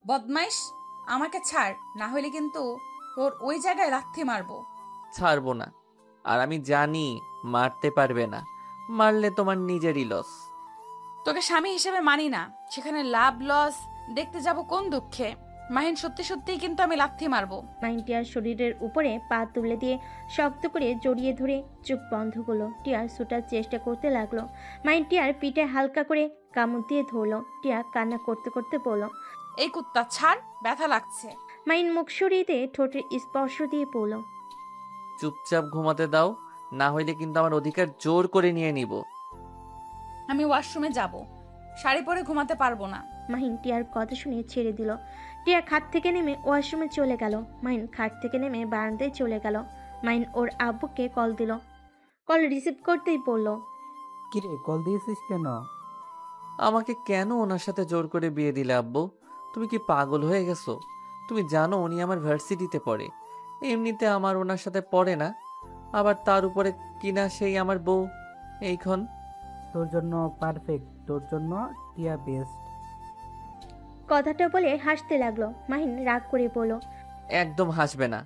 বদমাইশ, আমাকে ছাড়, না হলে কিন্তু তোর ওই জায়গায় লাথি মারবো। ছাড়বো না। আর আমি জানি মারতে পারবে না। মারলে তোমার নিজেরই লস। তোকে স্বামী হিসেবে মানি না, সেখানে লাভ লস দেখতে যাব কোন দুঃখে। মাহিন, সত্যি সত্যিই কিন্তু আমি লাথি মারবো। মাহিন টিয়ার শরীরের উপরে পা তুলে দিয়ে শক্ত করে জড়িয়ে ধরে চোখ বন্ধ করলো। টিয়ার ছুটার চেষ্টা করতে লাগলো। মাহিন টিয়ার পিঠে হালকা করে কামড় দিয়ে ধরলো। টিয়া কান্না করতে করতে বলল, এই কুত্তা ছাড়, ব্যথা লাগছে। মাহিন মুখ সরিয়ে দিয়ে ঠোঁটের স্পর্শ দিয়ে পড়ল, চুপচাপ ঘুমাতে দাও, না হইলে কিন্তু আমার অধিকার জোর করে নিয়ে নিব। আমি ওয়াশরুমে যাব, শাড়ি পরে ঘুমাতে পারবো না। মাহিন টিয়ার কথা শুনে ছেড়ে দিল। টিয়া খাট থেকে নেমে ওয়াশরুমে চলে গেল। মাহিন খাট থেকে নেমে বারান্দায় চলে গেল। মাহিন ওর আব্বুকে কল দিল। কল রিসিভ করতেই বলল, কিরে কল দিয়েছিস কেন? আমাকে কেন ওনার সাথে জোর করে বিয়ে দিলে আব্বু? তুমি কি পাগল হয়ে গেছো? তুমি জানো উনি আমার ভার্সিটিতে পড়ে। এমনিতে আমার ওনার সাথে পড়ে না, আবার তার উপরে কিনা সেই আমার বউ। এইখন তোর জন্য পারফেক্ট, তোর জন্য টিয়া বেস্ট। কথাটা বলে হাসতে লাগলো। মাহিন রাগ করে বলল, একদম হাসবে না,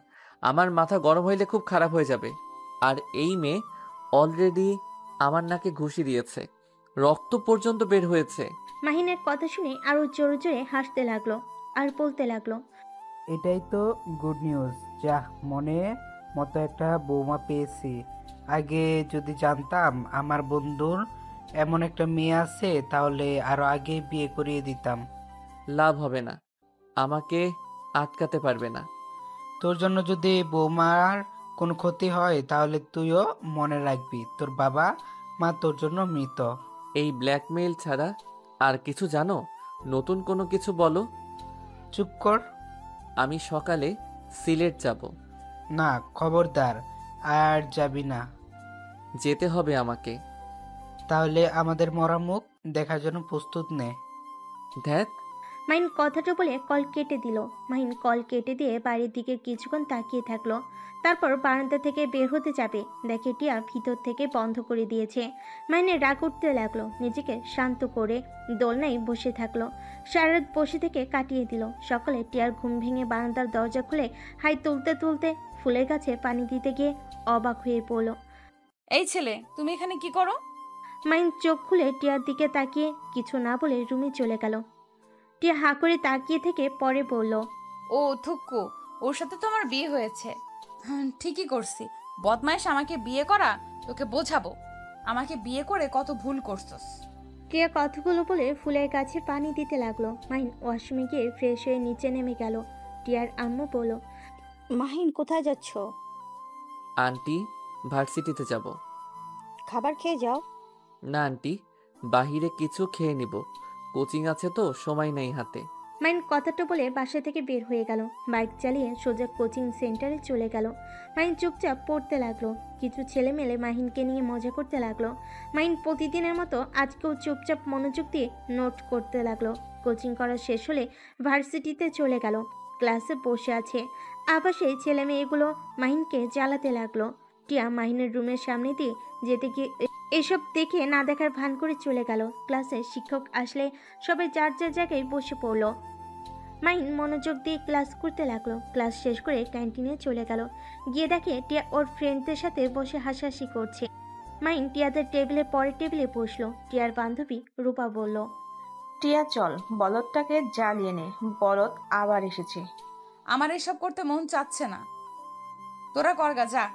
আমার মাথা গরম হইলে খুব খারাপ হয়ে যাবে। আর এই মেয়ে অলরেডি আমার নাকে ঘুষি দিয়েছে, রক্ত পর্যন্ত বের হয়েছে। মাহিনের কথা শুনে আরো জোরে জোরে হাসতে লাগলো আর বলতে লাগলো, এটাই তো গুড নিউজ। যাহ, মনে মতো একটা বৌমা পেয়েছি। আগে যদি জানতাম আমার বন্ধুর এমন একটা মেয়ে আছে তাহলে আরো আগে বিয়ে করিয়ে দিতাম। লাভ হবে না, আমাকে আটকাতে পারবে না। তোর জন্য যদি বৌমার কোনো ক্ষতি হয় তাহলে তুইও মনে রাখবি তোর বাবা মা তোর জন্য মৃত। এই ব্ল্যাকমেইল ছাড়া আর কিছু জানো? নতুন কোনো কিছু বলো। চুপ কর। আমি সকালে সিলেট যাব। না, খবরদার, আর যাবি না। যেতে হবে আমাকে। তাহলে আমাদের মরা মুখ দেখার জন্য প্রস্তুত নে। ধ্যাত। মাহিন কথাটা বলে কল কেটে দিল। মাহিন কল কেটে দিয়ে বাড়ির দিকে কিছুক্ষণ তাকিয়ে থাকলো। তারপর বারান্দা থেকে বের হতে যাবে, দেখে টিয়া ভিতর থেকে বন্ধ করে দিয়েছে। মাহিনের রাগ উঠতে লাগলো। নিজেকে শান্ত করে দোলনায় বসে থাকলো। সারা রাত বসে থেকে কাটিয়ে দিল। সকালে টিয়ার ঘুম ভেঙে বারান্দার দরজা খুলে হাই তুলতে তুলতে ফুলের গাছে পানি দিতে গিয়ে অবাক হয়ে পড়ল। এই ছেলে, তুমি এখানে কি করো? মাহিন চোখ খুলে টিয়ার দিকে তাকিয়ে কিছু না বলে রুমে চলে গেল। টিয়া হাঁ করে তাকিয়ে থেকে পরে বলল, ও থুক্কু, ওর সাথে তো আমার বিয়ে হয়েছে। ঠিকই করছি। বদমাইশ, আমাকে বিয়ে করা তোকে বোঝাবো। আমাকে বিয়ে করে কত ভুল করছস। টিয়া কথাগুলো বলে ফুলের গাছে পানি দিতে লাগলো। মাহিন ওয়াশরুমে গিয়ে ফ্রেশ হয়ে নিচে নেমে গেল। টিয়ার আম্মু বলল, মাহিন, কোথায় যাচ্ছ? আন্টি, ভার্সিটিতে যাব। খাবার খেয়ে যাও। না আন্টি, বাহিরে কিছু খেয়ে নিব। কোচিং আছে তো, সময় নেই হাতে। মাহিন কথাটা বলে বাসা থেকে বের হয়ে গেল। বাইক চালিয়ে সোজা কোচিং সেন্টারে চলে গেল। মাহিন চুপচাপ পড়তে লাগলো। কিছু ছেলে মেলে মাহিনকে নিয়ে মজা করতে লাগলো। মাহিন প্রতিদিনের মতো আজকেও চুপচাপ মনোযোগ দিয়ে নোট করতে লাগলো। কোচিং করা শেষ হলে ভার্সিটিতে চলে গেল। ক্লাসে বসে আছে, আবার সেই ছেলে মেয়েগুলো মাহিনকে জ্বালাতে লাগলো। টিয়া মাহিনের রুমের সামনে দিয়ে যেতে গিয়ে এসব দেখে না দেখার ভান করে চলে গেল। ক্লাসে শিক্ষক আসলে সবাই যার যার জায়গায় বসে পড়লো। মাহিন মনোযোগ দিয়ে ক্লাস করতে লাগলো। ক্লাস শেষ করে ক্যান্টিনে চলে গেল। গিয়ে দেখে টিয়া ওর ফ্রেন্ডদের সাথে বসে হাসাহাসি করছে। মাহিন টিয়াদের টেবিলে পরের টেবিলে বসলো। টিয়ার বান্ধবী রূপা বলল, টিয়া চল, বলদটাকে জ্বালিয়ে নে। বলদ আবার এসেছে। আমার এসব করতে মন চাচ্ছে না, তোরা করগা যা।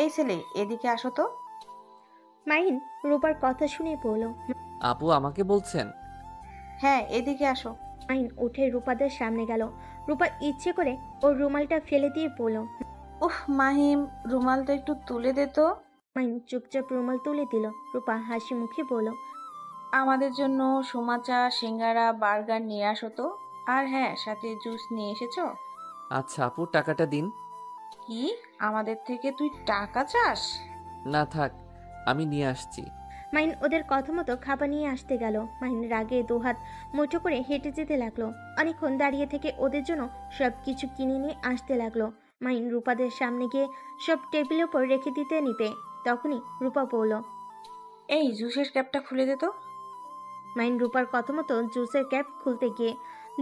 এই ছেলে, এদিকে আসো তো। মাহিন রূপার কথা শুনে বলল, আপু আমাকে বলছেন? হ্যাঁ, এদিকে আসো। মাহিন উঠে রূপাদের সামনে গেল। রূপা ইচ্ছে করে ওর রুমালটা ফেলে দিয়ে বলল, উফ মাহিম, রুমালটা একটু তুলে দে তো। মাহিন চুপচাপ রুমাল তুলে দিল। রূপা হাসি মুখে বলল, আমাদের জন্য সুমাচা, সিঙ্গারা, বার্গার নিয়ে আসো তো। আর হ্যাঁ, সাথে জুস নিয়ে এসেছো? আচ্ছা আপু, টাকাটা দিন। কি, আমাদের থেকে তুই টাকা চাস? না থাক, আমি নিয়ে আসছি। মাহিন ওদের কথা মতো খাবার নিয়ে আসতে গেল। মাহিন রাগে দুহাত মুঠো করে হেঁটে যেতে লাগলো। অনেকক্ষণ দাঁড়িয়ে থেকে ওদের জন্য সব কিছু কিনে নিয়ে আসতে লাগলো। মাহিন রূপাদের সামনে গিয়ে সব টেবিলের উপর রেখে দিতে নিবে, তখনই রূপা বলল, এই জুসের ক্যাপটা খুলে দে তো। মাহিন রূপার কথা মতো জুসের ক্যাপ খুলতে গিয়ে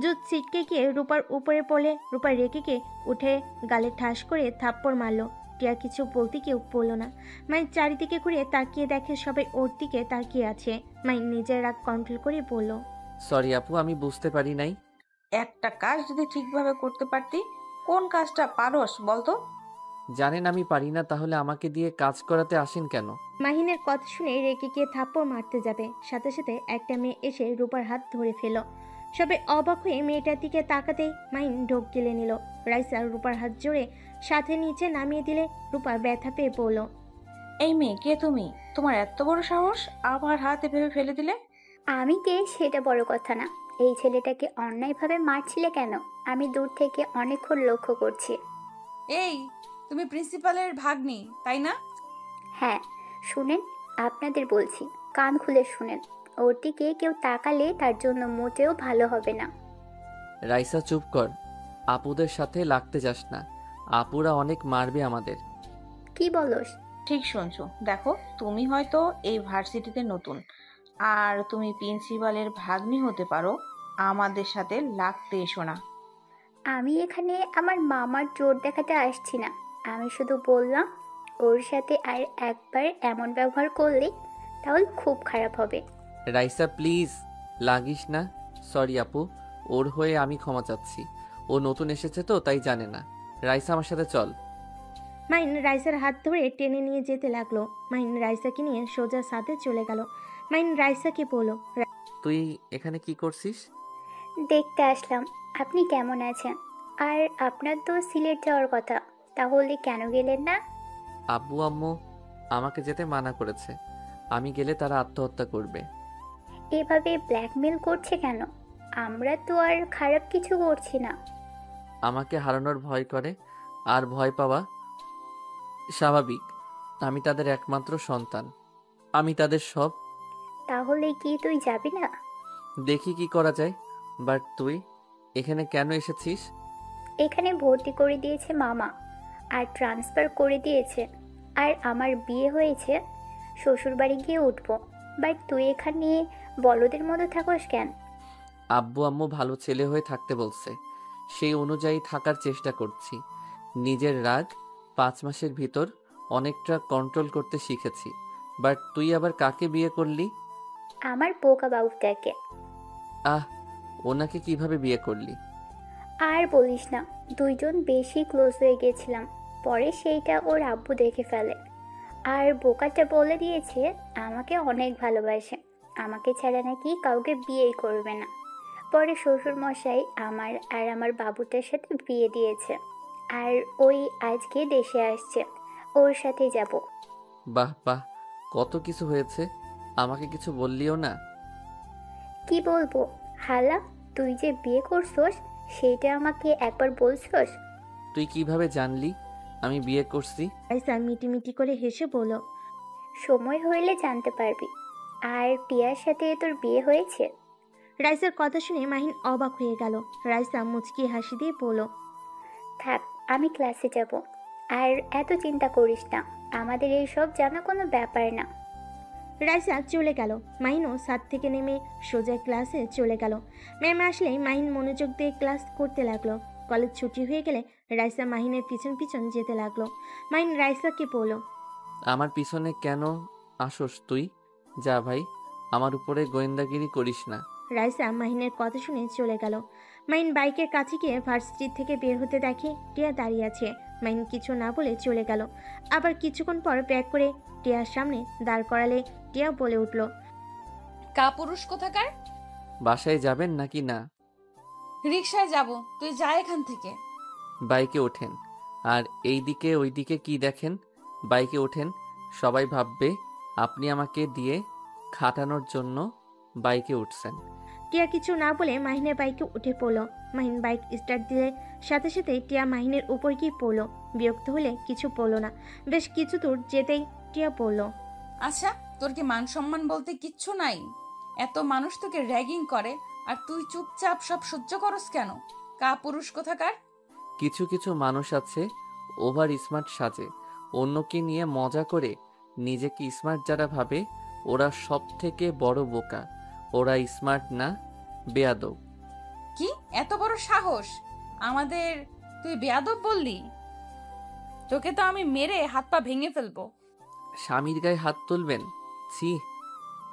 জুত ছিটকে গিয়ে রূপার উপরে পড়লে রূপা রেগে উঠে গালে ঠাস করে থাপ্পড় মারলো। টিয়া কিছু বলতে কেউ বললো না। মাইন চারিদিকে ঘুরে তাকিয়ে দেখে সবাই ওর দিকে তাকিয়ে আছে। মাইন নিজের রাগ কন্ট্রোল করে বলল, সরি আপু, আমি বুঝতে পারি নাই। একটা কাজ যদি ঠিকভাবে করতে পারতি। কোন কাজটা পারোস বলতো? জানেন আমি পারি না, তাহলে আমাকে দিয়ে কাজ করাতে আসেন কেন? মাহিনের কথা শুনে রেগে গিয়ে থাপ্পড় মারতে যাবে, সাথে সাথে একটা মেয়ে এসে রূপার হাত ধরে ফেল। সবাই অবাক হয়ে মেয়েটার দিকে তাকাতেই মাহিন ঢোক গিলে নিল। রাইসা রূপার হাত জোরে সাথে নিচে নামিয়ে দিলে রূপা ব্যথা পেয়ে পড়ল। এই মেয়ে, কে তুমি? তোমার এত বড় সাহস আমার হাতে ভেবে ফেলে দিলে? আমি কে সেটা বড় কথা না, এই ছেলেটাকে অন্যায়ভাবে মারছিলে কেন? আমি দূর থেকে অনেকক্ষণ লক্ষ্য করছি। এই, তুমি প্রিন্সিপালের ভাগ্নি তাই না? হ্যাঁ, শুনেন, আপনাদের বলছি, কান খুলে শুনেন। ওর দিকে কেউ তাকালে তার জন্য মোটেও ভালো হবে না। রাইসা চুপ কর, আপুদের সাথে লাগতে যাস না, আপুরা অনেক মারবে আমাদের। কি বলস? ঠিক শুনছো। দেখো, তুমি হয়তো এই ভার্সিটিতে নতুন, আর তুমি প্রিন্সিপালের ভাগ্নি হতে পারো। আমাদের সাথে লাগতে এসো না। আমি এখানে আমার মামার জোর দেখাতে আসছি না। আমি শুধু বললাম, ওর সাথে আর একবার এমন ব্যবহার করলে তাহলে খুব খারাপ হবে। রাইসা প্লিজ লাগিস না। সরি আপু, ওর হয়ে আমি ক্ষমা চাচ্ছি। ও নতুন এসেছে তো তাই জানে না। রাইসা আমার সাথে চল। মাইন রাইসার হাত ধরে টেনে নিয়ে যেতে লাগলো। মাইন রাইসাকে নিয়ে সোজা সাথে চলে গেল। মাইন রাইসাকে বলল, তুই এখানে কি করছিস? দেখতে আসলাম আপনি কেমন আছেন। আর আপনার তো সিলেট যাওয়ার কথা, তাহলে কেন গেলেন না? আব্বু আম্মু আমাকে যেতে মানা করেছে, আমি গেলে তারা আত্মহত্যা করবে। এভাবে ব্ল্যাকমেল করছে কেন? আমরা তো আর খারাপ কিছু করছি না। আমাকে হারানোর ভয় করে, আর ভয় পাওয়া স্বাভাবিক। আমি তাদের একমাত্র সন্তান, আমি তাদের সব। তাহলে কি তুই যাবি না? দেখি কি করা যায়। বাট তুই এখানে কেন এসেছিস? এখানে ভর্তি করে দিয়েছে মামা, আর ট্রান্সফার করে দিয়েছে, আর আমার বিয়ে হয়েছে, শ্বশুরবাড়ি গিয়ে উঠবো। বাট তুই এখানে বলদের মতো থাকোস কেন? আব্বু আম্মু ভালো ছেলে হয়ে থাকতে বলছে, সেই অনুযায়ী থাকার চেষ্টা করছি। নিজের রাগ 5 মাসের ভিতর অনেকটা কন্ট্রোল করতে শিখেছি। বাট তুই আবার কাকে বিয়ে করলি? আমার বোকা বাবুটাকে। আহ, ওনাকে কিভাবে বিয়ে করলি? আর বলিস না, দুইজন বেশি ক্লোজ হয়ে গেছিলাম, পরে সেইটা ওর আব্বু দেখে ফেলে। আর বোকাটা বলে দিয়েছে আমাকে অনেক ভালোবাসে, আমাকে ছাড়া নাকি কাউকে বিয়েই করবে না। পরে শ্বশুর মশাই আমার আর আমার বাবুটার সাথে বিয়ে দিয়েছে, আর ওই আজকে দেশে আসছে, ওর সাথে যাব। বাহ বাহ, কত কিছু হয়েছে, আমাকে কিছু বললিও না। কি বলবো হালা, তুই যে বিয়ে করছস সেইটা আমাকে একবার বলছস? তুই কিভাবে জানলি আমি বিয়ে করছি? রাইসা মিটিমিটি করে হেসে বলল, সময় হইলে জানতে পারবি। আর টিয়ার সাথে তোর বিয়ে হয়েছে? রাইসার কথা শুনে মাহিন অবাক হয়ে গেল। রাইসা মুচকি হাসি দিয়ে বলল, থাক, আমি ক্লাসে যাব। আর এত চিন্তা করিস না, আমাদের এইসব জানা কোনো ব্যাপার না। রাইসা চলে গেল। মাহিনও ছাদ থেকে নেমে সোজা ক্লাসে চলে গেল। ম্যাম আসলেই মাহিন মনোযোগ দিয়ে ক্লাস করতে লাগলো। কলেজ ছুটি হয়ে গেলে রাইসা মাহিনের পিছন পিছন যেতে লাগলো। মাহিন রাইসাকে বলল, আমার পিছনে কেন আসোস তুই? যা ভাই, আমার উপরে গোয়েন্দাগিরি করিস না। রাইসা মাহিনের কথা শুনে চলে গেল। মাহিন বাইকের কাছে গিয়ে ভার্সিটি থেকে বের হতে দেখে টিয়া দাঁড়িয়ে আছে। মাহিন কিছু না বলে চলে গেল। আবার কিছুক্ষণ পর ব্যাগ করে টিয়ার সামনে দাঁড় করালে টিয়া বলে উঠল, কাপুরুষ কোথাকার! বাসায় যাবেন নাকি না? রিকশায় যাব, তুই যা এখান থেকে। বাইকে ওঠেন। আর এইদিকে ওইদিকে কি দেখেন? বাইকে ওঠেন, সবাই ভাববে আপনি আমাকে দিয়ে খাটানোর জন্য বাইকে উঠছেন। টিয়া কিছু না বলে মাহিনের বাইকে উঠে পড়ল। মাহিন বাইক স্টার্ট দিলে সাথে সাথে টিয়া মাহিনের উপর গিয়ে পড়ল। বিরক্ত হলে কিছু পড়ল না। বেশ কিছু দূর যেতেই টিয়া পড়ল, আচ্ছা, তোর কি মান সম্মান বলতে কিচ্ছু নাই? এত মানুষ তোকে র্যাগিং করে, আর তুই চুপচাপ সব সহ্য করস কেন? কাপুরুষ কোথাকার! কিছু কিছু মানুষ আছে ওভার স্মার্ট সাজে, অন্যকে নিয়ে মজা করে। নিজেকে স্মার্ট যারা ভাবে ওরা সব থেকে বড় বোকা। ওরা স্মার্ট না, বেয়াদব। কি এত বড় সাহস আমাদের, তুই বেয়াদব বললি? তোকে তো আমি মেরে হাত পা ভেঙে ফেলবো। স্বামীর গায়ে হাত তুলবেন? ছি।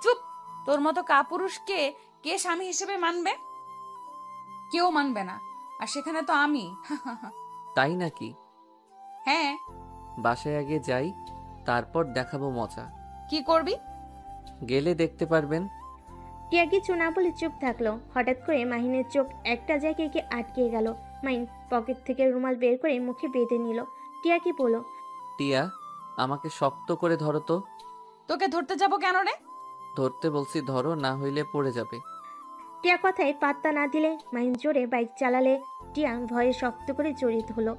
চুপ, তোর মতো কাপুরুষকে কে স্বামী হিসেবে মানবে? কেউ মানবে না, আর সেখানে তো আমি। তাই নাকি? হ্যাঁ। বাসায় আগে যাই, তারপর দেখাবো মজা। কি করবি? গেলে দেখতে পারবেন। টিয়া কিছু না বলে চুপ থাকলো। হঠাৎ করে মাহিনের চোখ একটা জায়গায় গিয়ে আটকে গেল। মাহিন পকেট থেকে রুমাল বের করে মুখে বেঁধে নিল। টিয়া কি বলল? টিয়া, আমাকে শক্ত করে ধরো তো। তোকে ধরতে যাব কেন রে? ধরতে বলছি ধরো, না হইলে পড়ে যাবে। টিয়া কথায় পাত্তা না দিলে মাহিন জোরে বাইক চালালে টিয়া ভয়ে শক্ত করে জড়িত হলো।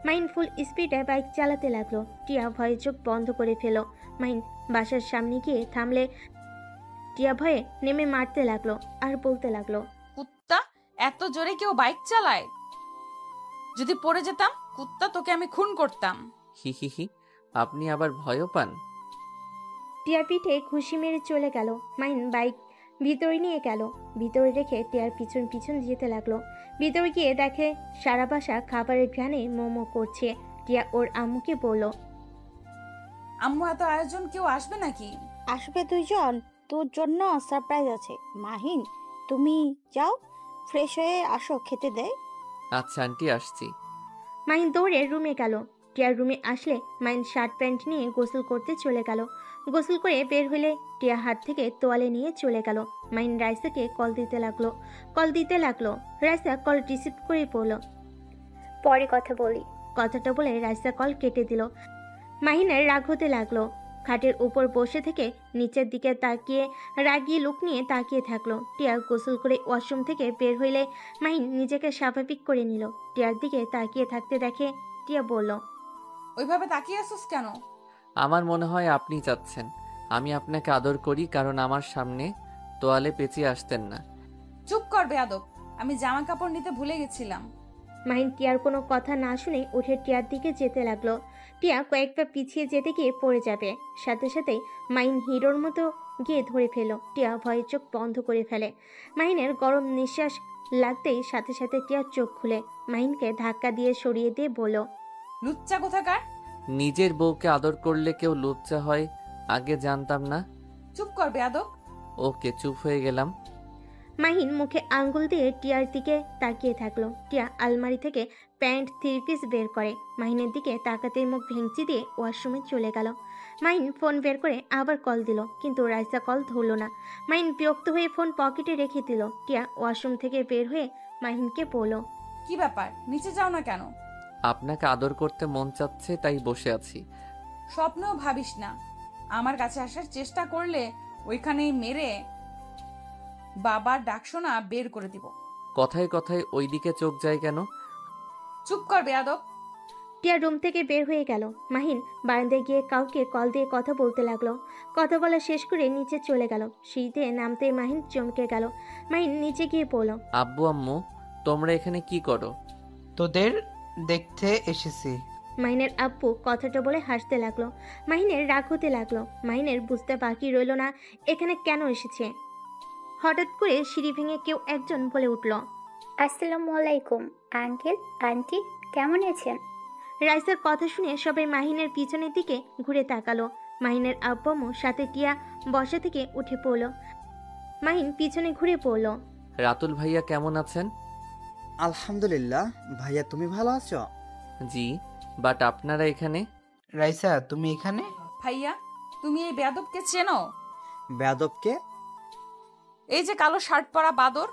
মাহিন ফুল স্পিডে বাইক চালাতে লাগলো। টিয়া ভয়ে চোখ বন্ধ করে ফেল। মাহিন বাসার সামনে গিয়ে থামলে টিয়া ভয়ে নেমে মারতে লাগলো আর বলতে লাগলো, কুত্তা, এত জোরে কেউ বাইক চালায়? যদি পড়ে যেতাম কুত্তা, তোকে আমি খুন করতাম। হি হি হি, আপনি আবার ভয়ও পান? টিয়ার পিঠে ঘুষি মেরে চলে গেল। মাহিন বাইক ভিতরে নিয়ে গেল। ভিতরে রেখে টিয়ার পিছন পিছন যেতে লাগলো। ভিতরে গিয়ে দেখে সারা বাসা খাবারের ঘ্রাণে মোমো করছে। টিয়া ওর আম্মুকে বলল, আম্মু, এত আয়োজন, কেউ আসবে নাকি? আসবে 2 জন, তোর জন্য সারপ্রাইজ আছে। মাহিন, তুমি যাও, ফ্রেশ হয়ে আসো, খেতে দেয়। আচ্ছা আন্টি, আসছি। মাহিন দৌড়ে রুমে গেল। টিয়ার রুমে আসলে মাহিন শার্ট প্যান্ট নিয়ে গোসল করতে চলে গেল। গোসল করে বের হলে টিয়া হাত থেকে তোয়ালে নিয়ে চলে গেল। মাহিন রাইসাকে কল দিতে লাগলো। রাইসা কল রিসিভ করে বলল, পরে কথা বলি। কথাটা বলে রাইসা কল কেটে দিল। মাহিনের রাগ হতে লাগলো। খাটের উপর বসে থেকে নিচের দিকে তাকিয়ে রাগী লুক নিয়ে তাকিয়ে থাকলো। টিয়া গোসল করে ওয়াশরুম থেকে বের হইলে মাহিন নিজেকে স্বাভাবিক করে নিল। টিয়ার দিকে তাকিয়ে থাকতে দেখে টিয়া বলল, ওইভাবে তাকিয়ে আসিস কেন? আমার মনে হয় আপনি চাচ্ছেন আমি আপনাকে আদর করি, কারণ আমার সামনে তোয়ালে পেঁচিয়ে আসতেন না। চুপ কর বেয়াদব, আমি জামা কাপড় নিতে ভুলে গেছিলাম। মাহিন টিয়ার কোনো কথা না শুনে উঠে টিয়ার দিকে যেতে লাগলো। টিয়া কয়েক পা পিছিয়ে যেতে গিয়ে পড়ে যাবে। সাথে সাথেই মাহিন হিরোর মতো গিয়ে ধরে ফেলো। টিয়া ভয়ে চোখ বন্ধ করে ফেলে। মাহিনের গরম নিঃশ্বাস লাগতেই সাথে সাথে টিয়ার চোখ খুলে মাহিনকে ধাক্কা দিয়ে সরিয়ে দিয়ে বলল, লুচ্চা কোথাকার! নিজের বউকে আদর করলে কেউ লজ্জা হয়, আগে জানতাম না। চুপ কর বেয়াদব। ওকে, চুপ হয়ে গেলাম। মাহিন মুখে আঙ্গুল দিয়ে টিয়ার দিকে তাকিয়ে থাকলো। টিয়া আলমারি থেকে প্যান্ট 3 পিস বের করে। মাহিনের দিকে তাকাতেই মুখ ভেঙচি দিয়ে ওয়াশরুমে চলে গেল। মাহিন ফোন বের করে আবার কল দিল, কিন্তু রাইসা কল ধরল না। মাহিন বিরক্ত হয়ে ফোন পকেটে রেখে দিল। টিয়া ওয়াশরুম থেকে বের হয়ে মাহিনকে বলল, কি ব্যাপার, নিচে যাও না কেন? আপনাকে আদর করতে মন চাচ্ছে, তাই বসে আছি। স্বপ্নেও ভাবিস না আমার কাছে আসার চেষ্টা করলে ওইখানেই মেরে বাবার ডাকশোনা বের করে দিব। কথায় কথায় ওইদিকে চোখ যায় কেন? চুপ কর বেয়াদব। টিয়া রুম থেকে বের হয়ে গেল। মাহিন বারান্দায় গিয়ে কাউকে কল দিয়ে কথা বলতে লাগলো। কথা বলা শেষ করে নিচে চলে গেল। সিঁড়িতে নামতে মাহিন চমকে গেল। মাহিন নিচে গিয়ে বলল, আব্বু আম্মু, তোমরা এখানে কি করো? তোদের দেখতে এসেছি। মাহিনের আব্বু কথাটা বলে হাসতে লাগলো। মাহিনের রাগ হতে লাগলো। মাহিনের বুঝতে বাকি রইল না এখানে কেন এসেছে। হঠাৎ করে সিঁড়ি ভেঙে কেউ একজন বলে উঠল, আসসালামু আলাইকুম আঙ্কেল, আন্টি, কেমন আছেন? রাইসার কথা শুনে সবাই মাহিনের পিছনের দিকে ঘুরে তাকালো। মাহিনের আব্বু আম্মু সাথে টিয়া বসা থেকে উঠে পড়ল। মাহিন পিছনে ঘুরে পড়ল। রাতুল ভাইয়া কেমন আছেন? আলহামদুলিল্লাহ। ভাইয়া, তুমি ভালো আছো? জি, বাট আপনারা এখানে? রাইসা, তুমি এখানে? ভাইয়া, তুমি এই বেয়াদবকে চেনো? বেয়াদবকে? এই যে কালো শার্ট পরা বাদর।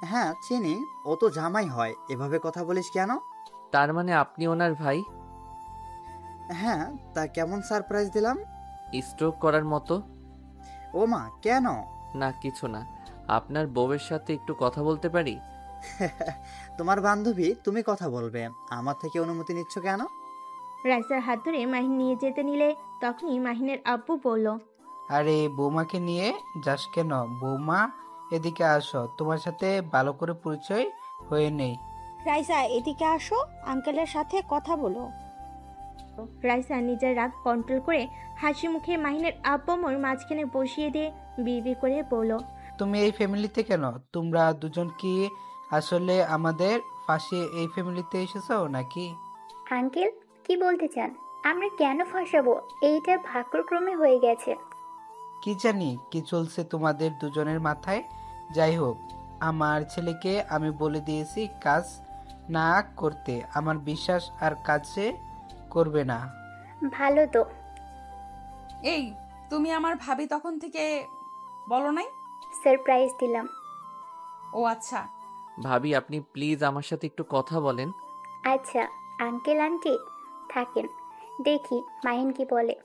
হ্যাঁ, চিনি। ও তো জামাই হয়। এভাবে কথা বলিস কেন? তার মানে আপনি ওনার ভাই? হ্যাঁ, তা কেমন সারপ্রাইজ দিলাম? স্ট্রোক করার মতো। ও মা, কেন? না, কিছু না। আপনার বউয়ের সাথে একটু কথা বলতে পারি? তোমার বান্ধবী, তুমি কথা বলবে, আমার থেকে অনুমতি নিচ্ছ কেন? রাইসার হাত ধরে মাহিন নিয়ে যেতে নিলে তখনই মাহিনের আব্বু বলল, আরে বৌমাকে নিয়ে যাস কেন? বৌমা, এদিকে আসো, তোমার সাথে ভালো করে পরিচয় হয়ে নেই। রাইসা, এদিকে আসো, আঙ্কেলের সাথে কথা বলো। রাইসা নিজের রাগ কন্ট্রোল করে হাসি মুখে মাহিনের আব্বু আম্মুর মাঝখানে বসিয়ে দিয়ে বিড়বিড় করে বলল, তুমি এই ফ্যামিলিতে কেন? তোমরা দুজন কি আসলে আমাদের ফাঁসিয়ে এই ফ্যামিলিতে এসেছো নাকি? আঙ্কেল, কি বলতে চান? আমরা কেন ফাঁসাবো? এইটা ভাগ্যক্রমে হয়ে গেছে। কি জানি কি চলছে তোমাদের দুজনের মাথায়। যাই হোক, আমার ছেলেকে আমি বলে দিয়েছি কাজ না করতে। আমার বিশ্বাস আর কাজে করবে না। ভালো তো। এই, তুমি আমার ভাবি তখন থেকে বলো নাই? সারপ্রাইজ দিলাম। ও আচ্ছা। ভাবি আপনি প্লিজ আমার সাথে একটু কথা বলেন। আচ্ছা আঙ্কেল আন্টি থাকেন, দেখি মাহিন কি বলে।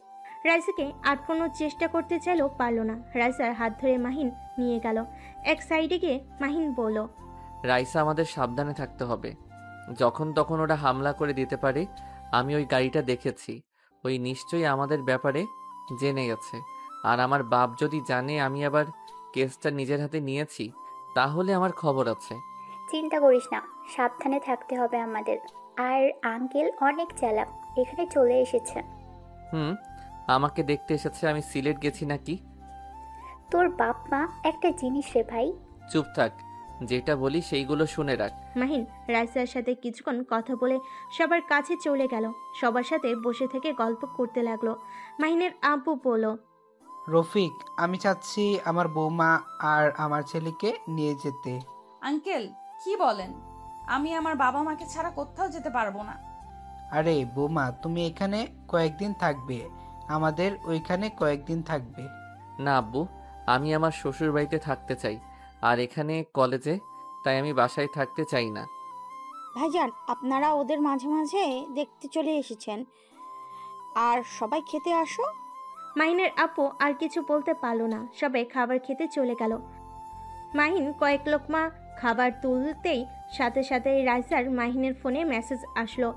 রাইসাকে আটকানোর চেষ্টা করতে চাইলেও পারল না। রাইসার হাত ধরে মাহিন নিয়ে গেল এক সাইডে গিয়ে। মাহিন বলল, রাইসা, আমাদের সাবধানে থাকতে হবে। যখন তখন ওরা হামলা করে দিতে পারে। আমি ওই গাড়িটা দেখেছি। ওই নিশ্চয়ই আমাদের ব্যাপারে জেনে গেছে। আর আমার বাপ যদি জানে আমি আবার কেসটা নিজের হাতে নিয়েছি, তাহলে আমার খবর আছে। চিন্তা করিস না, সাবধানে থাকতে হবে আমাদের। আর আঙ্কেল অনেক চালাক, এখানে চলে এসেছে। হুম, আমাকে দেখতে এসেছে আমি সিলেট গেছি নাকি? তোর বাপ মা একটা জিনিস রে ভাই। চুপ থাক, যেটা বলি সেইগুলো শুনে রাখ। মাহিন রাইসার সাথে কিছুক্ষণ কথা বলে সবার কাছে চলে গেল। সবার সাথে বসে থেকে গল্প করতে লাগলো। মাহিনের আব্বু বলল, রফিক, আমি চাচ্ছি আমার বৌমা আর আমার ছেলেকে নিয়ে যেতে। আঙ্কেল কি বলেন? আমি আমার বাবা মাকে ছাড়া কোথাও যেতে পারবো না। আরে বৌমা, তুমি এখানে কয়েকদিন থাকবে, আমাদের ওইখানে কয়েকদিন থাকবে। না আব্বু, আমি আমার শ্বশুর বাড়িতে থাকতে চাই। আর এখানে কলেজে, তাই আমি বাসায় থাকতে চাই না। ভাইজান, আপনারা ওদের মাঝে মাঝে দেখতে চলে এসেছেন, আর সবাই খেতে আসো। মাহিনের আপু আর কিছু বলতে পারল না। সবাই খাবার খেতে চলে গেল। মাহিন কয়েক লোকমা খাবার তুলতেই সাথে সাথে রাইসার মাহিনের ফোনে মেসেজ আসলো।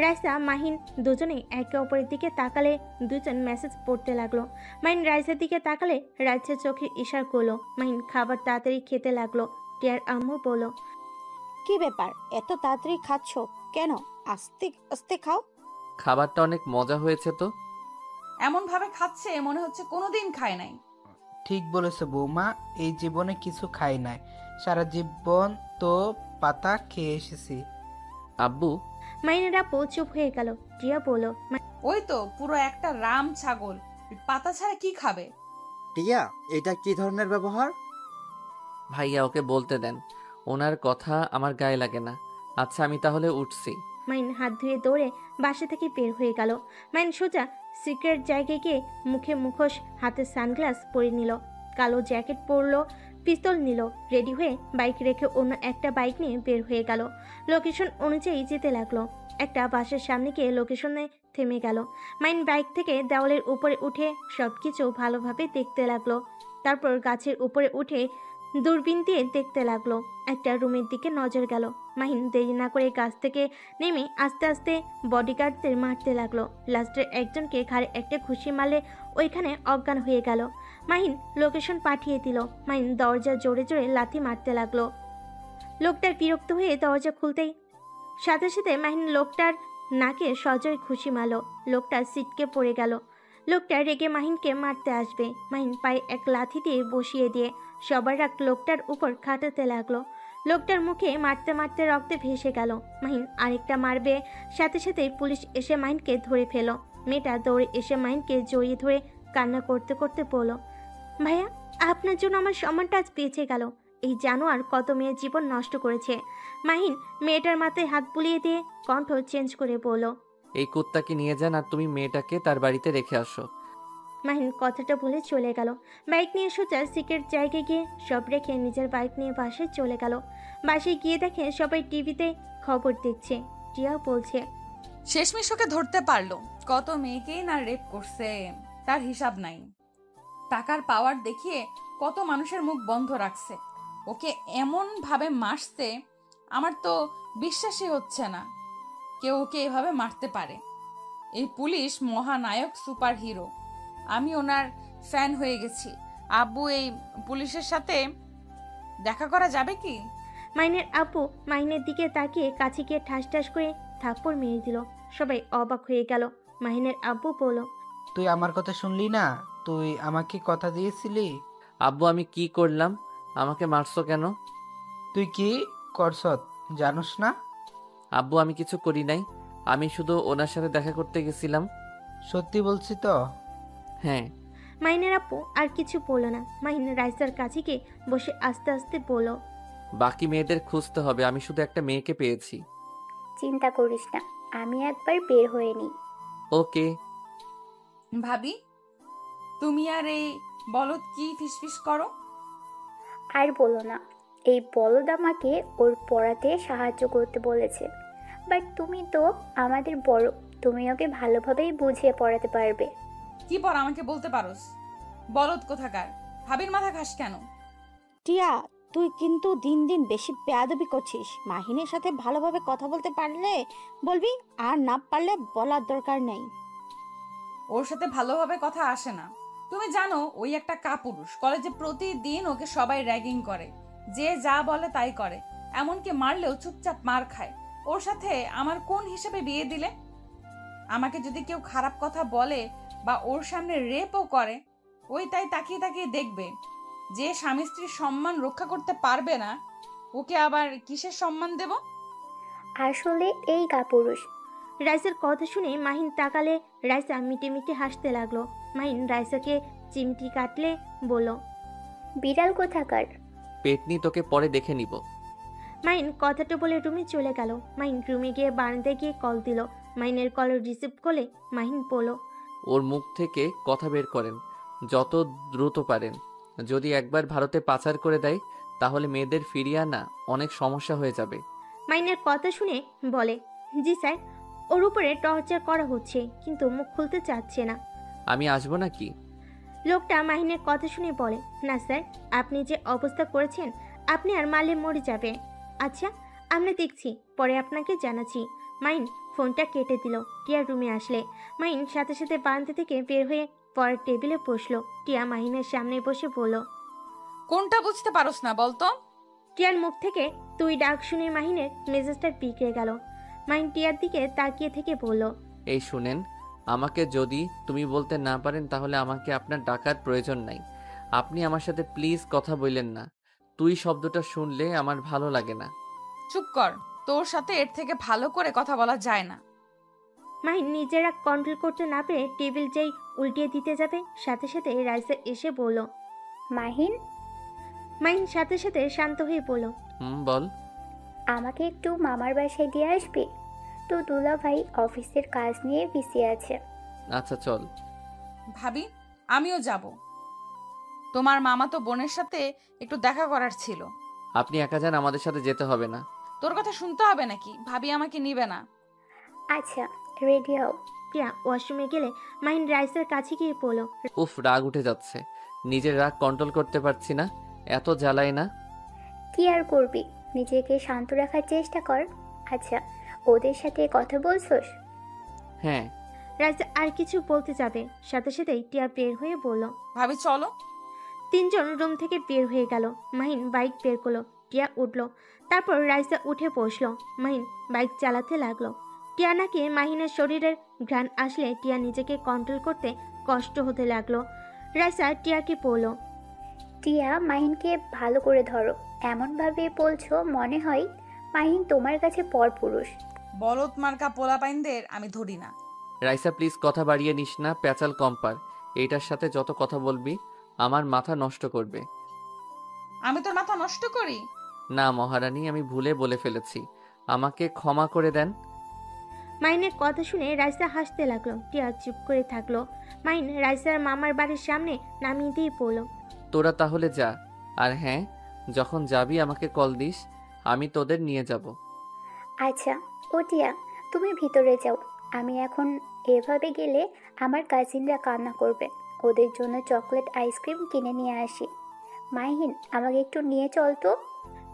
রাইসা মাহিন দুজনেই একে অপরের দিকে তাকালে দুজন মেসেজ পড়তে লাগলো। মাহিন রাইসার দিকে তাকালে রাইসা চোখে ইশারা করলো। মাহিন খাবার তাড়াতাড়ি খেতে লাগলো। টিয়ার আম্মু বলল, কি ব্যাপার, এত তাড়াতাড়ি খাচ্ছ কেন? আস্তে আস্তে খাও। খাবারটা অনেক মজা হয়েছে তো। এমন ভাবে খাচ্ছে মনে হচ্ছে কোনোদিন খায় নাই। ঠিক বলেছে বৌমা, এই জীবনে কিছু খাই নাই, সারা জীবন তো পাতা খেয়ে এসেছি। আব্বু, মাহিনের আপু চুপ হয়ে গেল। টিয়া বলল, ওই তো পুরো একটা রাম ছাগল, পাতা ছাড়া কি খাবে? টিয়া, এটা কি ধরনের ব্যবহার? ভাইয়া ওকে বলতে দেন, ওনার কথা আমার গায়ে লাগে না। আচ্ছা আমি তাহলে উঠছি। মাইন হাত ধুয়ে দৌড়ে বাসা থেকে বের হয়ে গেল। মাইন সোজা সিক্রেট জায়গায় গিয়ে মুখে মুখোশ, হাতে সানগ্লাস পরে নিল, কালো জ্যাকেট পরলো, পিস্তল নিল, রেডি হয়ে বাইক রেখে অন্য একটা বাইক নিয়ে বের হয়ে গেল। লোকেশন অনুযায়ী যেতে লাগলো। একটা বাসার সামনে গিয়ে লোকেশনে থেমে গেল। মাইন বাইক থেকে দেওয়ালের উপরে উঠে সবকিছু ভালোভাবে দেখতে লাগলো। তারপর গাছের উপরে উঠে দূরবীন দিয়ে দেখতে লাগলো। একটা রুমের দিকে নজর গেল। মাহিন দেরি না করে গাছ থেকে নেমে আস্তে আস্তে বডিগার্ডদের মারতে লাগলো। লাস্টের একজনকে ঘাড়ে একটা ঘুষি মারলে ওইখানে অজ্ঞান হয়ে গেল। মাহিন লোকেশন পাঠিয়ে দিল। মাহিন দরজা জোরে জোরে লাথি মারতে লাগলো। লোকটার বিরক্ত হয়ে দরজা খুলতেই সাথে সাথে মাহিন লোকটার নাকে সজোরে ঘুষি মারল। লোকটা সিটকে পড়ে গেল। লোকটা রেগে মাহিনকে মারতে আসবে। মাহিন পায়ে এক লাথি দিয়ে বসিয়ে দিয়ে সবার রাগ লোকটার উপর খাটাতে লাগলো। লোকটার মুখে মারতে মারতে রক্তে ভেসে গেল। মাহিন আরেকটা মারবে, সাথে সাথে পুলিশ এসে মাহিনকে ধরে ফেল। মেয়েটা দৌড়ে এসে মাহিনকে জড়িয়ে ধরে কান্না করতে করতে বলল, ভাইয়া, আপনার জন্য আমার সম্মানটা আজ বেঁচে গেল। এই জানোয়ার কত মেয়ের জীবন নষ্ট করেছে। মাহিন মেয়েটার মাথায় হাত বুলিয়ে দিয়ে কণ্ঠ চেঞ্জ করে বলল, এই কুত্তাকে নিয়ে যান আর তুমি মেয়েটাকে তার বাড়িতে রেখে আসো। মাহিন কথাটা বলে চলে গেল। বাইক নিয়ে সোজা সিক্রেট জায়গায় গিয়ে সব রেখে নিজের বাইক নিয়ে বাসায় চলে গেল। বাসায় গিয়ে দেখে সবাই টিভিতে খবর দেখছে। টিয়া বলছে, শেষমেশ ওকে ধরতে পারলো। কত মেয়েকেই না রেপ করছে, তার হিসাব নাই। টাকার পাওয়ার দেখিয়ে কত মানুষের মুখ বন্ধ রাখছে। ওকে এমন ভাবে মারছে, আমার তো বিশ্বাসই হচ্ছে না কেউ ওকে এভাবে মারতে পারে। এই পুলিশ মহানায়ক, সুপার হিরো। আমি ওনার ফ্যান হয়ে গেছি। আব্বু, এই পুলিশের সাথে দেখা করা যাবে কি? মাইনের আপু মাহিনের দিকে তাকিয়ে কাছে গিয়ে ঠাস ঠাস করে থাপ্পড় মেরে দিল। সবাই অবাক হয়ে গেল। মাহিনের আব্বু বলল, তুই আমার কথা শুনলি না? তুই আমাকে কথা দিয়েছিলি। আব্বু আমি কি করলাম? আমাকে মারছো কেন? তুই কি করছত জানোস না? আব্বু আমি কিছু করি নাই, আমি শুধু ওনার সাথে দেখা করতে গেছিলাম। সত্যি বলছি তো। হ্যাঁ। মাহিনের আপু আর কিছু বলল না। মাহিন রাইসার কাছে গিয়ে বসে আস্তে আস্তে বলল, বাকি মেয়েদের খুঁজতে হবে, আমি শুধু একটা মেয়েকে পেয়েছি। চিন্তা করিস না, আমি একবার বের হয়ে নিই। ওকে। ভাবি, তুমি আর এই বলদ কি ফিসফিস করো? আর বলো না, এই বলদ আমাকে ওর পড়াতে সাহায্য করতে বলেছে। বাট তুমি তো আমাদের বড়, তুমি ওকে ভালোভাবেই বুঝিয়ে পড়াতে পারবে। কি পর আমাকে বলতে পারোস? বলদ কোথাকার, ভাবির মাথা খাস কেন? টিয়া, তুই কিন্তু দিন দিন বেশি বেয়াদবি করছিস। মাহিনের সাথে ভালোভাবে কথা বলতে পারলে বলবি, আর না পারলে বলার দরকার নেই। ওর সাথে ভালোভাবে কথা আসে না। তুমি জানো ওই একটা কাপুরুষ, কলেজে প্রতিদিন ওকে সবাই র্যাগিং করে, যে যা বলে তাই করে, এমনকি মারলেও চুপচাপ মার খায়। ওর সাথে আমার কোন হিসেবে বিয়ে দিলে? আমাকে যদি কেউ খারাপ কথা বলে বা ওর সামনে রেপও করে, ওই তাই তাকিয়ে তাকিয়ে দেখবে। যে স্বামী স্ত্রীর সম্মান রক্ষা করতে পারবে না, ওকে আবার কিসের সম্মান দেব? আসলে এই কাপুরুষ। রাইসার কথা শুনে মাহিন তাকালে রাইসা মিটে মিটে হাসতে লাগলো। মাহিন রাইসাকে চিমটি কাটলে বলল, বিড়াল কোথাকার। পেটনি তোকে পরে দেখে নিব। মাহিন কথাটা বলে রুমে চলে গেল। মাহিন রুমে গিয়ে বারান্দায় গিয়ে কল দিল। মাহিনের কল রিসিভ করলে মাহিন বলল, ওর মুখ থেকে কথা বের করেন যত দ্রুত পারেন। যদি একবার ভারতে পাচার করে দেয় তাহলে মেয়েদের ফিরিয়ে আনা অনেক সমস্যা হয়ে যাবে। মাহিনের কথা শুনে বলে, জি স্যার, ওর উপরে টর্চার করা হচ্ছে, কিন্তু মুখ খুলতে চাচ্ছে না। আমি আসবো নাকি? লোকটা মাহিনের কথা শুনে বলে, না স্যার, আপনি যে অবস্থা করেছেন আপনি আর মারলে মরে যাবে। আচ্ছা, আমরা দেখছি, পরে আপনাকে জানাচ্ছি। মাহিন ফোনটা কেটে দিল। টিয়ার রুমে আসলে মাহিন সাথে সাথে বারান্দা থেকে বের হয়ে পরের টেবিলে বসলো। টিয়া মাহিনের সামনে বসে বলল, কোনটা বুঝতে পারোস না বলতো? টিয়ার মুখ থেকে তুই ডাক শুনে মাহিনের মেজাজটা বিগড়ে গেল। মাহিন টিয়ার দিকে তাকিয়ে থেকে বলল, এই শুনেন, আমাকে যদি তুমি বলতে না পারেন তাহলে আমাকে আপনার ডাকার প্রয়োজন নাই। আপনি আমার সাথে প্লিজ কথা বললেন না। তুই শব্দটা শুনলে আমার ভালো লাগে না। চুপ কর, তোর সাথে এর থেকে ভালো করে কথা বলা যায় না। মাহিন নিজেরা কন্ট্রোল করতে না পেরে টেবিল যেই উল্টিয়ে দিতে যাবে, সাথে সাথে রাইসা এসে বলল। মাহিন, মাহিন সাথে সাথে শান্ত হয়ে বলল, বল। আমাকে একটু মামার বাসায় দিয়ে আসবি? তো দুলা ভাই অফিসের কাজ নিয়ে বিজি আছে। আচ্ছা চল। ভাবি, আমিও যাব। তোমার মামা তো বোনের সাথে একটু দেখা করার ছিল। আপনি একা যান, আমাদের সাথে যেতে হবে না। তোর কথা শুনতে হবে নাকি? ভাবি আমাকে নিবে না। আচ্ছা, রেডি হও। টিয়া ওয়াশরুমে গেলে মাহিন রাইসের কাছে গিয়ে বলল, উফ, রাগ উঠে যাচ্ছে, নিজের রাগ কন্ট্রোল করতে পারছি না। এত জ্বালায় না। কি আর করবি, নিজেকে শান্ত রাখার চেষ্টা কর। আচ্ছা, ওদের সাথে কথা বলছোস? হ্যাঁ। রাইসা আর কিছু বলতে যাবে, সাথে সাথেই টিয়া বের হয়ে বলল। ভাবি চলো। তিনজন রুম থেকে বের হয়ে গেল। মাহিন বাইক বের করলো। টিয়া উঠল। তারপর রাইসা উঠে বসলো। মাহিন বাইক চালাতে লাগলো। টিয়া নাকি মাহিনের শরীরের ঘ্রাণ আসলে টিয়া নিজেকে কন্ট্রোল করতে কষ্ট হতে লাগলো। রাইসা টিয়াকে বলল, টিয়া, মাহিনকে ভালো করে ধরো। এমনভাবে বলছো মনে হয় মাহিন তোমার কাছে পরপুরুষ। বলদ মার্কা পোলাপাইনদের আমি ধরি না। রাইসা প্লিজ কথা বাড়িয়ে নিস না, প্যাচাল কম পার। এইটার সাথে যত কথা বলবি আমার মাথা নষ্ট করবে। আমি তোর মাথা নষ্ট করি? না মহারানী, আমি ভুলে বলে ফেলেছি, আমাকে ক্ষমা করে দেন। মাহিনের কথা শুনে রাইসা হাসতে লাগলো। টিয়া চুপ করে থাকলো। মাহিন রাইসার মামার বাড়ির সামনে নামিয়ে দিয়ে বলল, তোরা তাহলে যা। আর হ্যাঁ, যখন যাবি আমাকে কল দিস, আমি তোদের নিয়ে যাব। আচ্ছা, ও টিয়া, তুমি ভিতরে যাও। আমি এখন এভাবে গেলে আমার কাজিনরা কান্না করবে। ওদের জন্য চকলেট আইসক্রিম কিনে নিয়ে আসি। মাহিন, আমাকে একটু নিয়ে চল তো।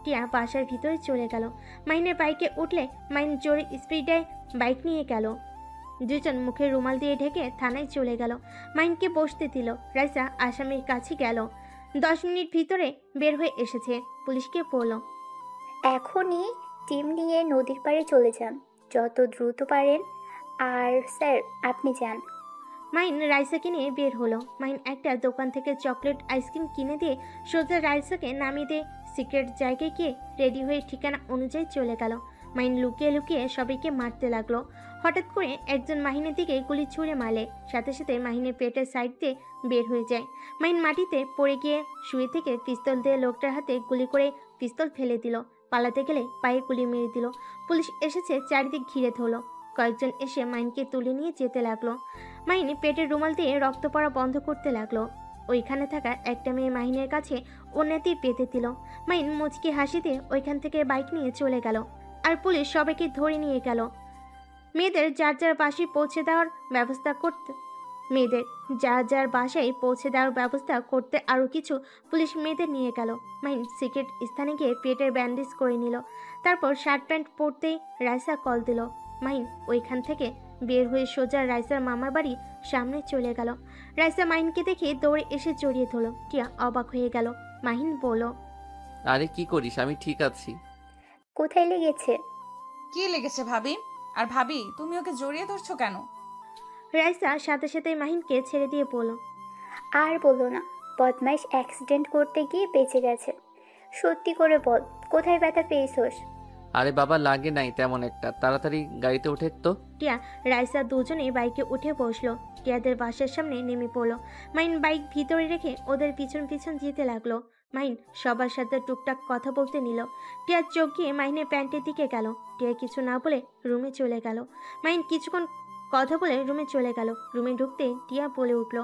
টিয়া বাসার ভিতরে চলে গেল। মাহিনের বাইকে উঠলে মাহিন জোরে স্পিডে বাইক নিয়ে গেল। দুজন মুখে রুমাল দিয়ে ঢেকে থানায় চলে গেল। মাহিনকে বসতে দিল। রাইসা আসামির কাছে গেল। 10 মিনিট ভিতরে বের হয়ে এসেছে। পুলিশকে বলল, এখনই টিম নিয়ে নদীর পাড়ে চলে যান, যত দ্রুত পারেন। আর স্যার, আপনি যান। মাহিন রাইসাকে নিয়ে বের হলো। মাহিন একটা দোকান থেকে চকলেট আইসক্রিম কিনে দিয়ে সোজা রাইসাকে নামিয়ে দিয়ে সিক্রেট জায়গায় গিয়ে রেডি হয়ে ঠিকানা অনুযায়ী চলে গেল। মাহিন লুকিয়ে লুকিয়ে সবাইকে মারতে লাগলো। হঠাৎ করে একজন মাহিনের দিকে গুলি ছুঁড়ে মারলে সাথে সাথে মাহিনের পেটের সাইড দিয়ে বের হয়ে যায়। মাহিন মাটিতে পড়ে গিয়ে শুয়ে থেকে পিস্তল দিয়ে লোকটার হাতে গুলি করে পিস্তল ফেলে দিল। পালাতে গেলে পায়ে গুলি মেরে দিল। পুলিশ এসেছে, চারিদিক ঘিরে ধরলো। কয়েকজন এসে মাহিনকে তুলে নিয়ে যেতে লাগলো। মাহিন পেটের রুমাল দিয়ে রক্ত পড়া বন্ধ করতে লাগলো। ওইখানে থাকা একটা মেয়ে মাহিনের কাছে ওনাতে পেতে দিল। মাহিন মুচকি হাসি দিয়ে ওইখান থেকে বাইক নিয়ে চলে গেল। আর পুলিশ সবাইকে ধরে নিয়ে গেল। মেয়েদের যার যার বাসায় পৌঁছে দেওয়ার ব্যবস্থা করতে আরও কিছু পুলিশ মেয়েদের নিয়ে গেল। মাহিন সিক্রেট স্থানে গিয়ে পেটের ব্যান্ডেজ করে নিল। তারপর শার্ট প্যান্ট পরতেই রাইসা কল দিল। মাহিন ওইখান থেকে বের হয়ে সোজা রাইসার মামার বাড়ি সামনে চলে গেল। রাইসা মাহিনকে দেখে দৌড়ে এসে জড়িয়ে ধরল। টিয়া অবাক হয়ে গেল। মাহিন বলল, আরে কি করিস? আমি ঠিক আছি। কোথায় লেগেছে? কি লেগেছে ভাবি? আর ভাবি, তুমি ওকে জড়িয়ে ধরছো কেন? রাইসা সাথে সাথে মাহিনকে ছেড়ে দিয়ে বলল, আর বলো না, বদমাইশ অ্যাক্সিডেন্ট করতে গিয়ে বেঁচে গেছে। সত্যি করে বল, কোথায় ব্যথা পেয়েছোস? আরে বাবা, লাগে নাই তেমন একটা। তাড়াতাড়ি গাড়িতে ওঠে তো। টিয়া রাইসা দুজনেই বাইকে উঠে বসলো। টিয়াদের বাসার সামনে নেমে পড়লো। মাহিন বাইক ভিতরে রেখে ওদের পিছন পিছন যেতে লাগলো। মাহিন সবার সাথে টুকটাক কথা বলতে নিল। টিয়ার চোখ গিয়ে মাহিনের প্যান্টের দিকে গেল। টিয়া কিছু না বলে রুমে চলে গেল। মাহিন কিছুক্ষণ কথা বলে রুমে চলে গেল। রুমে ঢুকতে টিয়া বলে উঠল,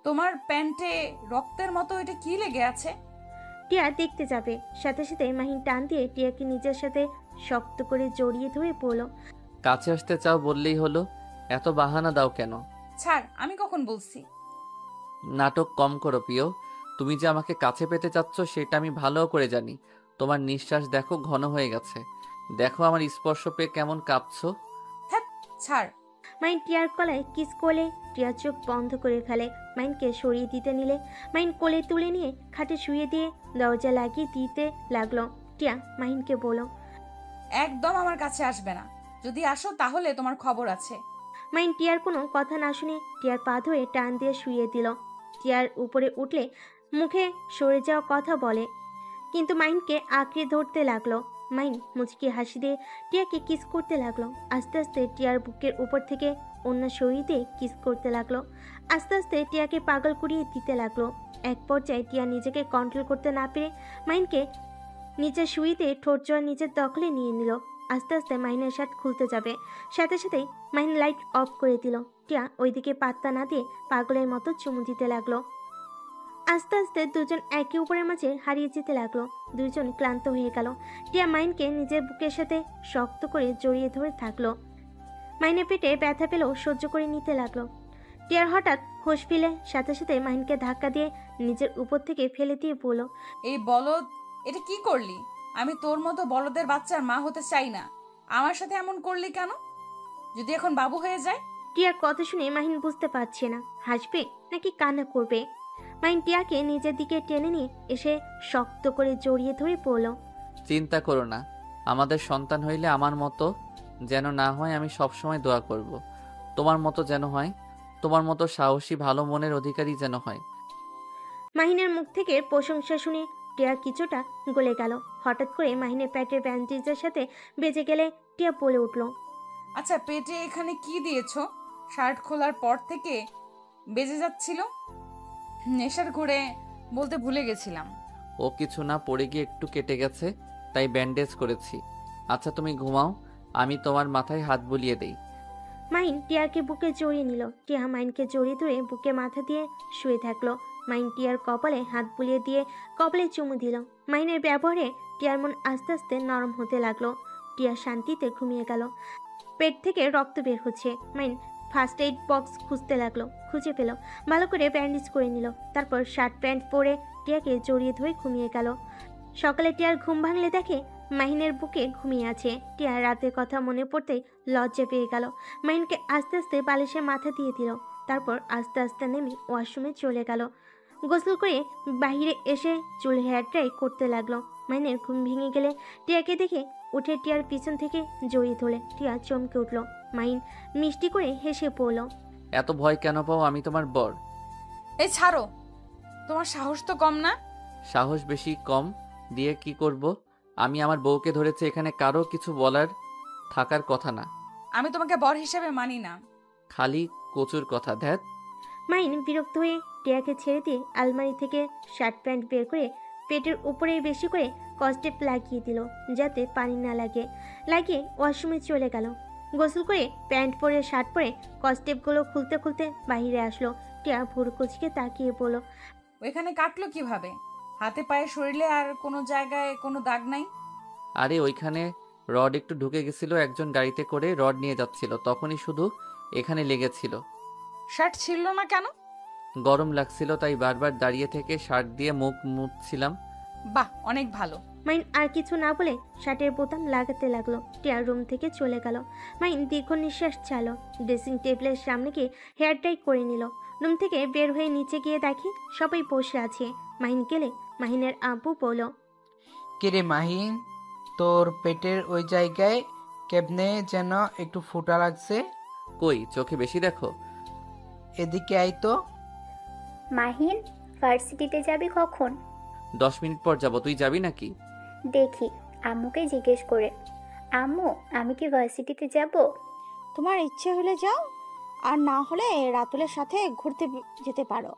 তোমার প্যান্টে রক্তের মতো এটা কি লেগে আছে? টিয়া দেখতে যাবে, সাথে সাথে মাহিন টান দিয়ে টিয়াকে নিজের সাথে শক্ত করে জড়িয়ে ধরে পড়ল। কাছে আসতে চাও বললেই হলো, এত বাহানা দাও কেন? ছাড়, আমি কখন বলছি? নাটক কম করো প্রিয়। তুমি যে আমাকে কাছে পেতে চাচ্ছ সেটা আমি ভালো করে জানি। তোমার নিঃশ্বাস দেখো, ঘন হয়ে গেছে। দেখো আমার স্পর্শ পেয়ে কেমন কাঁপছো। হ্যাঁ, ছাড়। মাহিন টিয়ার গলায় কিস করলে টিয়ার চোখ বন্ধ করে ফেলে। মাহিনকে সরিয়ে দিতে নিলে মাহিন কোলে তুলে নিয়ে খাটে শুয়ে দিয়ে দরজা লাগিয়ে দিতে লাগলো। টিয়া মাহিনকে বলল, একদম আমার কাছে আসবে না। যদি আসো তাহলে তোমার খবর আছে। মাহিন টিয়ার কোনো কথা না শুনে টিয়ার পা ধরে টান দিয়ে শুয়ে দিল। টিয়ার উপরে উঠলে মুখে সরে যাওয়া কথা বলে, কিন্তু মাহিনকে আঁকড়ে ধরতে লাগলো। মাহিন মুচকি হাসি দিয়ে টিয়াকে কিস করতে লাগলো। আস্তে আস্তে টিয়ার বুকের উপর থেকে অন্য সরিয়ে দিয়ে কিস করতে লাগলো। আস্তে আস্তে টিয়াকে পাগল করিয়ে দিতে লাগলো। এক পর্যায়ে টিয়া নিজেকে কন্ট্রোল করতে না পেরে মাহিনকে নিচে শুইতে ঠোঁট জোড়া নিজের দখলে নিয়ে নিল। আস্তে আস্তে মাহিনের শার্ট খুলতে যাবে, সাথে সাথেই মাহিন লাইট অফ করে দিল। টিয়া ওইদিকে পাত্তা না দিয়ে পাগলের মতো চুমু দিতে লাগলো। আস্তে আস্তে দুজন একে অপরের মাঝে হারিয়ে যেতে লাগলো। দুজন ক্লান্ত হয়ে গেল। টিয়া মাহিনকে নিজের বুকের সাথে শক্ত করে জড়িয়ে ধরে থাকলো। মাহিনের পেটে ব্যথা পেলেও সহ্য করে নিতে লাগলো। টিয়ার হঠাৎ হোশ ফিরে সাথে সাথে মাহিনকে ধাক্কা দিয়ে নিজের উপর থেকে ফেলে দিয়ে বলল, এই বলদ, এটা কি করলি? আমি তোর মতো বলদের বাচ্চার মা হতে চাই না। আমার সাথে এমন করলি কেন? যদি এখন বাবু হয়ে যায়? টিয়ার কথা শুনে মাহিন বুঝতে পারছে না হাসবে নাকি কান্না করবে। মাহিন টিয়াকে নিজের দিকে টেনে নিয়ে এসে শক্ত করে জড়িয়ে ধরে পড়ল। চিন্তা করো না, আমাদের সন্তান হইলে আমার মতো যেন না হয়, আমি সবসময় দোয়া করব। তোমার মতো যেন হয়, তোমার মতো সাহসী ভালো মনের অধিকারী যেন হয়। মাহিনের মুখ থেকে প্রশংসা শুনে টিয়া কিছুটা গলে গেল। হঠাৎ করে মাহিনের পেটের ব্যান্ডেজের সাথে বেজে গেলে টিয়া বলে উঠল, আচ্ছা, পেটে এখানে কি দিয়েছো? শার্ট খোলার পর থেকে বেজে যাচ্ছিল। নেশার ঘুরে বলতে ভুলে গেছিলাম। ও কিছু না, পড়ে গিয়ে একটু কেটে গেছে, তাই ব্যান্ডেজ করেছি। আচ্ছা তুমি ঘুমাও, আমি তোমার মাথায় হাত বুলিয়ে দেই। মাহিন টিয়াকে বুকে জড়িয়ে নিল। টিয়া মাহিনকে জড়িয়ে ধরে বুকে মাথা দিয়ে শুয়ে থাকলো। মাহিন টিয়ার কপালে হাত বুলিয়ে দিয়ে কপালে চুমু দিল। মাহিনের ব্যবহারে টিয়ার মন আস্তে আস্তে নরম হতে লাগলো। টিয়া শান্তিতে ঘুমিয়ে গেল। পেট থেকে রক্ত বের হচ্ছে। মাহিন ফার্স্ট এইড বক্স খুঁজতে লাগলো। খুঁজে পেল, ভালো করে ব্যান্ডেজ করে নিল। তারপর শার্ট প্যান্ট পরে টিয়াকে জড়িয়ে ধরে ঘুমিয়ে গেল। সকালে টিয়ার ঘুম ভাঙলে দেখে মাহিনের বুকে ঘুমিয়ে আছে। টিয়ার রাতের কথা মনে পড়তেই লজ্জা পেয়ে গেল। মাহিনকে আস্তে আস্তে বালিশে মাথা দিয়ে দিল। তারপর আস্তে আস্তে নেমে ওয়াশরুমে চলে গেল। গোসল করে বাহিরে এসে চুল হেয়ার ড্রাই করতে লাগলো। মাহিনের ঘুম ভেঙে গেলে টিয়াকে দেখে উঠে টিয়ার পিছন থেকে জড়িয়ে ধরে টিয়া চমকে উঠল। মাহিন মিষ্টি করে হেসে পড়ল, এত ভয় কেন পাও? আমি তোমার বর। এই ছাড়ো, তোমার সাহস তো কম না? সাহস বেশি কম দিয়ে কি করব? আমি আমার বউকে ধরেছি, এখানে কারো কিছু বলার থাকার কথা না। আমি তোমাকে বর হিসেবে মানি না। খালি কচুর কথা, ধ্যাত। মাইন বিরক্ত হয়ে টিয়াকে ছেড়ে দিয়ে আলমারি থেকে শার্ট প্যান্ট বের করে পেটের উপরে বেশি করে কস্টেপ লাগিয়ে দিল, যাতে পানি না লাগে। লাগিয়ে ওয়াশরুমে চলে গেল। গোসল করে প্যান্ট পরে শার্ট পরে কস্টেপগুলো খুলতে খুলতে বাইরে আসলো। টিয়া ভুরুকুচিকে তাকিয়ে বলল, ওইখানে কাটলো কিভাবে? হাতে পায়ে শরীরে আর কোনো জায়গায় কোনো দাগ নাই? আরে ওইখানে রড একটু ঢুকে গেছিল, একজন গাড়িতে করে রড নিয়ে যাচ্ছিল, তখনই শুধু এখানে লেগেছিল। শার্ট ছিল না কেন? গরম লাগছিল, তাই বারবার দাঁড়িয়ে থেকে শার্ট দিয়ে মুখ মুছছিলাম। বাহ, অনেক ভালো। মাইন আর কিছু না বলে শার্টের বোতাম লাগাতে লাগলো। টিয়ার রুম থেকে চলে গেল। মাইন দীর্ঘ নিঃশ্বাস ছাড়লো। ড্রেসিং টেবিলের সামনে গিয়ে হেয়ার টাই করে নিল। রুম থেকে বের হয়ে নিচে গিয়ে দেখে সবাই বসে আছে। মাহিন গেলে মাহিনের আব্বু বলল, কিরে মাহিন, তোর পেটের ওই জায়গায় কেমনে যেন একটু ফোঁটা লাগছে। কই, চোখে বেশি দেখো? এদিকে আয় তো। মাহিন, ভার্সিটিতে যাবি কখন? 10 মিনিট পর যাব, তুই যাবি নাকি? দেখি, আম্মুকে জিজ্ঞেস করে। আম্মু, আমি কি ভার্সিটিতে যাব? তোমার ইচ্ছে হলে যাও, আর না হলে রাতুলের সাথে ঘুরতে যেতে পারো।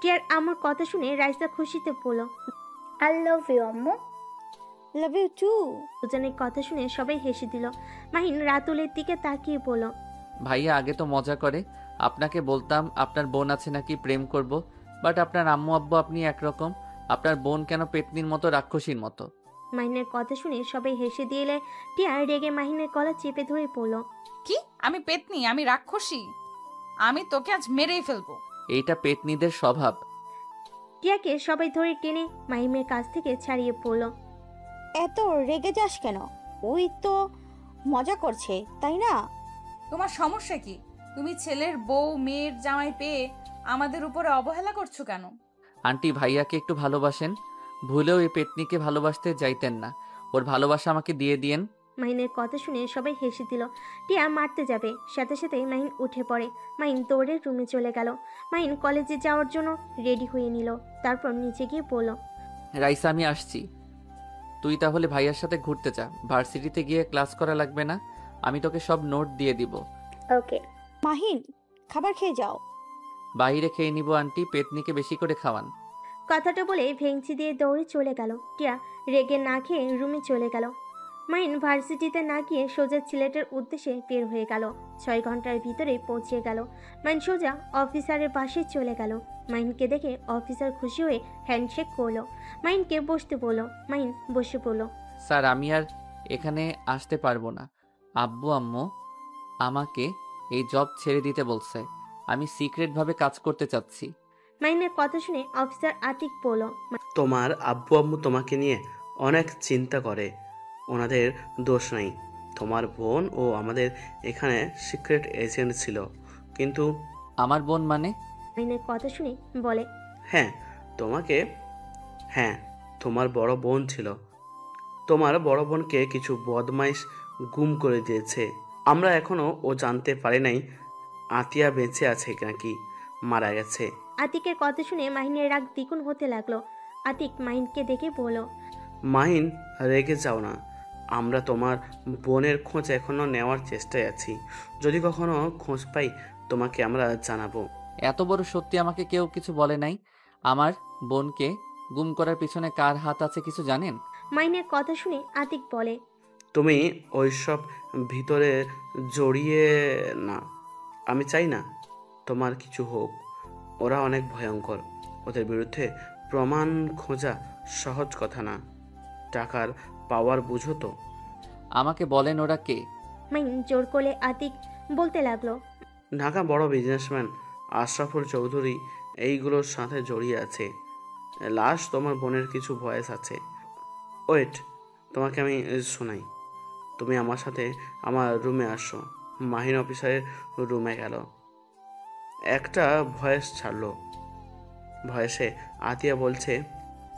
টিয়ার আম্মুর কথা শুনে রাইসা খুশিতে বলল, আই লাভ ইউ আম্মু। Love you too. দুজনের কথা শুনে সবাই হেসে দিল। মাহিন রাতুলের দিকে তাকিয়ে বলল, ভাইয়া আগে তো মজা করে। আপনাকে বলতাম আপনার বোন আছে নাকি, প্রেম করব, বাট আপনার আম্মু আব্বু আপনি একরকম। আপনার বোন কেন পেতনির মতো, রাক্ষসীর মতো? মাহিনের কথা শুনে সবাই হেসে দিলে টিয়া রেগে মাহিনের গলা চেপে ধরে পড়ল। কি? আমি পেতনি? আমি রাক্ষসী? আমি তোকে আজ মেরেই ফেলবো। এইটা পেতনিদের স্বভাব। টিয়াকে সবাই ধরে টেনে মাহিমের কাছ থেকে ছাড়িয়ে পড়ল। এত রেগে যাস কেন? ওই তো মজা করছে, তাই না? তোমার সমস্যা কি? তুমি ছেলের বউ মেয়ের জামাই পেয়ে আমাদের উপরে অবহেলা করছো কেন? আন্টি ভাইয়াকে একটু ভালোবাসেন, ভুলেও এই পেতনিকে ভালোবাসতে যাইতেন না। ওর ভালোবাসা আমাকে দিয়ে দিয়েন। মাহিনের কথা শুনে সবাই হেসে দিল। টিয়া মারতে যাবে, সাথে সাথে মাহিন উঠে পড়ে। মাহিন দৌড়ে রুমে চলে গেল। মাহিন কলেজে যাওয়ার জন্য রেডি হয়ে নিল। তারপর নিচে গিয়ে বলল, রাইসা আমি আসছি, তুই তাহলে ভাইয়ার সাথে ঘুরতে যা। ভার্সিটিতে গিয়ে ক্লাস করা লাগবে না, আমি তোকে সব নোট দিয়ে দিব। ওকে। মাহিন, খাবার খেয়ে যাও। বাইরে খেয়ে নিব আন্টি, পেতনিকে বেশি করে খাওয়ান। কথাটা বলে ভেঙচি দিয়ে দৌড়ে চলে গেল। টিয়া রেগে না খেয়ে রুমে চলে গেল। মাহিন ভার্সিটিতে না গিয়ে সোজা সিলেটের উদ্দেশ্যে বের হয়ে গেল। 6 ঘন্টার ভিতরে পৌঁছে গেল। মাহিন সোজা অফিসারের পাশে চলে গেল। মাহিনকে দেখে অফিসার খুশি হয়ে হ্যান্ডশেক করলো। মাহিনকে বসতে বলল। মাহিন বসে পড়ল। স্যার আমি আর এখানে আসতে পারবো না। আব্বু আম্মু আমাকে এই জব ছেড়ে দিতে বলছে। আমি সিক্রেটভাবে কাজ করতে চাচ্ছি। মাহিনের কথা শুনে অফিসার আতিক বলল, তোমার আব্বু আম্মু তোমাকে নিয়ে অনেক চিন্তা করে, ওনাদের দোষ নাই। তোমার বোন ও আমাদের এখানে সিক্রেট এজেন্ট ছিল, কিন্তু আমার বোন মানে? মাহিনের কথা শুনে বলে, হ্যাঁ হ্যাঁ, তোমার বড় বোন ছিল। তোমার বড় বোনকে কিছু বদমাইশ গুম করে দিয়েছে। আমরা এখনো ও জানতে পারি নাই আতিয়া বেঁচে আছে নাকি মারা গেছে। আতিকের কথা শুনে মাহিনের রাগ দ্বিগুণ হতে লাগলো। আতিক মাহিনকে দেখে বলল, মাহিন, রেগে যাও না। আমরা তোমার বোনের খোঁজ এখনো নেওয়ার চেষ্টায় আছি। যদি কখনো খোঁজ পাই তোমাকে আমরা জানাবো। এত বড় সত্যি আমাকে কেউ কিছু বলে নাই। আমার বোনকে গুম করার পিছনে কার হাত আছে কিছু জানেন? মাহিনের কথা শুনে আতিক বলে, তুমি ওইসব ভিতরে জড়িয়ে না। আমি চাই না তোমার কিছু হোক। ওরা অনেক ভয়ঙ্কর, ওদের বিরুদ্ধে প্রমাণ খোঁজা সহজ কথা না। টাকার পাওয়ার বুঝো তো। আমাকে বলেন ওরা কে? মাহিন জোর করে আতিক বলতে লাগলো, ঢাকা বড় বিজনেসম্যান আশরাফুল চৌধুরী এইগুলোর সাথে জড়িয়ে আছে। লাশ তোমার বোনের কিছু ভয়েস আছে। ওয়েট, তোমাকে আমি শোনাই। তুমি আমার সাথে আমার রুমে আসো। মাহিন অফিসারের রুমে গেল, একটা ভয়েস ছাড়লো। ভয়েসে আতিয়া বলছে,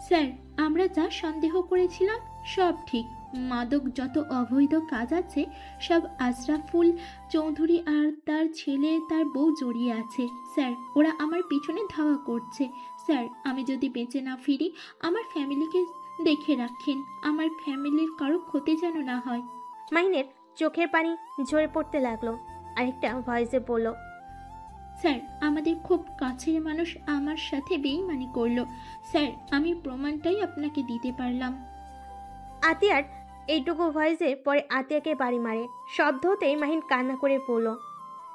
স্যার, আমরা যা সন্দেহ করেছিলাম সব ঠিক। মাদক যত অবৈধ কাজ আছে সব আশরাফুল চৌধুরী আর তার ছেলে তার বউ জড়িয়ে আছে। স্যার, ওরা আমার পিছনে ধাওয়া করছে। স্যার, আমি যদি বেঁচে না ফিরি আমার ফ্যামিলিকে দেখে রাখেন, আমার ফ্যামিলির কারো ক্ষতি যেন না হয়। মাহিনের চোখের পানি ঝরে পড়তে লাগলো। আরেকটা ভয়েসে বলল, স্যার, আমাদের খুব কাছের মানুষ আমার সাথে বেইমানি করলো। স্যার, আমি প্রমাণটাই আপনাকে দিতে পারলাম। আতিয়ার এইটুকু ভয়েসে পরে আতিয়াকে বাড়ি মারে। শব্দ হতেই মাহিন কান্না করে পড়ল।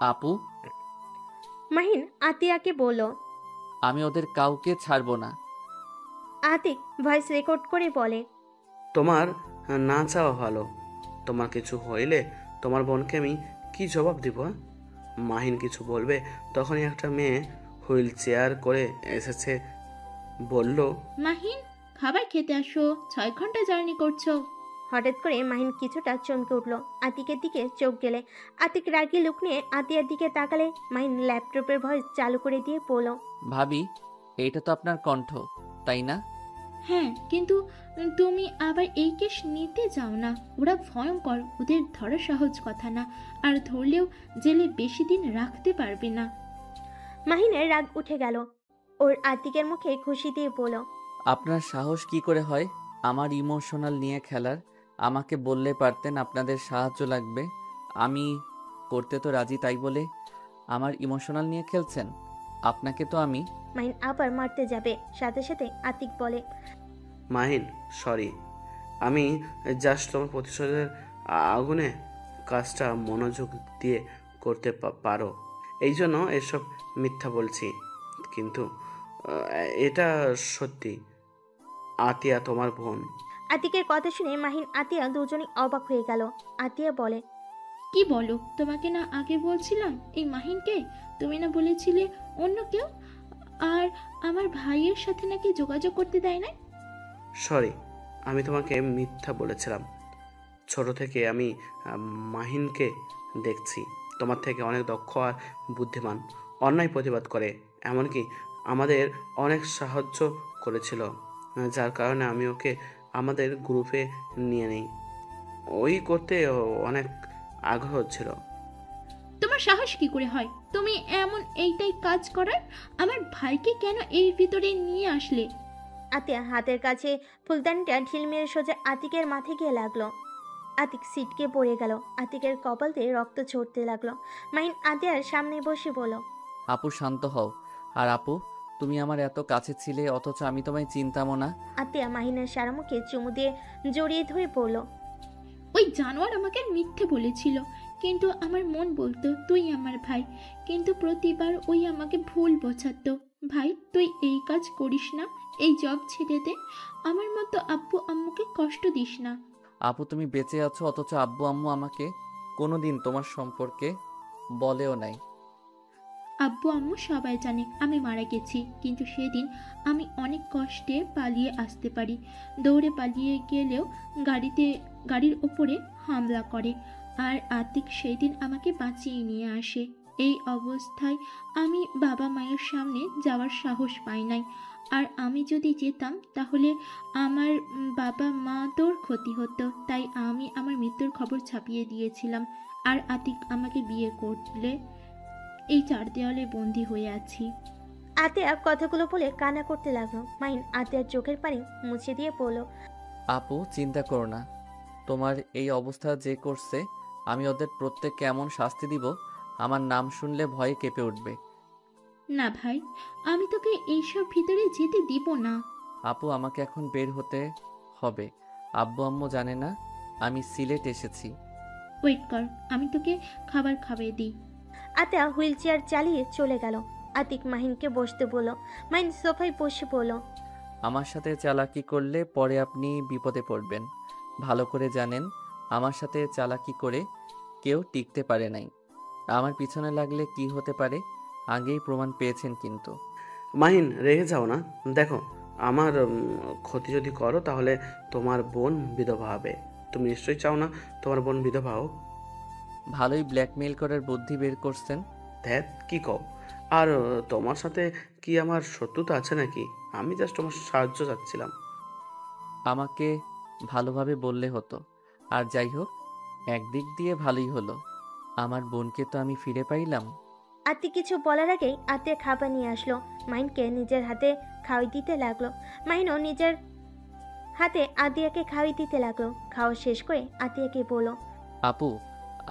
আপু, মাহিন আতিয়াকে বলল। আমি ওদের কাউকে ছাড়বো না। আতিক ভয়েস রেকর্ড করে বলে, তোমার না চাওয়া ভালো। তোমার কিছু হইলে তোমার বোনকে আমি কি জবাব দিব? মাহিন কিছু বলবে তখনই একটা মেয়ে হুইল চেয়ার করে এসেছে, বলল, মাহিন, খাবার খেতে আসো, 6 ঘন্টা জার্নি করছো। হঠাৎ করে মাহিন কিছুটা চমকে উঠল। আতিকের দিকে চোখ গেলে আতিক রাগি লুক নিয়ে আতিয়ার দিকে তাকালে মাহিন ল্যাপটপের ভয়েস চালু করে দিয়ে বলল, ভাবি, এইটা তো আপনার কণ্ঠ, তাই না? হ্যাঁ, কিন্তু তুমি আবার এই কেস নিতে যাও না। ওরা ভয়ঙ্কর, ওদের ধরা সহজ কথা না, আর ধরলেও জেলে বেশি দিন রাখতে পারবে না। মাহিনের রাগ উঠে গেল। ওর আতিকের মুখে খুশি দিয়ে বলল, আপনার সাহস কি করে হয় আমার ইমোশনাল নিয়ে খেলার? আমাকে বললে পারতেন আপনাদের সাহায্য লাগবে, আমি করতে তো রাজি, তাই বলে আমার ইমোশনাল নিয়ে খেলছেন? আপনাকে তো আমি... মাহিন আবার মারতে যাবে, সাথে সাথে আতিক বলে, মাহিন সরি, আমি জাস্ট তোমার প্রতিশোধের আগুনে কাজটা মনোযোগ দিয়ে করতে পারো এই জন্য এসব মিথ্যা বলছি, কিন্তু এটা সত্যি। আতিয়া তোমার বোন। আতিকের কথা শুনে মাহিন আতিয়া দুজনেই অবাক হয়ে গেল। আতিয়া বলে, কি বলো? তোমাকে না আগে বলছিলাম এই মাহিনকে? তুমি না বলেছিলে অন্য কেউ? আর আমার ভাইয়ের সাথে নাকি যোগাযোগ করতে দেয় না। সরি, আমি তোমাকে মিথ্যা বলেছিলাম। ছোট থেকে আমি মাহিনকে দেখছি তোমার থেকে অনেক দক্ষ আর বুদ্ধিমান, অন্যায় প্রতিবাদ করে, এমনকি আমাদের অনেক সাহায্য করেছিল, যার কারণে আমি ওকে আমাদের গ্রুপে নিয়ে নিই। ওই করতে অনেক আগ্রহ ছিল। তোমার সাহস কি করে হয় তুমি এমন এইটাই কাজ করার? আমার ভাইকে কেন এই ভিতরে নিয়ে আসলে? আতিয়া হাতের কাছে ফুলদানিটা ঢিল মেরে সোজা আতিকের মাথায় গিয়ে লাগলো। আতিক সিটকে পড়ে গেল। আতিকের কপাল দিয়ে রক্ত ঝরতে লাগলো। মাহিন আতিয়ার সামনে বসে বলল, আপু শান্ত হও। আর আপু, তুমি আমার এত কাছে ছিলে অথচ আমি তোমায় চিনতামও না। আতিয়া মাহিনের সারা মুখে চুমু দিয়ে জড়িয়ে ধরে পড়ল। ওই জানোয়ার আমাকে মিথ্যে বলেছিল, কিন্তু আমার মন বলতো তুই আমার ভাই, কিন্তু প্রতিবার ওই আমাকে ভুল বোঝাতো। ভাই, তুই এই কাজ করিস না, এই জব ছেড়ে দে, আমার মতো আব্বু আম্মুকে কষ্ট দিস না। আপু, তুমি বেঁচে আছো অথচ আব্বু আম্মু আমাকে কোনোদিন তোমার সম্পর্কে বলেও নাই। আব্বু আম্মু সবাই জানে আমি মারা গেছি, কিন্তু সেদিন আমি অনেক কষ্টে পালিয়ে আসতে পারি। দৌড়ে পালিয়ে গেলেও গাড়ির ওপরে হামলা করে, আর আতিক সেই দিন আমাকে বাঁচিয়ে নিয়ে আসে। এই অবস্থায় আমি বাবা মায়ের সামনে যাওয়ার সাহস পাই নাই, আর আমি যদি যেতাম তাহলে আমার বাবা মা তোর ক্ষতি হতো, তাই আমি আমার মৃত্যুর খবর ছাপিয়ে দিয়েছিলাম। আর আতিক আমাকে বিয়ে করলে এই 4 দেওয়ালে বন্দি হয়ে আছি। আতিয়া কথাগুলো বলে কান্না করতে লাগলো। মাহিন আতিয়ার চোখের পানি মুছে দিয়ে বলল, আপু, চিন্তা করো না, তোমার এই অবস্থা যে করছে আমি ওদের প্রত্যেককে এমন শাস্তি দিব, আমার নাম শুনলে ভয়ে কেঁপে উঠবে। না ভাই, আমি তোকে এইসব ভিতরে যেতে দিব না। আপু, আমাকে এখন বের হতে হবে। আব্বু আম্মু জানে না আমি সিলেট এসেছি। ওয়েট কর, আমি তোকে খাবার খাইয়ে দিই। আতিয়া হুইল চেয়ার চালিয়ে চলে গেল। আতিক মাহিনকে বসতে বলল। মাহিন সোফায় বসে পড়ল। আমার সাথে চালাকি করলে পরে আপনি বিপদে পড়বেন। ভালো করে জানেন আমার সাথে চালাকি করে কেউ টিকতে পারে নাই। আমার পিছনে লাগলে কি হতে পারে আগেই প্রমাণ পেয়েছেন। কিন্তু মাহিন, রেগে যাও না। দেখো, আমার ক্ষতি যদি করো তাহলে তোমার বোন বিধবা হবে। তুমি নিশ্চয়ই চাও না তোমার বোন বিধবা হোক। ভালোই ব্ল্যাকমেইল করার বুদ্ধি বের করছেন। ধ্যাত, কি কও? আর তোমার সাথে কি আমার শত্রুতা আছে নাকি? আমি জাস্ট তোমার সাহায্য চাচ্ছিলাম। আমাকে ভালোভাবে বললে হতো। আর যাই হোক, একদিক দিয়ে ভালোই হলো, আমার বোনকে তো আমি ফিরে পাইলাম। আতিক কিছু বলার আগেই আতিয়া খাবার নিয়ে আসলো। মাহিনকে নিজের হাতে খাওয়াই দিতে লাগলো। মাহিনও নিজের হাতে আতিয়াকে খাওয়াই দিতে লাগলো। খাওয়া শেষ করে আতিয়াকে বলল, আপু,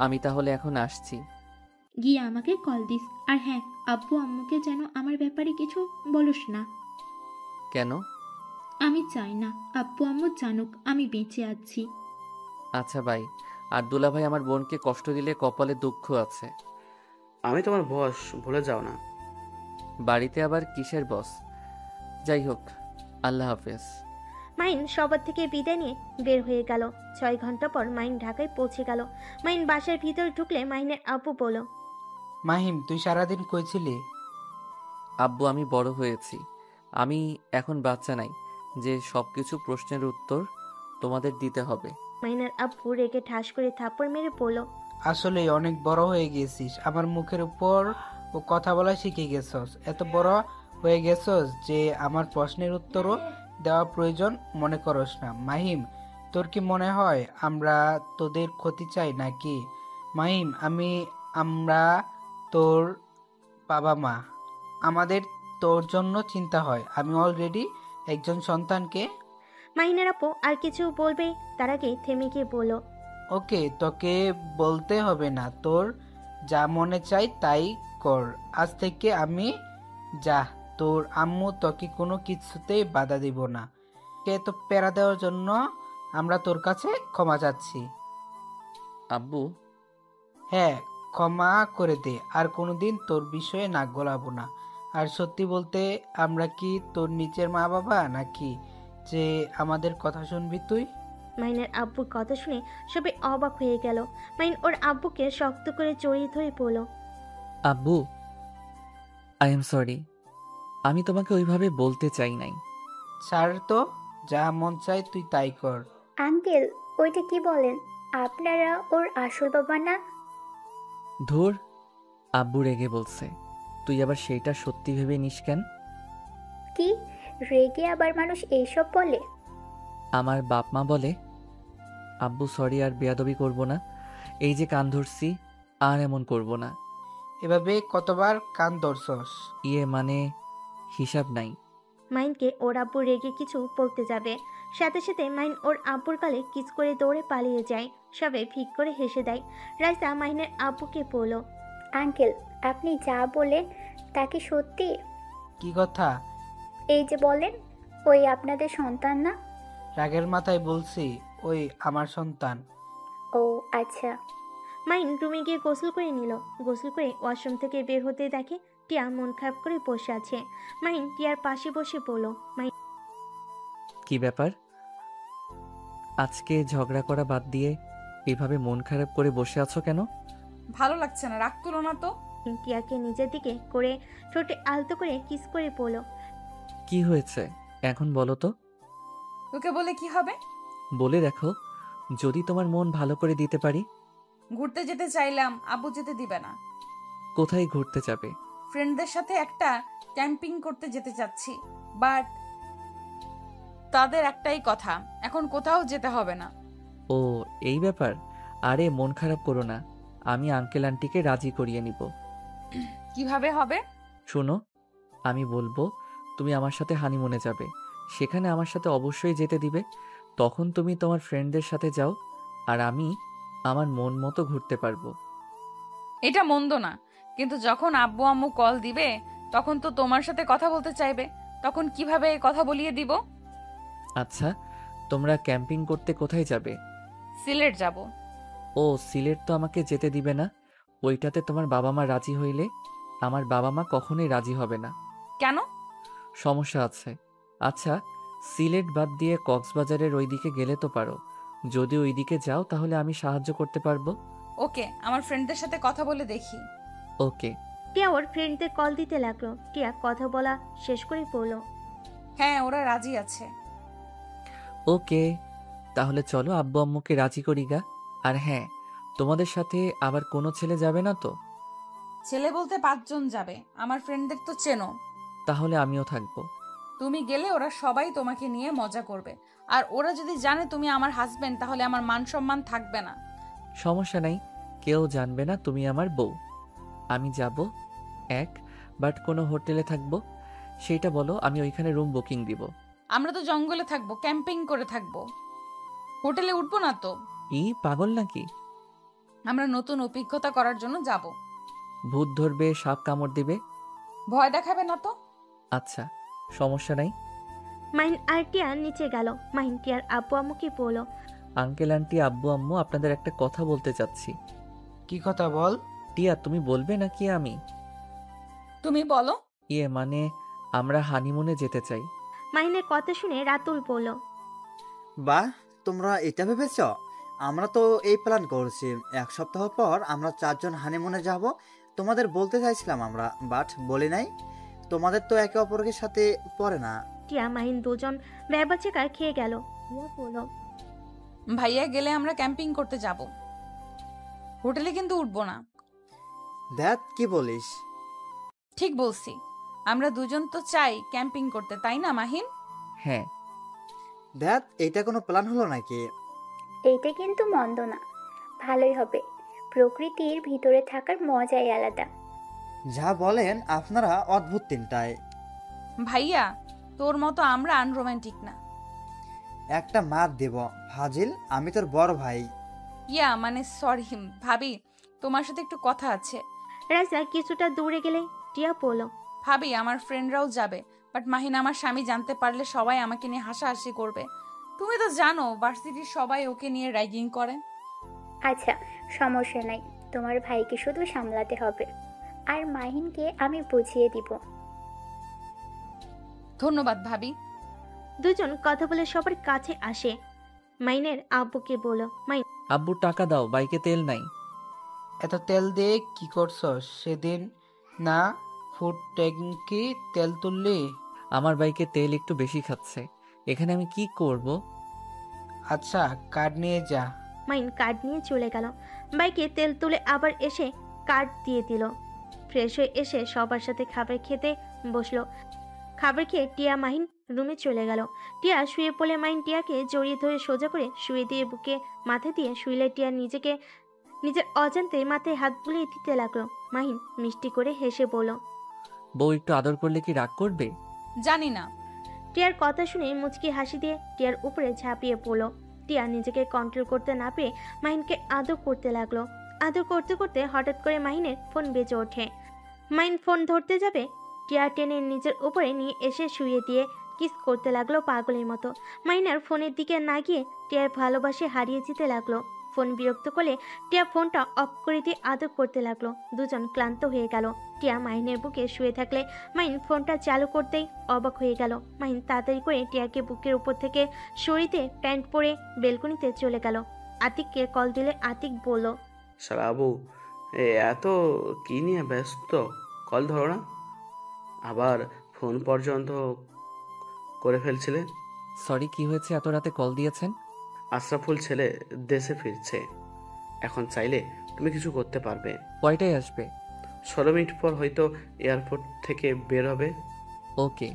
আমি তাহলে এখন আসছি। গিয়ে আমাকে কল দিস। আর হ্যাঁ, আব্বু আম্মুকে যেন আমার ব্যাপারে কিছু বলিস না। কেন? আমি চাই না আব্বু আম্মু জানুক আমি বেঁচে আছি। আচ্ছা ভাই, আর দুলা ভাই আমার বোনকে কষ্ট দিলে কপালে দুঃখ আছে। আমি তোমার বস, ভুলে যাও না। বাড়িতে আবার কিসের বস? যাই হোক, আল্লাহ হাফেজ। মাইন সবার থেকে বিদায় নিয়ে বের হয়ে গেল। 6 ঘন্টা পর মাইন ঢাকায় পৌঁছে গেল। মাইন বাসার ভিতর ঢুকলে মাইনের আব্বু বলল, মাহিম, তুই সারাদিন কই ছিলি? আব্বু, আমি বড় হয়েছি। আমি এখন বাচ্চা নাই যে সবকিছু প্রশ্নের উত্তর তোমাদের দিতে হবে। মাইনের আব্বু রেগে ঠাস করে থাপ্পড় মেরে বলল, আসলে অনেক বড় হয়ে গেছিস, আমার মুখের উপর ও কথা বলা শিখে গেছস। এত বড় হয়ে গেছস যে আমার প্রশ্নের উত্তরও দেওয়া প্রয়োজন মনে করস না। মাহিম, তোর কি মনে হয় আমরা তোদের ক্ষতি চাই নাকি? মাহিম, আমরা তোর বাবা মা, আমাদের তোর জন্য চিন্তা হয়। আমি অলরেডি একজন সন্তানকে। মাইনের আপু আর কিছু বলবে তার আগে থেমে গিয়ে বলল, ওকে, তোকে বলতে হবে না, তোর যা মনে চাই তাই কর। আজ থেকে আমি যা, তোর আম্মু তোকে কোনো কিছুতেই বাধা দিব না। কে তো প্যারা দেওয়ার জন্য আমরা তোর কাছে ক্ষমা চাচ্ছি। আব্বু, হ্যাঁ, ক্ষমা করে দে, আর কোনোদিন তোর বিষয়ে নাক গলাবো না। আর সত্যি বলতে, আমরা কি তোর নিচের মা বাবা নাকি যে আমাদের কথা শুনবি তুই? মাইনের আব্বুর কথা শুনে সবাই অবাক হয়ে গেল। মাইন ওর আব্বুকে শক্ত করে জড়িয়ে ধরে বলল, আব্বু, আই এম সরি। আমি তোমাকে ওইভাবে বলতে চাই নাই। ছাড় তো, যা মন চায় তুই তাই কর। আঙ্কেল, ওইটা কি বলেন? আপনারা ওর আসল বাবা না? ধুর, আব্বু রেগে বলছে। তুই আবার সেইটা সত্যি ভেবে নিস কেন? কি, রেগে আবার মানুষ এইসব বলে? আমার বাপ মা বলে। আব্বু সরি, আর বেয়াদবি করব না। এই যে কান ধরছি, আর এমন করব না। এভাবে কতবার কান ধরছস? মানে হিসাব নাই। মাইনকে ওর আব্বু রেগে কিছু বলতে যাবে, সাথে সাথে মাইন ওর আব্বুর গালে কিস করে দৌড়ে পালিয়ে যায়। সবাই ফিক করে হেসে দেয়। রাইসা মাইনের আব্বুকে বলল, আঙ্কেল, আপনি যা বলেন তা কি সত্যি? কি কথা? এই যে বলেন ওই আপনাদের সন্তান না? রাগের মাথায় বলছি, ওই আমার সন্তান। ও আচ্ছা। মাইন রুমে গিয়ে গোসল করে নিল। গোসল করে ওয়াশরুম থেকে বের হতে দেখে টিয়া মন খারাপ করে বসে আছে। মাইন টিয়ার পাশে বসে বলল, মাইন, কি ব্যাপার? আজকে ঝগড়া করা বাদ দিয়ে এভাবে মন খারাপ করে বসে আছো কেন? ভালো লাগছে না, রাগ তুলো না তো। টিয়াকে নিজের দিকে করে ঠোঁটে আলতো করে কিস করে বলল, কি হয়েছে এখন বলো তো। তোকে বলে কি হবে? বলে দেখো, যদি তোমার মন ভালো করে দিতে পারি। ঘুরতে যেতে চাইলাম, আব্বু যেতে দিবে না। কোথায় ঘুরতে যাবে? ফ্রেন্ডদের সাথে একটা ক্যাম্পিং করতে যেতে চাচ্ছি, বাট তাদের একটাই কথা, এখন কোথাও যেতে হবে না। ও, এই ব্যাপার। আরে মন খারাপ করো না, আমি আঙ্কেল আন্টিকে রাজি করিয়ে নিব। কিভাবে হবে? শোনো, আমি বলবো তুমি আমার সাথে হানিমুনে যাবে, সেখানে আমার সাথে অবশ্যই যেতে দিবে। তখন তুমি তোমার ফ্রেন্ডদের সাথে যাও, আর আমি আমার মন মতো ঘুরতে পারবো। এটা মন্দ না, কিন্তু যখন আব্বু আম্মু কল দিবে তখন তো তোমার সাথে কথা বলতে চাইবে, তখন কিভাবে কথা বলিয়ে দিব? আচ্ছা, তোমরা ক্যাম্পিং করতে কোথায় যাবে? সিলেট যাব। ও, সিলেট তো আমাকে যেতে দিবে না। ওইটাতে তোমার বাবা মা রাজি হইলে আমার বাবা মা কখনোই রাজি হবে না। কেন? সমস্যা আছে। আচ্ছা, সিলেট বাদ দিয়ে কক্সবাজারের ওইদিকে গেলে তো পারো। যদি ওইদিকে যাও তাহলে আমি সাহায্য করতে পারবো। ওকে, আমার ফ্রেন্ডদের সাথে কথা বলে দেখি। ওকে। টিয়া ওর ফ্রেন্ডদের কল দিতে লাগলো। টিয়া কথা বলা শেষ করে বলল, হ্যাঁ, ওরা রাজি আছে। ওকে, তাহলে চলো আব্বু আম্মুকে রাজি করি গা। আর হ্যাঁ, তোমাদের সাথে আবার কোনো ছেলে যাবে না তো? ছেলে বলতে 5 জন যাবে, আমার ফ্রেন্ডদের তো চেনো। তাহলে আমিও থাকবো। তুমি গেলে ওরা সবাই তোমাকে নিয়ে মজা করবে, আর ওরা যদি জানে তুমি আমার হাজবেন্ড তাহলে আমার মান সম্মান থাকবে না। সমস্যা নাই, কেউ জানবে না তুমি আমার বউ। আমি যাব বাট কোনো হোটেলে থাকবো। সেইটা বলো, আমি ওইখানে রুম বুকিং দিব। আমরা তো জঙ্গলে থাকবো, ক্যাম্পিং করে থাকবো, হোটেলে উঠবো না তো। ই পাগল নাকি? আমরা নতুন অভিজ্ঞতা করার জন্য যাব। ভূত ধরবে, সাপ কামড় দিবে? ভয় দেখাবে না তো। আচ্ছা, সমস্যা নাই। মাহিন আর টিয়া নিচে গেল। মাহিন টিয়ার আব্বু আম্মুকে বলল, আঙ্কেল আন্টি আব্বু আম্মু আপনাদের একটা কথা বলতে চাচ্ছি। কি কথা বল? টিয়া তুমি বলবে নাকি আমি? তুমি বলো। মানে আমরা হানিমুনে যেতে চাই। মাহিনের কথা শুনে রাতুল বলল, বাহ, তোমরা এটা ভেবেছ? আমরা তো এই প্ল্যান করছি, 1 সপ্তাহ পর আমরা 4জন হানিমুনে যাব। তোমাদের বলতে চাইছিলাম আমরা, বাট বলি নাই। তোমাদের তো একে অপরের সাথে পড়ে না। টিয়া মাহিন দুজন ব্যবচাকার খেয়ে গেল। টিয়া বলল, ভাইয়া গেলে আমরা ক্যাম্পিং করতে যাব, হোটেলে কিন্তু উঠবো না। দেখ কি বলিস? ঠিক বলছি, আমরা দুজন তো চাই ক্যাম্পিং করতে, তাই না মাহিন? হ্যাঁ। দেখ, এটা কোনো প্ল্যান হলো নাকি? এইটা কিন্তু মন্দ না, ভালোই হবে। প্রকৃতির ভিতরে থাকার মজাই আলাদা। যা বলেন আপনারা, অদ্ভুত তিনটায়। ভাইয়া তোর মতো আমরা আনরোম্যান্টিক না। একটা মাত দেব ফাজিল, আমি তোর বড় ভাই। মানে সরি ভাবি, তোমার সাথে একটু কথা আছে। রাজা কিছুটা দূরে গেলে টিয়া বলল, ভাবি আমার ফ্রেন্ডরাও যাবে, বাট মাহিন আমার স্বামী জানতে পারলে সবাই আমাকে নিয়ে হাসাহাসি করবে। তুমি তো জানো ভার্সিটির সবাই ওকে নিয়ে র্যাগিং করে। আচ্ছা, সমস্যা নাই, তোমার ভাইকে শুধু সামলাতে হবে, আর মাহিনকে আমি বুঝিয়ে দিব। ধন্যবাদ ভাবি। দুজন কথা বলে সবার কাছে আসে। মাইনের আব্বুকে বলল, মাইন আব্বু টাকা দাও, বাইকে তেল নাই। এত তেল দিয়ে কি করছস সেদিন? না ফুড ট্যাঙ্কি তেল তুললি? আমার বাইকে তেল একটু বেশি খাচ্ছে, এখানে আমি কি করব? আচ্ছা, কার্ড নিয়ে যা। মাইন কার্ড নিয়ে চলে গেল। বাইকে তেল তুলে আবার এসে কার্ড দিয়ে দিল। ফ্রেশ হয়ে এসে সবার সাথে খাবার খেতে বসলো। খাবার খেয়ে টিয়া মাহিন রুমে চলে গেল। টিয়া শুয়ে পড়লে মাহিন টিয়াকে জড়িয়ে ধরে সোজা করে শুয়ে দিয়ে বুকে মাথা দিয়ে শুইলে টিয়া নিজের অজান্তে মাথায় হাত বুলিয়ে দিতে লাগলো। মাহিন মিষ্টি করে হেসে বলল, বউ একটু আদর করলে কি রাগ করবে? জানি না। টিয়ার কথা শুনে মুচকি হাসি দিয়ে টিয়ার উপরে ঝাঁপিয়ে পড়ল। টিয়া নিজেকে কন্ট্রোল করতে না পেরে মাহিনকে আদর করতে লাগলো। আদর করতে করতে হঠাৎ করে মাহিনের ফোন বেজে ওঠে। মাহিন ফোন ধরতে যাবে, টিয়া টেনে নিজের উপরে নিয়ে এসে শুয়ে দিয়ে কিস করতে লাগলো পাগলের মতো। মাহিনার ফোনের দিকে না গিয়ে টিয়ার ভালোবাসে হারিয়ে যেতে লাগলো। ফোন বিরক্ত করলে টিয়া ফোনটা অফ করে দিয়ে আদর করতে লাগলো। দুজন ক্লান্ত হয়ে গেল। টিয়া মাহিনের বুকে শুয়ে থাকলে মাহিন ফোনটা চালু করতেই অবাক হয়ে গেল। মাহিন তাড়াতাড়ি করে টিয়াকে বুকের উপর থেকে সরিতে প্যান্ট পরে বেলকনিতে চলে গেল। আতিককে কল দিলে আতিক বলল, শালা আবু, এত কি নিয়ে ব্যস্ত? কল ধরো না, আবার ফোন পর্যন্ত করে ফেলছিলে। সরি, কি হয়েছে? এত রাতে কল দিয়েছেন? আশরাফুল ছেলে দেশে ফিরছে, এখন চাইলে তুমি কিছু করতে পারবে। কয়টায় আসবে? 16 মিনিট পর হয়তো এয়ারপোর্ট থেকে বের হবে। ওকে।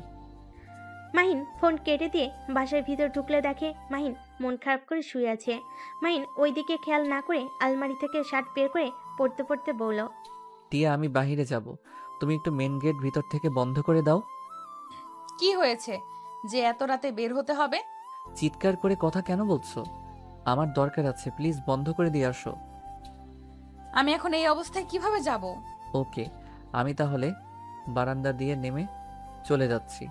মাহিন ফোন কেটে দিয়ে বাসার ভিতর ঢুকলে দেখে মাহিন মন খারাপ করে শুয়ে আছে। মাহিন ওই দিকে খেয়াল না করে আলমারি থেকে শার্ট বের করে পড়তে পড়তে বলল, টিয়া আমি বাহিরে যাব, তুমি একটু মেন গেট ভিতর থেকে বন্ধ করে দাও। কি হয়েছে যে এত রাতে বের হতে হবে? চিৎকার করে কথা কেন বলছো? আমার দরকার আছে, প্লিজ বন্ধ করে দিয়ে আসো। আমি এখন এই অবস্থায় কিভাবে যাব? ওকে, আমি তাহলে বারান্দা দিয়ে নেমে চলে যাচ্ছি।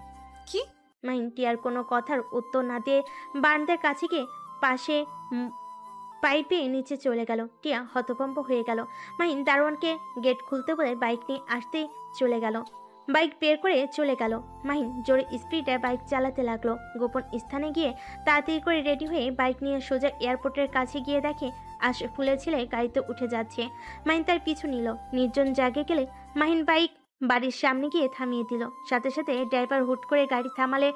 কি? মাহিন টিয়ার কোনো কথার উত্তর না দিয়ে বারান্দার কাছে গিয়ে পাশে পাইপে নিচে চলে গেল। টিয়া হতভম্ব হয়ে গেল। মাহিন দারোয়ানকে গেট খুলতে বলে বাইক নিয়ে আসতেই চলে গেল। বাইক বের করে চলে গেল। মাহিন জোরে স্পিডে বাইক চালাতে লাগলো। গোপন স্থানে গিয়ে তাড়াতাড়ি করে রেডি হয়ে বাইক নিয়ে সোজা এয়ারপোর্টের কাছে গিয়ে দেখে আশরাফুলের ছেলে গাড়িতে উঠে যাচ্ছে। মাহিন তার পিছু নিল। নির্জন জায়গায় গেলে মাহিন বাইক বাড়ির সামনে গিয়ে থামিয়ে দিল। সাথে সাথে ড্রাইভার হুট করে গাড়ি থামালে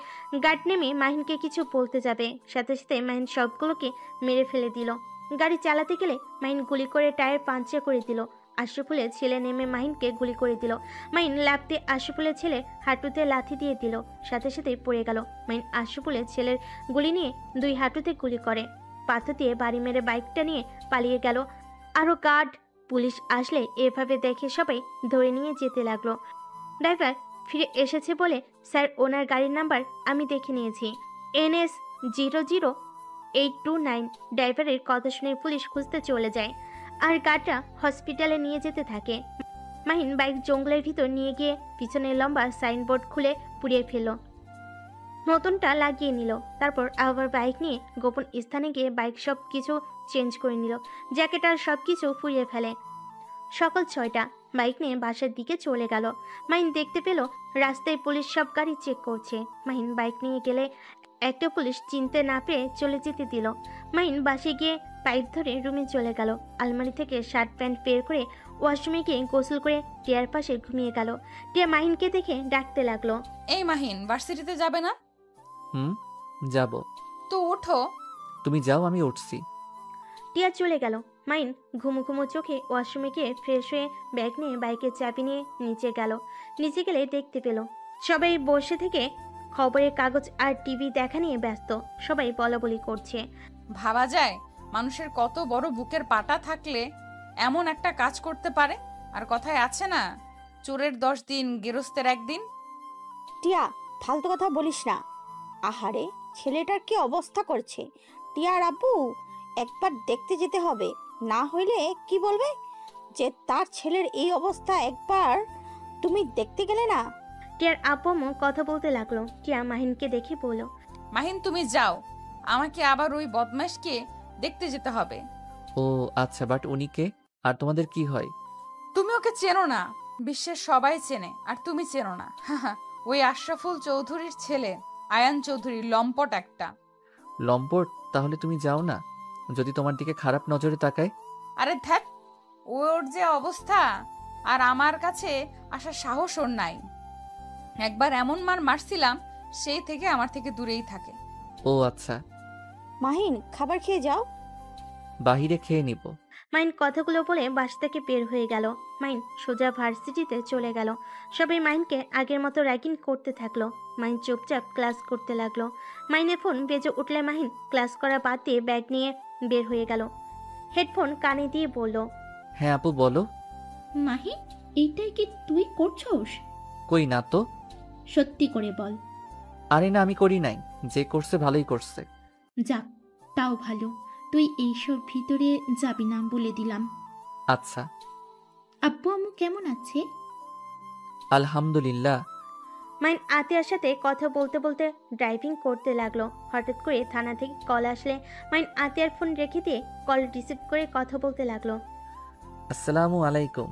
গার্ড নেমে মাহিনকে কিছু বলতে যাবে, সাথে সাথে মাহিন সবগুলোকে মেরে ফেলে দিল। গাড়ি চালাতে গেলে মাহিন গুলি করে টায়ার পাঞ্চার করে দিল। আশরাফুলের ছেলে নেমে মাহিনকে গুলি করে দিল। মাহিন লাফতে আশরাফুলের ছেলের হাঁটুতে লাথি দিয়ে দিল, সাথে সাথে পড়ে গেল। মাহিন আশরাফুলের ছেলের গুলি নিয়ে দুই হাঁটুতে গুলি করে পাথর দিয়ে বাড়ি মেরে বাইকটা নিয়ে পালিয়ে গেল। আরও গার্ড পুলিশ আসলে এভাবে দেখে সবাই ধরে নিয়ে যেতে লাগলো। ড্রাইভার ফিরে এসেছে বলে স্যার ওনার গাড়ির নাম্বার আমি দেখে নিয়েছি, NS 00829। ড্রাইভারের কথা শুনে পুলিশ খুঁজতে চলে যায় আর গাড়িটা হসপিটালে নিয়ে যেতে থাকে। মাহিন বাইক জঙ্গলের ভিতর নিয়ে গিয়ে পিছনের লম্বা সাইনবোর্ড খুলে পুড়িয়ে ফেলল, নতুনটা লাগিয়ে নিল। তারপর আবার বাইক নিয়ে গোপন স্থানে গিয়ে বাইক সব কিছু চেঞ্জ করে নিল, জ্যাকেট আর সব কিছু পুড়িয়ে ফেলে। সকাল 6টা, বাইক নিয়ে বাসার দিকে চলে গেল। মাহিন দেখতে পেল রাস্তায় পুলিশ সব গাড়ি চেক করছে। মাহিন বাইক নিয়ে গেলে একটা পুলিশ চিনতে না পেরে চলে যেতে দিল। মাহিন বাসে গিয়ে পাইপ ধরে রুমে চলে গেল। আলমারি থেকে শার্ট প্যান্ট বের করে ওয়াশরুমে গিয়ে গোসল করে টিয়ার পাশে ঘুমিয়ে গেল। টিয়া মাহিনকে দেখে ডাকতে লাগলো। এই মাহিন, ভার্সিটিতে যাবে না? যাব। তো ওঠো। তুমি যাও, আমি উঠছি। টিয়া চলে গেল। মাহিন ঘুমো ঘুমো চোখে ওয়াশরুমে গিয়ে ফ্রেশ হয়ে ব্যাগ নিয়ে বাইকের চাবি নিয়ে নিচে গেল। নিচে গেলে দেখতে পেল সবাই বসে থেকে খবরের কাগজ আর টিভি দেখা নিয়ে ব্যস্ত। সবাই বলাবলি করছে। ভাবা যায় মানুষের কত বড় বুকের পাটা থাকলে এমন একটা কাজ করতে পারে। আর কথায় আছে না, চোরের 10 দিন গেরস্তের 1 দিন। টিয়া, ফালতু কথা বলিস না। আহারে, ছেলেটার কি অবস্থা করছে। টিয়ার আব্বু একবার দেখতে যেতে হবে, না হইলে কি বলবে যে তার ছেলের এই অবস্থা, একবার তুমি দেখতে গেলে না। টিয়ার আব্বু কথা বলতে লাগলো। টিয়া মাহিনকে দেখে বলল, মাহিন তুমি যাও, আমাকে আবার ওই বদমাশকে দেখতে যেতে হবে। ও আচ্ছা, বাট উনি কে? আর তোমাদের কি হয়? তুমি ওকে চেনো না, বিশ্বের সবাই চেনে, আর তুমি চেনো না। ওই আশরাফুল চৌধুরীর ছেলে আয়ান চৌধুরী, লম্পট একটা। লম্পট? তাহলে তুমি যাও না, যদি তোমার দিকে খারাপ নজরে তাকায়। আরে ধ্যাত, ওর যে অবস্থা, আর আমার কাছে আসার সাহস ওর নাই। একবার এমন মার মারছিলাম, সেই থেকে আমার থেকে দূরেই থাকে। ও আচ্ছা, মাহিন, খাবার খেয়ে যাও। বাহিরে খেয়ে নিব। মাহিন কথাগুলো বলে বাস থেকে বের হয়ে গেল। মাহিন সোজা ভার্সিটিতে চলে গেল। সবাই মাহিনকে আগের মতো র্যাগিং করতে থাকলো। মাহিন চুপচাপ ক্লাস করতে লাগলো। মাহিনের ফোন বেজে উঠলে মাহিন ক্লাস করা বাদ দিয়ে ব্যাগ নিয়ে বের হয়ে গেল। হেডফোন কানে দিয়ে বলল, হ্যাঁ আপু বলো। মাহিন, এইটাই কি তুই করছস? কই না তো। সত্যি করে বল। আরে না, আমি করি নাই। যে করছে ভালোই করছে। যাক, তাও ভালো। তুই এইসব ভিতরে যাবি না বলে দিলাম। আচ্ছা। আব্বু আম্মু কেমন আছে? আলহামদুলিল্লাহ। মাহিন আতিয়ার সাথে কথা বলতে বলতে ড্রাইভিং করতে লাগলো। হঠাৎ করে থানা থেকে কল আসলে মাহিন আতিয়ার ফোন রেখে দিয়ে কল রিসিভ করে কথা বলতে লাগলো। আসসালামু আলাইকুম।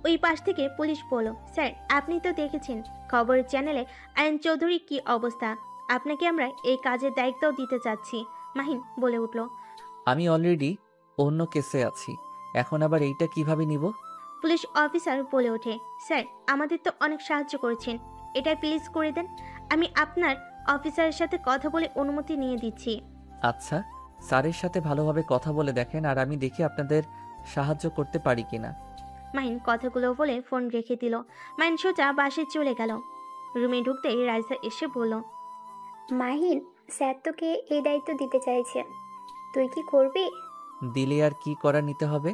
ওই পাশ থেকে পুলিশ বলল, স্যার আপনি তো দেখেছেন খবরের চ্যানেলে আয়ন চৌধুরী কি অবস্থা, আপনাকে আমরা এই কাজের দায়িত্বও দিতে চাচ্ছি। মাহিন বলে উঠল, আমি অলরেডি অন্য কেসে আছি, এখন আবার এইটা কিভাবে নিব? পুলিশ অফিসার বলে ওঠে, স্যার আমাদের তো অনেক সাহায্য করেছেন, এটা প্লিজ করে দেন। আমি আপনার অফিসারের সাথে কথা বলে অনুমতি নিয়ে দিচ্ছি। আচ্ছা, স্যারের সাথে ভালোভাবে কথা বলে দেখেন, আর আমি দেখি আপনাদের সাহায্য করতে পারি কিনা। মাহিন কথাগুলো বলে ফোন রেখে দিল। মাহিন সোজা বাসে চলে গেল। রুমে ঢুকতেই রাইসা এসে বলল, মাহিন, স্যার তোকে এই দায়িত্ব দিতে চাইছেন, তুই কি করবি? দিলে আর কি করা নিতে হবে?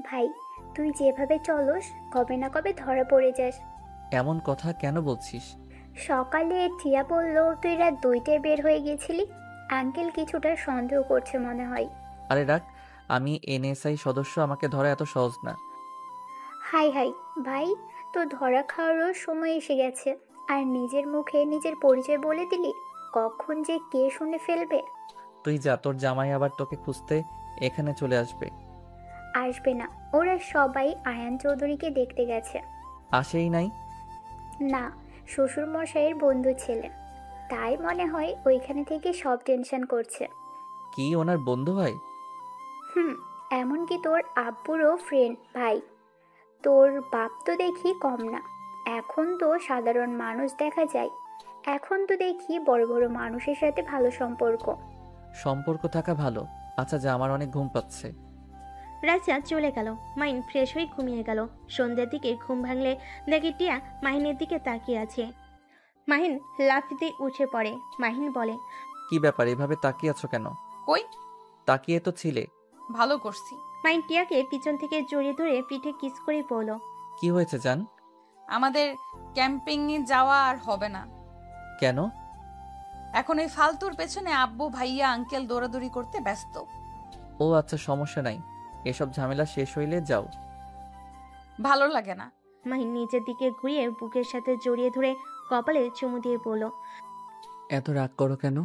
ভাই, তুই যেভাবে চলস কবে না কবে ধরা পড়ে যাস। এমন কথা কেন বলছিস? সকালে টিয়া বলল তুই রাত 2টায় বের হয়ে গেছিলি। আঙ্কেল কিছুটা সন্দেহ করছে মনে হয়। আরে রাখ, আমি এনএসআই সদস্য, আমাকে ধরা এত সহজ না। হাই হাই ভাই, তো ধরা খাওয়ারও সময় এসে গেছে, আর নিজের মুখে নিজের পরিচয় বলে দিলি, কখন যে কে শুনে ফেলবে। তুই যা, তোর জামাই আবার তোকে খুঁজতে এখানে চলে আসবে। আসবে না, ওরা সবাই আয়ান চৌধুরীকে দেখতে গেছে। আসেই নাই? না, শ্বশুর মশাইয়ের বন্ধু ছেলে, তাই মনে হয় ওইখানে থেকে সব টেনশন করছে। কি ওনার বন্ধু হয়? এমনকি তোর আব্বুরও ফ্রেন্ড ভাই। তোর বাপ তো দেখি কম না, এখন তো সাধারণ মানুষ দেখা যায়, এখন তো দেখি বড় বড় মানুষের সাথে ভালো সম্পর্ক। সম্পর্ক থাকা ভালো। আচ্ছা যা, আমার অনেক ঘুম পাচ্ছে। রাজা চলে গেল। মাহিন ফ্রেশ হয়ে ঘুমিয়ে গেল। সন্ধ্যার দিকে ঘুম ভাঙলে দেখে টিয়া মাহিনের দিকে তাকিয়ে আছে। মাহিন লাফ দিয়ে উঠে পড়ে। মাহিন বলে, কি ব্যাপার, এভাবে তাকিয়ে আছো কেন? কই? তাকিয়ে তো ছিলে। ভালো করছি। মাহিন টিয়াকে পিছন থেকে জড়িয়ে ধরে পিঠে কিস করে বলল, কি হয়েছে জান? আমাদের ক্যাম্পিংয়ে যাওয়া আর হবে না। কেন? এখন এই ফালতুর পেছনে আব্বু ভাইয়া আঙ্কেল দৌড়াদৌড়ি করতে ব্যস্ত। ও আচ্ছা, সমস্যা নাই। এসব ঝামেলা শেষ হইলে যাও। ভালো লাগে না। মাহিন নিচের দিকে ঘুরিয়ে বুকের সাথে জড়িয়ে ধরে কপালে চুমু দিয়ে বলল, এত রাগ করো কেন?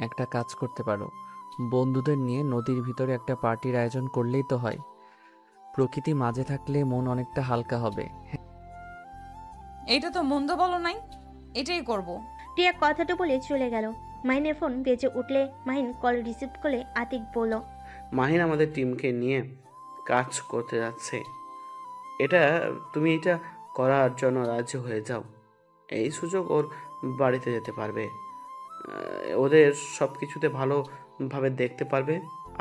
একটা কাজ করতে পারো, বন্ধুদের নিয়ে নদীর ভিতরে একটা পার্টির আয়োজন করলেই তো হয়। প্রকৃতি মাঝে থাকলে মন অনেকটা হালকা হবে। এইটা তো মন্দ বলো নাই, এটাই করব। টিয়া কথাটা বলে চলে গেল। মাহিনের ফোন বেজে উঠলে মাহিন কল রিসিভ করে আতিক বলল, মাহিন আমাদের টিমকে নিয়ে কাজ করতে যাচ্ছে। তুমি এটা করার জন্য রাজি হয়ে যাও। এই সুযোগ ওর বাড়িতে যেতে পারবে, ওদের সব কিছুতে ভালোভাবে দেখতে পারবে,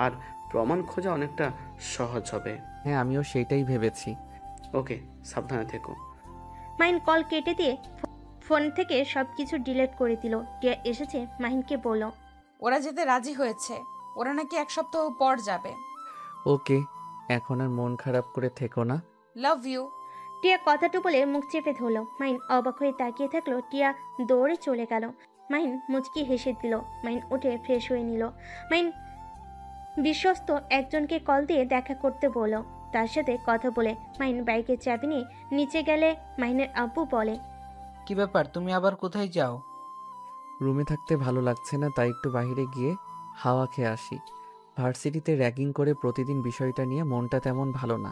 আর প্রমাণ খোঁজা অনেকটা সহজ হবে। হ্যাঁ, আমিও সেইটাই ভেবেছি। ওকে, সাবধানে থেকো। মাহিন কল কেটে দিয়ে ফোন থেকে সবকিছু ডিলিট করে দিল। টিয়া এসেছে মাহিনকে বলল, ওরা যেতে রাজি হয়েছে, ওরা নাকি 1 সপ্তাহ পর যাবে। ওকে, এখন আর মন খারাপ করে থেকো না। Love you. টিয়া কথাটা বলে মুখ চেপে ধরল। মাহিন অবাক হয়ে তাকিয়ে থাকলো। টিয়া দৌড়ে চলে গেল। মাহিন মুচকি হেসে দিল। মাহিন উঠে ফ্রেশ হয়ে নিল। মাহিন বিশ্বস্ত একজনকে কল দিয়ে দেখা করতে বলল। তার সাথে কথা বলে মাহিন বাইকের চাবি নিয়ে নিচে গেলে মাহিনের আব্বু বলে, কি ব্যাপার, তুমি আবার কোথায় যাও? রুমে থাকতে ভালো লাগছে না, তাই একটু বাইরে গিয়ে হাওয়া খেয়ে আসি। ভার্সিটিতে র্যাগিং করে প্রতিদিন বিষয়টা নিয়ে মনটা তেমন ভালো না।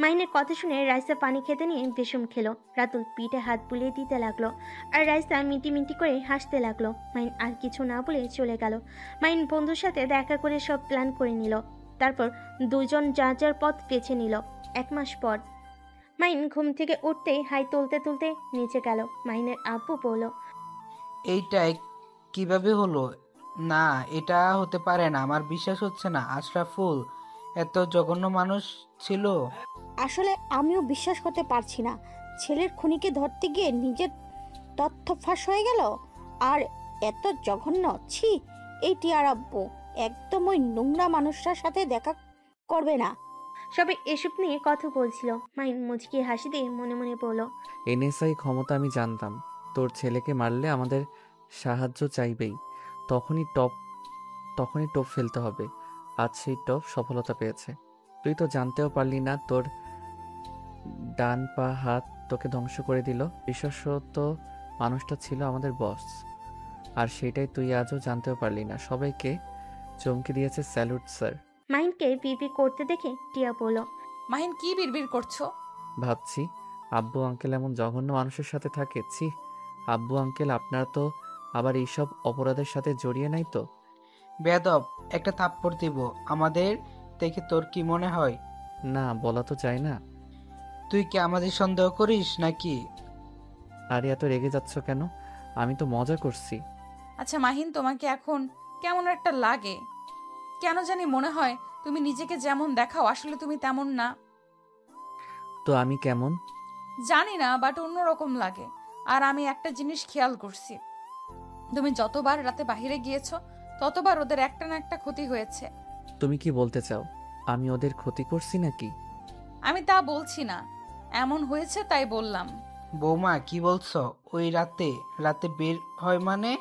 মাহিনের কথা শুনে রাইসা পানি খেতে নিয়ে বেসম খেলো। রাতুল পিঠে হাত বুলিয়ে দিতে লাগলো, আর রাইসা মিটি মিটি করে হাসতে লাগলো। মাহিন আর কিছু না বলে চলে গেল। মাহিন বন্ধুর সাথে দেখা করে সব প্ল্যান করে নিল। তারপর দুজন যার যার পথ বেছে নিল। 1 মাস পর মাহিন ঘুম থেকে উঠতেই হাই তুলতে তুলতে নিচে গেল। মাহিনের আব্বু বলল, এইটা কিভাবে হলো? না, এটা হতে পারে না, আমার বিশ্বাস হচ্ছে না। আশরাফুল এত জঘন্য মানুষ ছিল? আসলে আমিও বিশ্বাস করতে পারছি না। ছেলের খুনিকে ধরতে গিয়ে নিজের তথ্য ফাঁস হয়ে গেল, আর এত জঘন্য। ছি, এই টিয়ার আব্বু একদম ওই নোংরা মানুষটার সাথে দেখা করবে না। সবাই এসব নিয়ে কথা বলছিল। মাহিন মুচকি হাসি দিয়ে মনে মনে বলল, এনএসআই ক্ষমতা আমি জানতাম। তোর ছেলেকে মারলে আমাদের সাহায্য চাইবেই, তখনই টপ ফেলতে হবে। আজ সেই টপ সফলতা পেয়েছে। তুই তো জানতেও পারলি না তোর ডান পা হাত তোকে ধ্বংস করে দিল। বিশ্বস্ত মানুষটা ছিল আমাদের বস, আর সেটাই তুই আজও জানতেও পারলি না। সবাইকে চমকে দিয়েছে। Salute sir. মাহিনকে বিপি করতে দেখে টিয়া বলল, মাহিন কি বিড়বিড় করছো? ভাবছি আব্বু আঙ্কেল এমন জঘন্য মানুষের সাথে থাকে। ছি, আব্বু আঙ্কেল আপনারা তো আবার এইসব অপরাধের সাথে জড়িয়ে নাই তো? বেয়াদব, একটা থাপ্পড় দিব। আমাদের দেখে তোর কি মনে হয়? না, বলা তো যায় না। তুই কি আমাদের সন্দেহ করিস নাকি? আরে এত রেগে যাচ্ছ কেন? আমি তো মজা করছি। আচ্ছা মাহিন, তোমাকে এখন কেমন একটা লাগে। কেন জানি মনে হয় তুমি নিজেকে যেমন দেখাও আসলে তুমি তেমন না। তো আমি কেমন? জানি না, বাট অন্যরকম লাগে। আর আমি একটা জিনিস খেয়াল করছি, তুমি যতবার রাতে বাইরে গিয়েছো ততবার ওদের একটা না একটা ক্ষতি হয়েছে। তুমি কি বলতে চাও আমি ওদের ক্ষতি করছি নাকি? আমি তা বলছি না, এমন হয়েছে তাই বললাম। বৌমা, কি বলছো? ওই রাতে রাতে বের হয় মানে?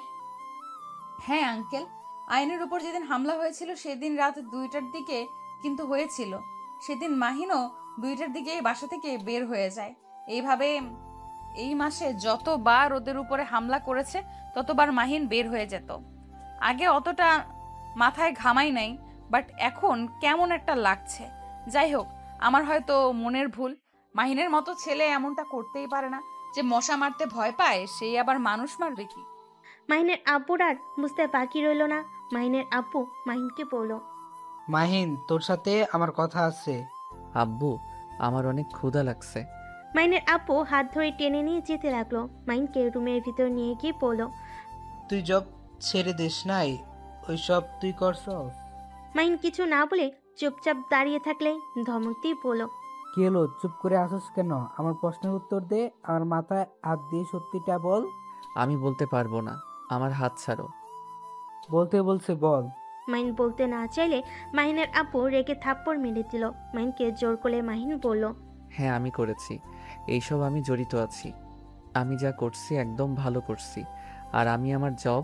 হ্যাঁ আঙ্কেল, আইনের উপর যেদিন হামলা হয়েছিল সেদিন রাত 2টার দিকে কিন্তু হয়েছিল। সেদিন মাহিনও 2টার দিকে এই বাসা থেকে বের হয়ে যায়। এইভাবে এই মাসে যতবার ওদের উপরে হামলা করেছে ততবার মাহিন বের হয়ে যেত। আগে অতটা মাথায় ঘামাই নাই, বাট এখন কেমন একটা লাগছে। যাই হোক, আমার হয়তো মনের ভুল। মাহিনের মতো ছেলে এমনটা করতেই পারে না। যে মশা মারতে ভয় পায় সেই আবার মানুষ মারবে কি? মাহিনের আব্বুর আর বুঝতে বাকি রইল না। মাহিনের আব্বু মাহিনকে বলল, মাহিন, তোর সাথে আমার কথা আছে। আব্বু, আমার অনেক ক্ষুধা লাগছে। মাহিনের আব্বু হাত ধরে টেনে নিয়ে যেতে লাগলো। মাহিনকে রুমের ভিতর নিয়ে গিয়ে বলল, তুই জব ছেড়ে দিস নাই, ওইসব তুই করছস? মাহিন কিছু না বলে চুপচাপ দাঁড়িয়ে থাকলে ধমক দিয়ে বলল, কি হলো, চুপ করে আসস কেন? আমার প্রশ্নের উত্তর দে, আমার মাথায় হাত দিয়ে সত্যিটা বল। আমি বলতে পারবো না, আমার হাত ছাড়ো। বলতে বলছে বল। মাহিন বলতে না চাইলে মাহিনের আব্বু রেগে থাপ্পড় মেরে দিল। মাহিনকে জোর করে মাহিন বলল, হ্যাঁ, আমি করেছি, এইসব আমি জড়িত আছি। আমি যা করছি একদম ভালো করছি। আর আমি আমার জব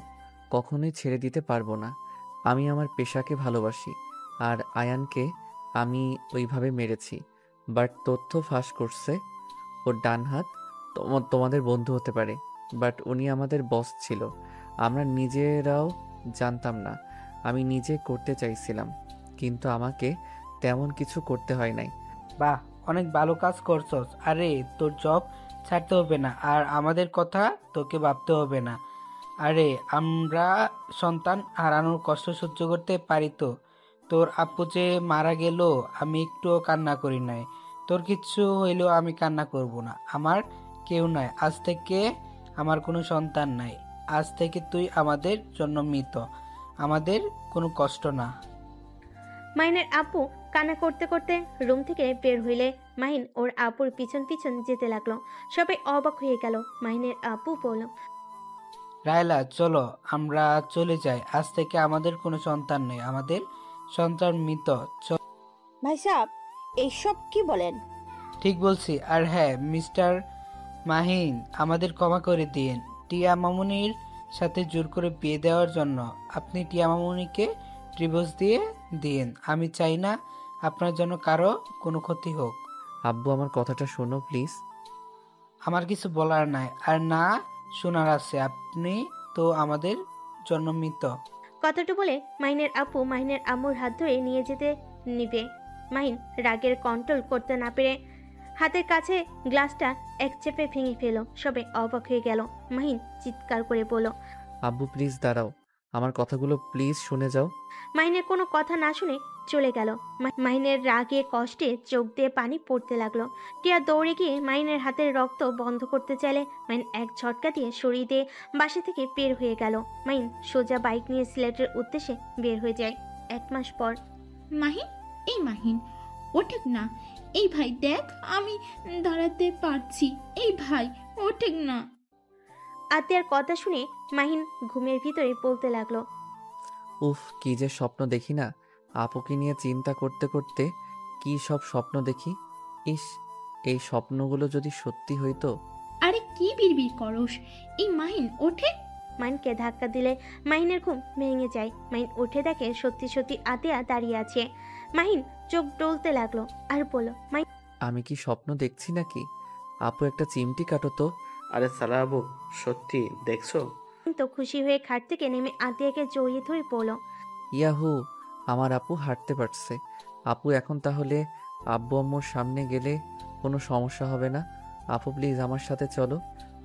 কখনোই ছেড়ে দিতে পারবো না। আমি আমার পেশাকে ভালোবাসি। আর আয়ানকে আমি ওইভাবে মেরেছি। বাট তথ্য ফাঁস করছে ওর ডান হাত তোমাদের বন্ধু হতে পারে। বাট উনি আমাদের বস ছিল। আমরা নিজেরাও জানতাম না। আমি নিজে করতে চাইছিলাম, কিন্তু আমাকে তেমন কিছু করতে হয় নাই। বাহ, অনেক ভালো কাজ করছস। আরে তোর জব ছাড়তে হবে না, আর আমাদের কথা তোকে ভাবতে হবে না। আরে আমরা সন্তান হারানোর কষ্ট সহ্য করতে পারি তো? তোর আপু যে মারা গেল আমি একটুও কান্না করি নাই। তোর কিচ্ছু হইলেও আমি কান্না করব না। আমার কেউ নাই, আজ থেকে আমার কোনো সন্তান নাই। আজ থেকে তুই আমাদের জন্য মৃত, আমাদের কোনো কষ্ট না। মাহিনের আপু কান্না করতে করতে রুম থেকে বের হইলে মাহিন ওর আপুর পিছন পিছন যেতে লাগলো। সবাই অবাক হয়ে গেল। মাহিনের আপু বলল, রায়লা চলো আমরা চলে যাই, আজ থেকে আমাদের কোনো সন্তান নেই, আমাদের সন্তান মৃত। ভাই সাহেব, এইসব কি বলেন? ঠিক বলছি। আর হ্যাঁ মিস্টার মাহিন, আমাদের ক্ষমা করে দিন টিয়া মামুনির সাথে জোর করে বিয়ে দেওয়ার জন্য। আপনি টিয়া মামুনিকে ডিভোর্স দিয়ে দিন। আমি চাই না আপনার জন্য কারো কোনো ক্ষতি হোক। আব্বু, আমার কথাটা শোনো প্লিজ। আমার কিছু বলার নাই, আর না শোনার আছে। আপনি তো আমাদের জন্য মৃত। কথাটা বলে মাহিনের আপু মাহিনের আম্মুর হাত ধরে নিয়ে যেতে নিবে। মাহিন রাগের কন্ট্রোল করতে না পেরে হাতের কাছে গ্লাসটা এক চেপে ভেঙে ফেল। সবাই অবাক হয়ে গেল। মাহিন চিৎকার করে বলল, আব্বু প্লিজ দাঁড়াও, আমার কথাগুলো প্লিজ শুনে যাও। মাহিনের কোনো কথা না শুনে চলে গেল। মাহিনের রাগে কষ্টে চোখ দিয়ে পানি পড়তে লাগলো। টিয়া দৌড়ে গিয়ে মাহিনের হাতের রক্ত বন্ধ করতে চাইলে মাহিন এক ঝটকা দিয়ে সরিয়ে দিয়ে বাসা থেকে বের হয়ে গেল। মাহিন সোজা বাইক নিয়ে সিলেটের উদ্দেশ্যে বের হয়ে যায়। 1 মাস পর। মাহিন, এই মাহিন, ওঠেক না। এই ভাই দেখ, আমি দাঁড়াতে পারছি। এই ভাই ওঠেক না। আতিয়ার কথা শুনে মাহিন ঘুমের ভিতরে বলতে লাগলো, উফ, কি যে স্বপ্ন দেখি না। আপুকে নিয়ে চিন্তা করতে করতে কি সব স্বপ্ন দেখি। ইস, এই স্বপ্নগুলো যদি সত্যি হইতো। আরে কি বিড়বিড় করস? এই মাহিন ওঠে। মাহিনকে ধাক্কা দিলে মাহিনের ঘুম ভেঙে যায়। মাহিন উঠে দেখে সত্যি সত্যি আতিয়া দাঁড়িয়ে আছে। মাহিন চোখ ডলতে লাগলো আর বলল, মাহিন আমি কি স্বপ্ন দেখছি নাকি? আপু, একটা চিমটি কাটো তো। আরে সালা আবু, সত্যি দেখছো? তো খুশি হয়ে খাট থেকে নেমে আতিয়াকে জড়িয়ে ধরে বলল, ইয়াহু, আমার আপু হাঁটতে পারছে। আপু, এখন তাহলে আব্বু আম্মুর সামনে গেলে কোনো সমস্যা হবে না। আপু প্লিজ আমার সাথে চলো।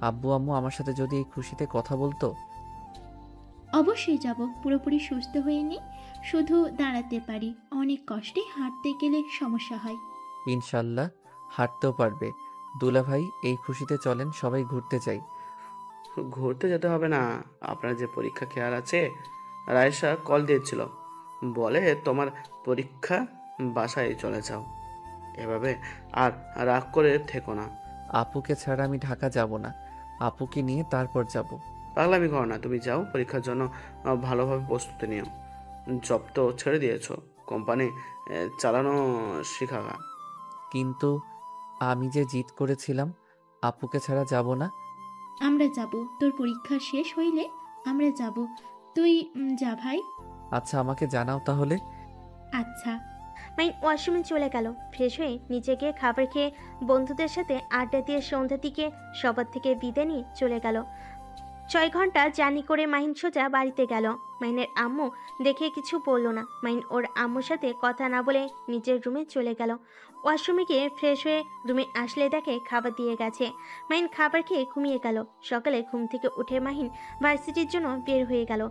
আব্বু আম্মু আমার সাথে যদি এই খুশিতে কথা বলতো। অবশ্যই যাব, পুরোপুরি সুস্থ হয়ে নেই, শুধু দাঁড়াতে পারি। অনেক কষ্টে হাঁটতে গেলে সমস্যা হয়। ইনশাল্লাহ হাঁটতেও পারবে। দুলা ভাই, এই খুশিতে চলেন সবাই ঘুরতে যাই। ঘুরতে যেতে হবে না, আপনার যে পরীক্ষা খেয়াল আছে? রায়সা কল দিয়েছিল, বলে তোমার পরীক্ষা, বাসায় চলে যাও। এভাবে আর রাগ করে থেকো না। আপুকে ছাড়া আমি ঢাকা যাব না। আপুকে নিয়ে তারপর যাব। পাগলামি করো না, তুমি যাও পরীক্ষার জন্য ভালোভাবে প্রস্তুতি নিও। জব তো ছেড়ে দিয়েছো, কোম্পানি চালানো শিখাগা। কিন্তু আমি যে জিদ করেছিলাম, আপুকে ছাড়া যাব না। আমরা যাব, তোর পরীক্ষা শেষ হইলে আমরা যাব। তুই যা ভাই। আচ্ছা, আমাকে জানাও তাহলে। আচ্ছা। মাহিন ওয়াশরুমে চলে গেল। ফ্রেশ হয়ে নিচে গিয়ে খাবার খেয়ে বন্ধুদের সাথে আড্ডা দিয়ে সন্ধ্যার দিকে সবার থেকে বিদায় নিয়ে চলে গেল। 6 ঘন্টা জার্নি করে মাহিন সোজা বাড়িতে গেল। মাহিনের আম্মু দেখে কিছু বলল না। মাহিন ওর আম্মুর সাথে কথা না বলে নিজের রুমে চলে গেল। ওয়াশরুমে গিয়ে ফ্রেশ হয়ে রুমে আসলে দেখে খাবার দিয়ে গেছে। মাহিন খাবার খেয়ে ঘুমিয়ে গেল। সকালে ঘুম থেকে উঠে মাহিন ভার্সিটির জন্য বের হয়ে গেল।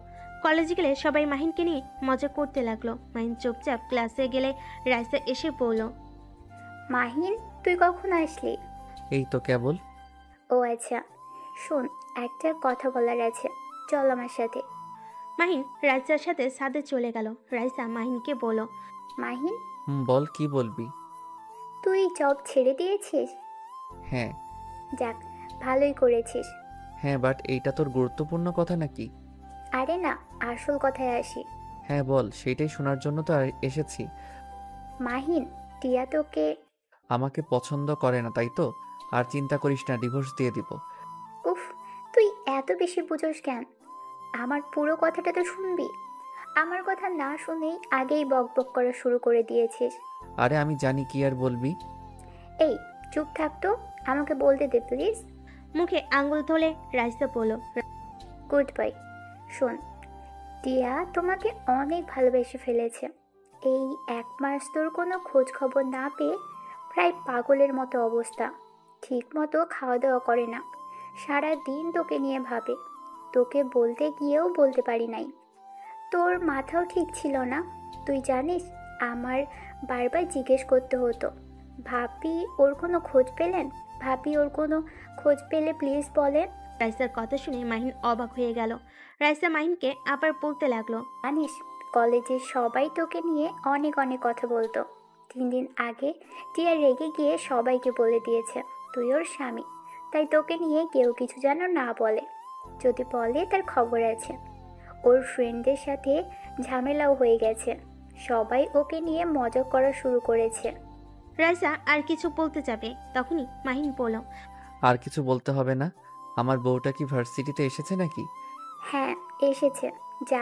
কলেজে গেলে সবাই মাহিনকে নিয়ে মজা করতে লাগলো। মাহিন চুপচাপ ক্লাসে গেলে রাইসা এসে বলল, মাহিন, তুই কখন আসলি? এই তো কেবল। ও আচ্ছা, শোন, একটা কথা বলার আছে, চল আমার সাথে। মাহিন রাইসার সাথে ছাদে চলে গেল। রাইসা মাহিনকে বলল, মাহিন, বল, কি বলবি? তুই জব ছেড়ে দিয়েছিস? হ্যাঁ। যাক, ভালোই করেছিস। হ্যাঁ, বাট এইটা তোর গুরুত্বপূর্ণ কথা নাকি? আরে না, আসল কথায় আসি। হ্যাঁ বল, সেইটাই শোনার জন্য তো এসেছি। মাহিন, টিয়া তোকে আমাকে পছন্দ করে না, তাই তো? আর চিন্তা করিস না, ডিভোর্স দিয়ে দিব। উফ, তুই এত বেশি বুঝোস কেন? আমার পুরো কথাটা তো শুনবি। আমার কথা না শুনেই আগেই বকবক করা শুরু করে দিয়েছিস। আরে আমি জানি কি আর বলবি। এই, চুপ থাক তো, আমাকে বলতে দে প্লিজ। মুখে আঙ্গুল তোলে রাইসা বলল। Good bye. শোন, টিয়া তোমাকে অনেক ভালোবেসে ফেলেছে। এই 1 মাস তোর কোনো খোঁজ খবর না পেয়ে প্রায় পাগলের মতো অবস্থা। ঠিক মতো খাওয়া দাওয়া করে না, সারা দিন তোকে নিয়ে ভাবে। তোকে বলতে গিয়েও বলতে পারি নাই। তোর মাথাও ঠিক ছিল না। তুই জানিস, আমার বারবার জিজ্ঞেস করতে হতো, ভাবি ওর কোনো খোঁজ পেলেন? ভাবি ওর কোনো খোঁজ পেলে প্লিজ বলেন। রাইসার কথা শুনে মাহিন অবাক হয়ে গেল। রাইসা মাহিনকে আবার বলতে লাগলো। জানিস, কলেজের সবাই তোকে নিয়ে অনেক অনেক কথা বলতো। 3 দিন আগে টিয়া রেগে গিয়ে সবাইকে বলে দিয়েছে তুই ওর স্বামী। তাই তোকে নিয়ে কেউ কিছু যেন না বলে। যদি বলে তার খবর আছে। ওর ফ্রেন্ডদের সাথে ঝামেলাও হয়ে গেছে। সবাই ওকে নিয়ে মজা করা শুরু করেছে। রাইসা আর কিছু বলতে যাবে, তখনই মাহিন বলল। আর কিছু বলতে হবে না। আমার বউটা কি ভার্সিটিতে এসেছে নাকি? হ্যাঁ, এসেছে। যা,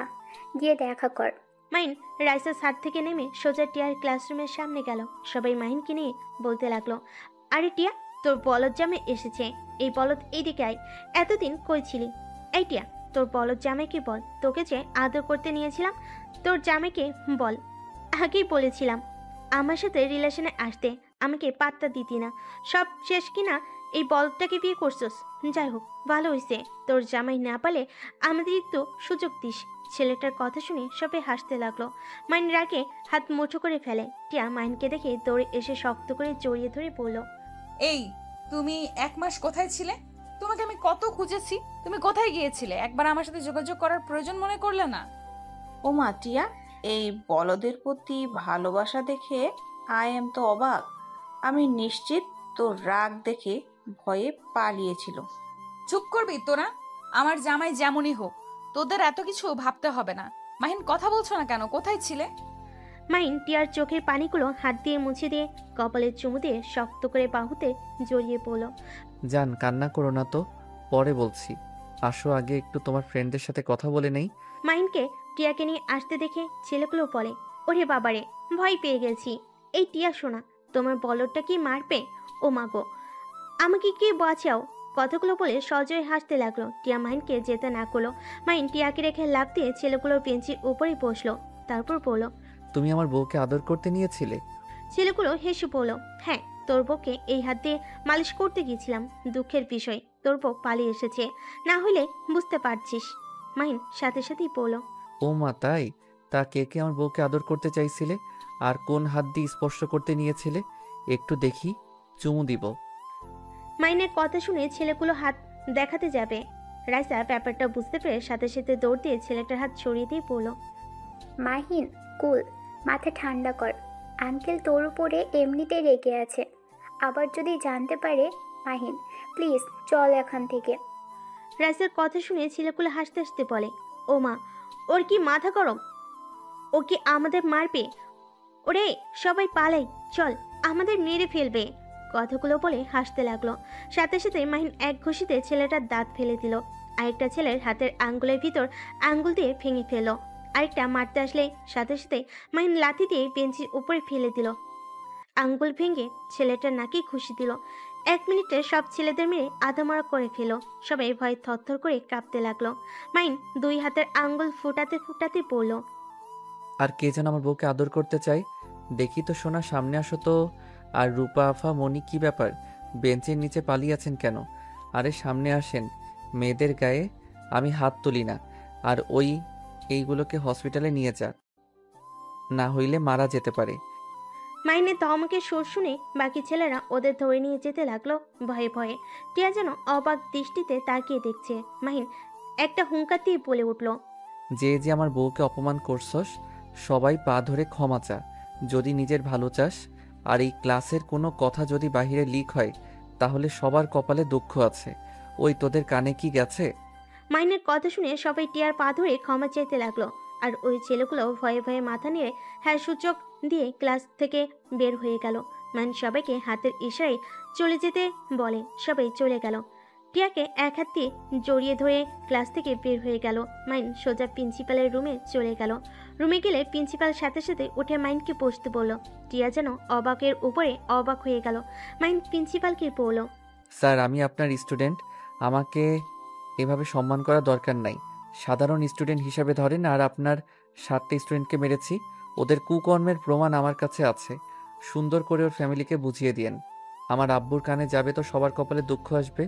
গিয়ে দেখা কর। মাহিন রাইসার ছাদ থেকে নেমে সোজা টিয়ার ক্লাসরুমের সামনে গেল। সবাই মাহিনকে নিয়ে বলতে লাগলো, আরে টিয়া, তোর বলদ জামে এসেছে। এই বলদ এইদিকে আয়। এতদিন কই ছিলি? এই টিয়া, তোর বলদ জামাইকে বল, তোকে যে আদর করতে নিয়েছিলাম, তোর জামাইকে বল। আগেই বলেছিলাম আমার সাথে রিলেশনে আসতে, আমাকে পাত্তা দিতি না। সব শেষ কিনা এই বলদটাকে বিয়ে করছস। যাই হোক, ভালো হয়েছে। তোর জামাই না পালে আমাদের একটু সুযোগ দিস। ছেলেটার কথা শুনে সবাই হাসতে লাগলো। মাইন রাগে হাত মুঠো করে ফেলে। টিয়া মাইনকে দেখে দৌড়ে এসে শক্ত করে জড়িয়ে ধরে বলল, এই, তুমি 1 মাস কোথায় ছিলে? তোমাকে আমি কত খুঁজেছি, তুমি কোথায় গিয়েছিলে? একবার আমার সাথে যোগাযোগ করার প্রয়োজন মনে করলে না? ও মা টিয়া, এই বলদের প্রতি ভালোবাসা দেখে আই এম তো অবাক। আমি নিশ্চিত তোর রাগ দেখে ভয়ে পালিয়েছিল। চুপ করবি তোরা? আমার জামাই যেমনই হোক, তোদের এত কিছু ভাবতে হবে না। মাহিন, কথা বলছো না কেন? কোথায় ছিলে? মাইন টিয়ার চোখের পানিগুলো হাত দিয়ে মুছে দিয়ে কপালে চুমু দিয়ে শক্ত করে বাহুতে জড়িয়ে পড়ল। জান, কান্না করো না তো, পরে বলছি। আসো, আগে একটু তোমার ফ্রেন্ডদের সাথে কথা বলে নেই। মাইনকে টিয়াকে নিয়ে আসতে দেখে ছেলেগুলো বলে, ওরে বাবারে, ভয় পেয়ে গেছি। এই টিয়া শোনা, তোমার বলদটা কি মারবে? ও মাগো, আমাকে কি বাঁচাও। কথাগুলো বলে সজয় হাসতে লাগলো। টিয়া মাইনকে যেতে না করলো। মাইন টিয়াকে রেখে লাফ দিয়ে ছেলেগুলোর বেঞ্চির উপরেই বসলো। তারপর বলল, তুমি আমার বউকে আদর করতে নিয়েছিলে? ছেলেগুলো হেসে বলল, হ্যাঁ, তোর বউকে এই হাত দিয়ে মালিশ করতে গিয়েছিলাম। দুঃখের বিষয়, তোর বউ পালিয়ে এসেছে, না হলে বুঝতে পারছিস। মাইন সাথে সাথেই বলল, ও মা, তাই? তা কে কে আমার বউকে আদর করতে চাইছিলে? আর কোন হাত দিয়ে স্পর্শ করতে নিয়েছিলে? একটু দেখি, চুমু দিব। মাইনের কথা শুনে ছেলেগুলো হাত দেখাতে যাবে। রাইসা ব্যাপারটা বুঝতে পেরে সাথে সাথে দৌড় দিয়ে ছেলেটার হাত ছড়িয়ে দিয়ে বলল, মাহিন, কুল, মাথা ঠান্ডা কর। আঙ্কেল তোর উপরে এমনিতেই রেগে আছে, আবার যদি জানতে পারে। মাহিন, প্লিজ চল এখান থেকে। রাইসার কথা শুনে ছেলেগুলো হাসতে হাসতে বলে, ও মা, ওর কি মাথা গরম? ও কি আমাদের মারবে? ওরে সবাই পালাই, চল, আমাদের মেরে ফেলবে। কথাগুলো বলে হাসতে লাগলো। সাথে সাথে মাহিন এক ঘষিতে ছেলেটার দাঁত ফেলে দিল। আরেকটা ছেলের হাতের আঙ্গুলের ভিতর আঙ্গুল দিয়ে ভেঙে ফেললো। আরেকটা মারতে আসলে সাথে সাথে মাহিন লাথি দিয়ে বেঞ্চির উপরে ফেলে দিল। আঙ্গুল ভেঙে ছেলেটার নাকে ঘুষি দিল। 1 মিনিটে সব ছেলেদের মেরে আধামরা করে ফেলো। সবাই ভয়ে থরথর করে কাঁপতে লাগলো। মাইন 2 হাতের আঙ্গুল ফুটাতে ফুটাতে বলল, আর কে যেন আমার বউকে আদর করতে চাই? দেখি তো সোনা, সামনে আসো তো। আর রূপা আফা, মনি, কি ব্যাপার? বেঞ্চের নিচে পালিয়ে আছেন কেন? আরে সামনে আসেন। মেয়েদের গায়ে আমি হাত তুলি না। আর এইগুলোকে হসপিটালে নিয়ে যা, না হইলে মারা যেতে পারে। মাইনে ধমকে সুর শুনে বাকি ছেলেরা ওদের ধরে নিয়ে যেতে লাগলো ভয়ে ভয়ে। টিয়া যেন অবাক দৃষ্টিতে তাকিয়ে দেখছে। মাহিন একটা হুঙ্কার দিয়ে বলে উঠল, যে যে আমার বউকে অপমান করছস, সবাই পা ধরে ক্ষমা চা। যদি নিজের ভালো চাস, আর এই ক্লাসের কোনো কথা যদি বাহিরে লিক হয়, তাহলে সবার কপালে দুঃখ আছে। ওই তোদের কানে কি গেছে? মাইনের কথা শুনে সবাই টিয়ার পা ধরে ক্ষমা চাইতে লাগলো। আর ওই ছেলেগুলো ভয়ে ভয়ে মাথা নেড়ে হ্যাঁ সূচক দিয়ে ক্লাস থেকে বের হয়ে গেল। মাইন সবাইকে হাতের ইশারায় চলে যেতে বলে। সবাই চলে গেল। টিয়াকে এক হাত দিয়ে জড়িয়ে ধরে ক্লাস থেকে বের হয়ে গেল। মাইন সোজা প্রিন্সিপালের রুমে চলে গেল। রুমে গেলে প্রিন্সিপাল সাথে সাথে উঠে মাইনকে বসতে বলল। টিয়া যেন অবাকের উপরে অবাক হয়ে গেল। মাইন প্রিন্সিপালকে বলল, স্যার, আমি আপনার স্টুডেন্ট, আমাকে এভাবে সম্মান করা দরকার নাই। সাধারণ স্টুডেন্ট হিসাবে ধরেন, আর আপনার 7টা স্টুডেন্টকে মেরেছি, ওদের কুকর্মের প্রমাণ আমার কাছে আছে। সুন্দর করে ওর ফ্যামিলিকে বুঝিয়ে দিয়েন। আমার আব্বুর কানে যাবে তো সবার কপালে দুঃখ আসবে।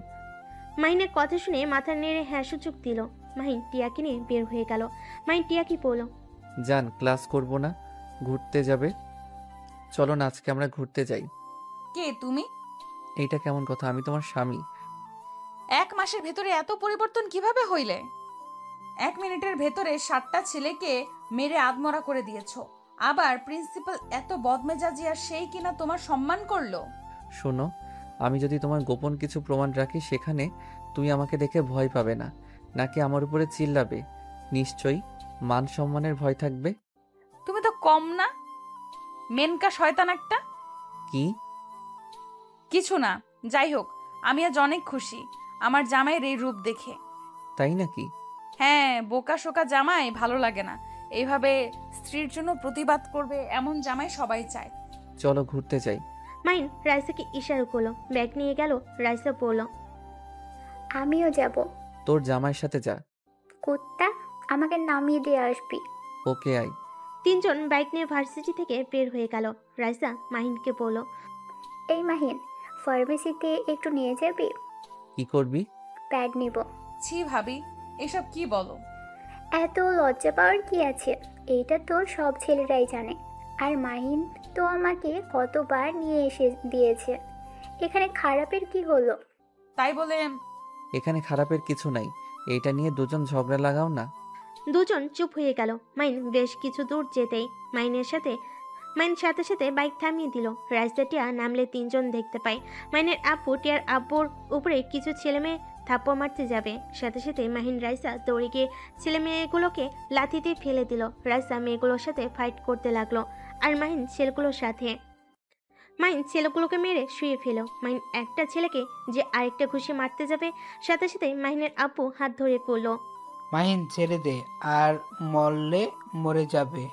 মাইনের কথা শুনে মাথা নেড়ে হ্যাঁ সূচক দিল। মাহিন টিয়াকে নিয়ে বের হয়ে গেল। মাইন টিয়াকে বলল, যান, ক্লাস করব না, ঘুরতে যাবে। চলো না, আজকে আমরা ঘুরতে যাই। কে তুমি? এইটা কেমন কথা? আমি তোমার স্বামী। 1 মাসের ভেতরে এত পরিবর্তন কিভাবে হইলে? 1 মিনিটের ভেতরে 7টা ছেলেকে মেরে আদমরা করে দিয়েছো। আবার প্রিন্সিপাল এত বদমেজাজি, আর সেই কিনা তোমার সম্মান করলো। শোনো, আমি যদি তোমার গোপন কিছু প্রমাণ রাখি, সেখানে তুমি আমাকে দেখে ভয় পাবে না, নাকি আমার উপরে চিল্লাবে? নিশ্চয়ই মান সম্মানের ভয় থাকবে। তুমি তো কম না, মেনকা শয়তান একটা। কি? কিছু না, যাই হোক, আমি আজ অনেক খুশি আমার জামাইয়ের এই রূপ দেখে। তাই নাকি? হ্যাঁ, বোকা শোকা জামাই ভালো লাগে না। এইভাবে স্ত্রীর জন্য প্রতিবাদ করবে এমন জামাই সবাই চায়। চলো ঘুরতে যাই। মাইন রাইসাকে ইশারা করলো। ব্যাগ নিয়ে গেল। রাইসা বলল, আমিও যাব। তোর জামাইয়ের সাথে যা। কুত্তা, আমাকে নামিয়ে দিয়ে আসবি। ওকে, আই। তিনজন বাইক নিয়ে ভার্সিটি থেকে বের হয়ে গেল। রাইসা মাহিনকে বলল, এই মাহিন, ফার্মেসিতে একটু নিয়ে যাবি? কি করবি? প্যাড নিব। ছি ভাবি, এসব কি বলো? এত লজ্জা পাওয়ার কি আছে? এইটা তো সব ছেলেরাই জানে। আর মাহিন তো আমাকে কতবার নিয়ে এসে দিয়েছে। এখানে খারাপের কি হলো? তাই বলে এখানে খারাপের কিছু নাই, এইটা নিয়ে দুজন ঝগড়া লাগাও না। দুজন চুপ হয়ে গেল। মাইন বেশ কিছু দূর যেতেই মাইন সাথে সাথে বাইক থামিয়ে দিল। রাইসা টিয়া নামলে তিনজন দেখতে পায়। মাইনের আব্বু টিয়ার আব্বুর উপরে কিছু ছেলে মেয়ে থাপ্পড় মারতে যাবে। সাথে সাথে মাহিন রাইসা দৌড়ে গিয়ে ছেলে মেয়েগুলোকে লাথিতে ফেলে দিল। রাইসা মেয়েগুলোর সাথে ফাইট করতে লাগলো, আর মাহিন ছেলেগুলোর সাথে। মাইন ছেলেগুলোকে মেরে শুয়ে ফেল। মাইন একটা ছেলেকে যে আরেকটা ঘুষি মারতে যাবে, সাথে সাথে মাহিনের আব্বু হাত ধরে পড়ল। মাহিন ছেড়ে দে, আর মরলে মরে যাবে।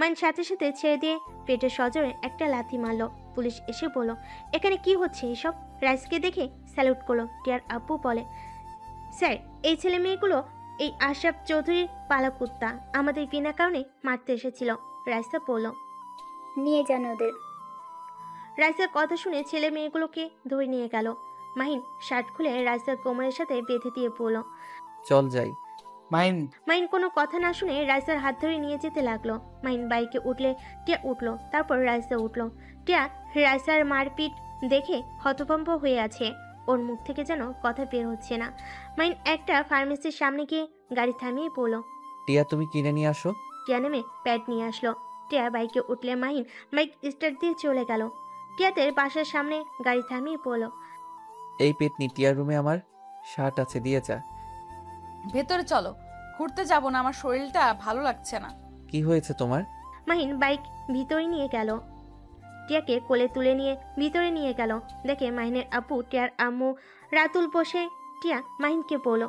মাইন সাথে সাথে ছেড়ে দিয়ে পেটে সজোরে একটা লাথি মারলো। পুলিশ এসে বলল, এখানে কি হচ্ছে এসব? রাইসকে দেখে স্যালুট করলো। টিয়ার আব্বু বলে, স্যার, এই ছেলে মেয়েগুলো এই আশরাফ চৌধুরীর পালা কুত্তা, আমাদের বিনা কারণে মারতে এসেছিল। রাইসা বলল, নিয়ে যান ওদের। রাইসার কথা শুনে ছেলে মেয়েগুলোকে ধরে নিয়ে গেল। মাহিন শার্ট খুলে রাইসার কোমরের সাথে বেঁধে দিয়ে বলল, চল যাই। মাহিন মাইন কোনো কথা না শুনে রাইসার হাত ধরে নিয়ে যেতে লাগলো। মাইন বাইকে উঠলে টিয়া উঠলো, তারপর রাইসা উঠলো। টিয়া রাইসার মারপিট দেখে হতভম্ব হয়ে আছে। ওর মুখ থেকে যেন কথা বের হচ্ছে না। মাইন একটা ফার্মেসির সামনে গিয়ে গাড়ি থামিয়ে বলল, টিয়া, তুমি কিনে নিয়ে আসো। টিয়া নেমে প্যাড নিয়ে আসলো। টিয়া বাইকে উঠলে মাহিন বাইক স্টার্ট দিয়ে চলে গেল। টিয়াদের বাসার সামনে গাড়ি থামিয়ে বলল, এই পেতনি, টিয়ার রুমে আমার শার্ট আছে, দিয়ে যা। ভেতরে চলো, ঘুরতে যাব না, আমার শরীরটা ভালো লাগছে না। কি হয়েছে তোমার? মাহিন বাইক ভিতরে নিয়ে গেল। টিয়াকে কোলে তুলে নিয়ে ভিতরে নিয়ে গেল। দেখে মাহিনের আব্বু টিয়ার আম্মু রাতুল বসে। টিয়া মাহিনকে বলল,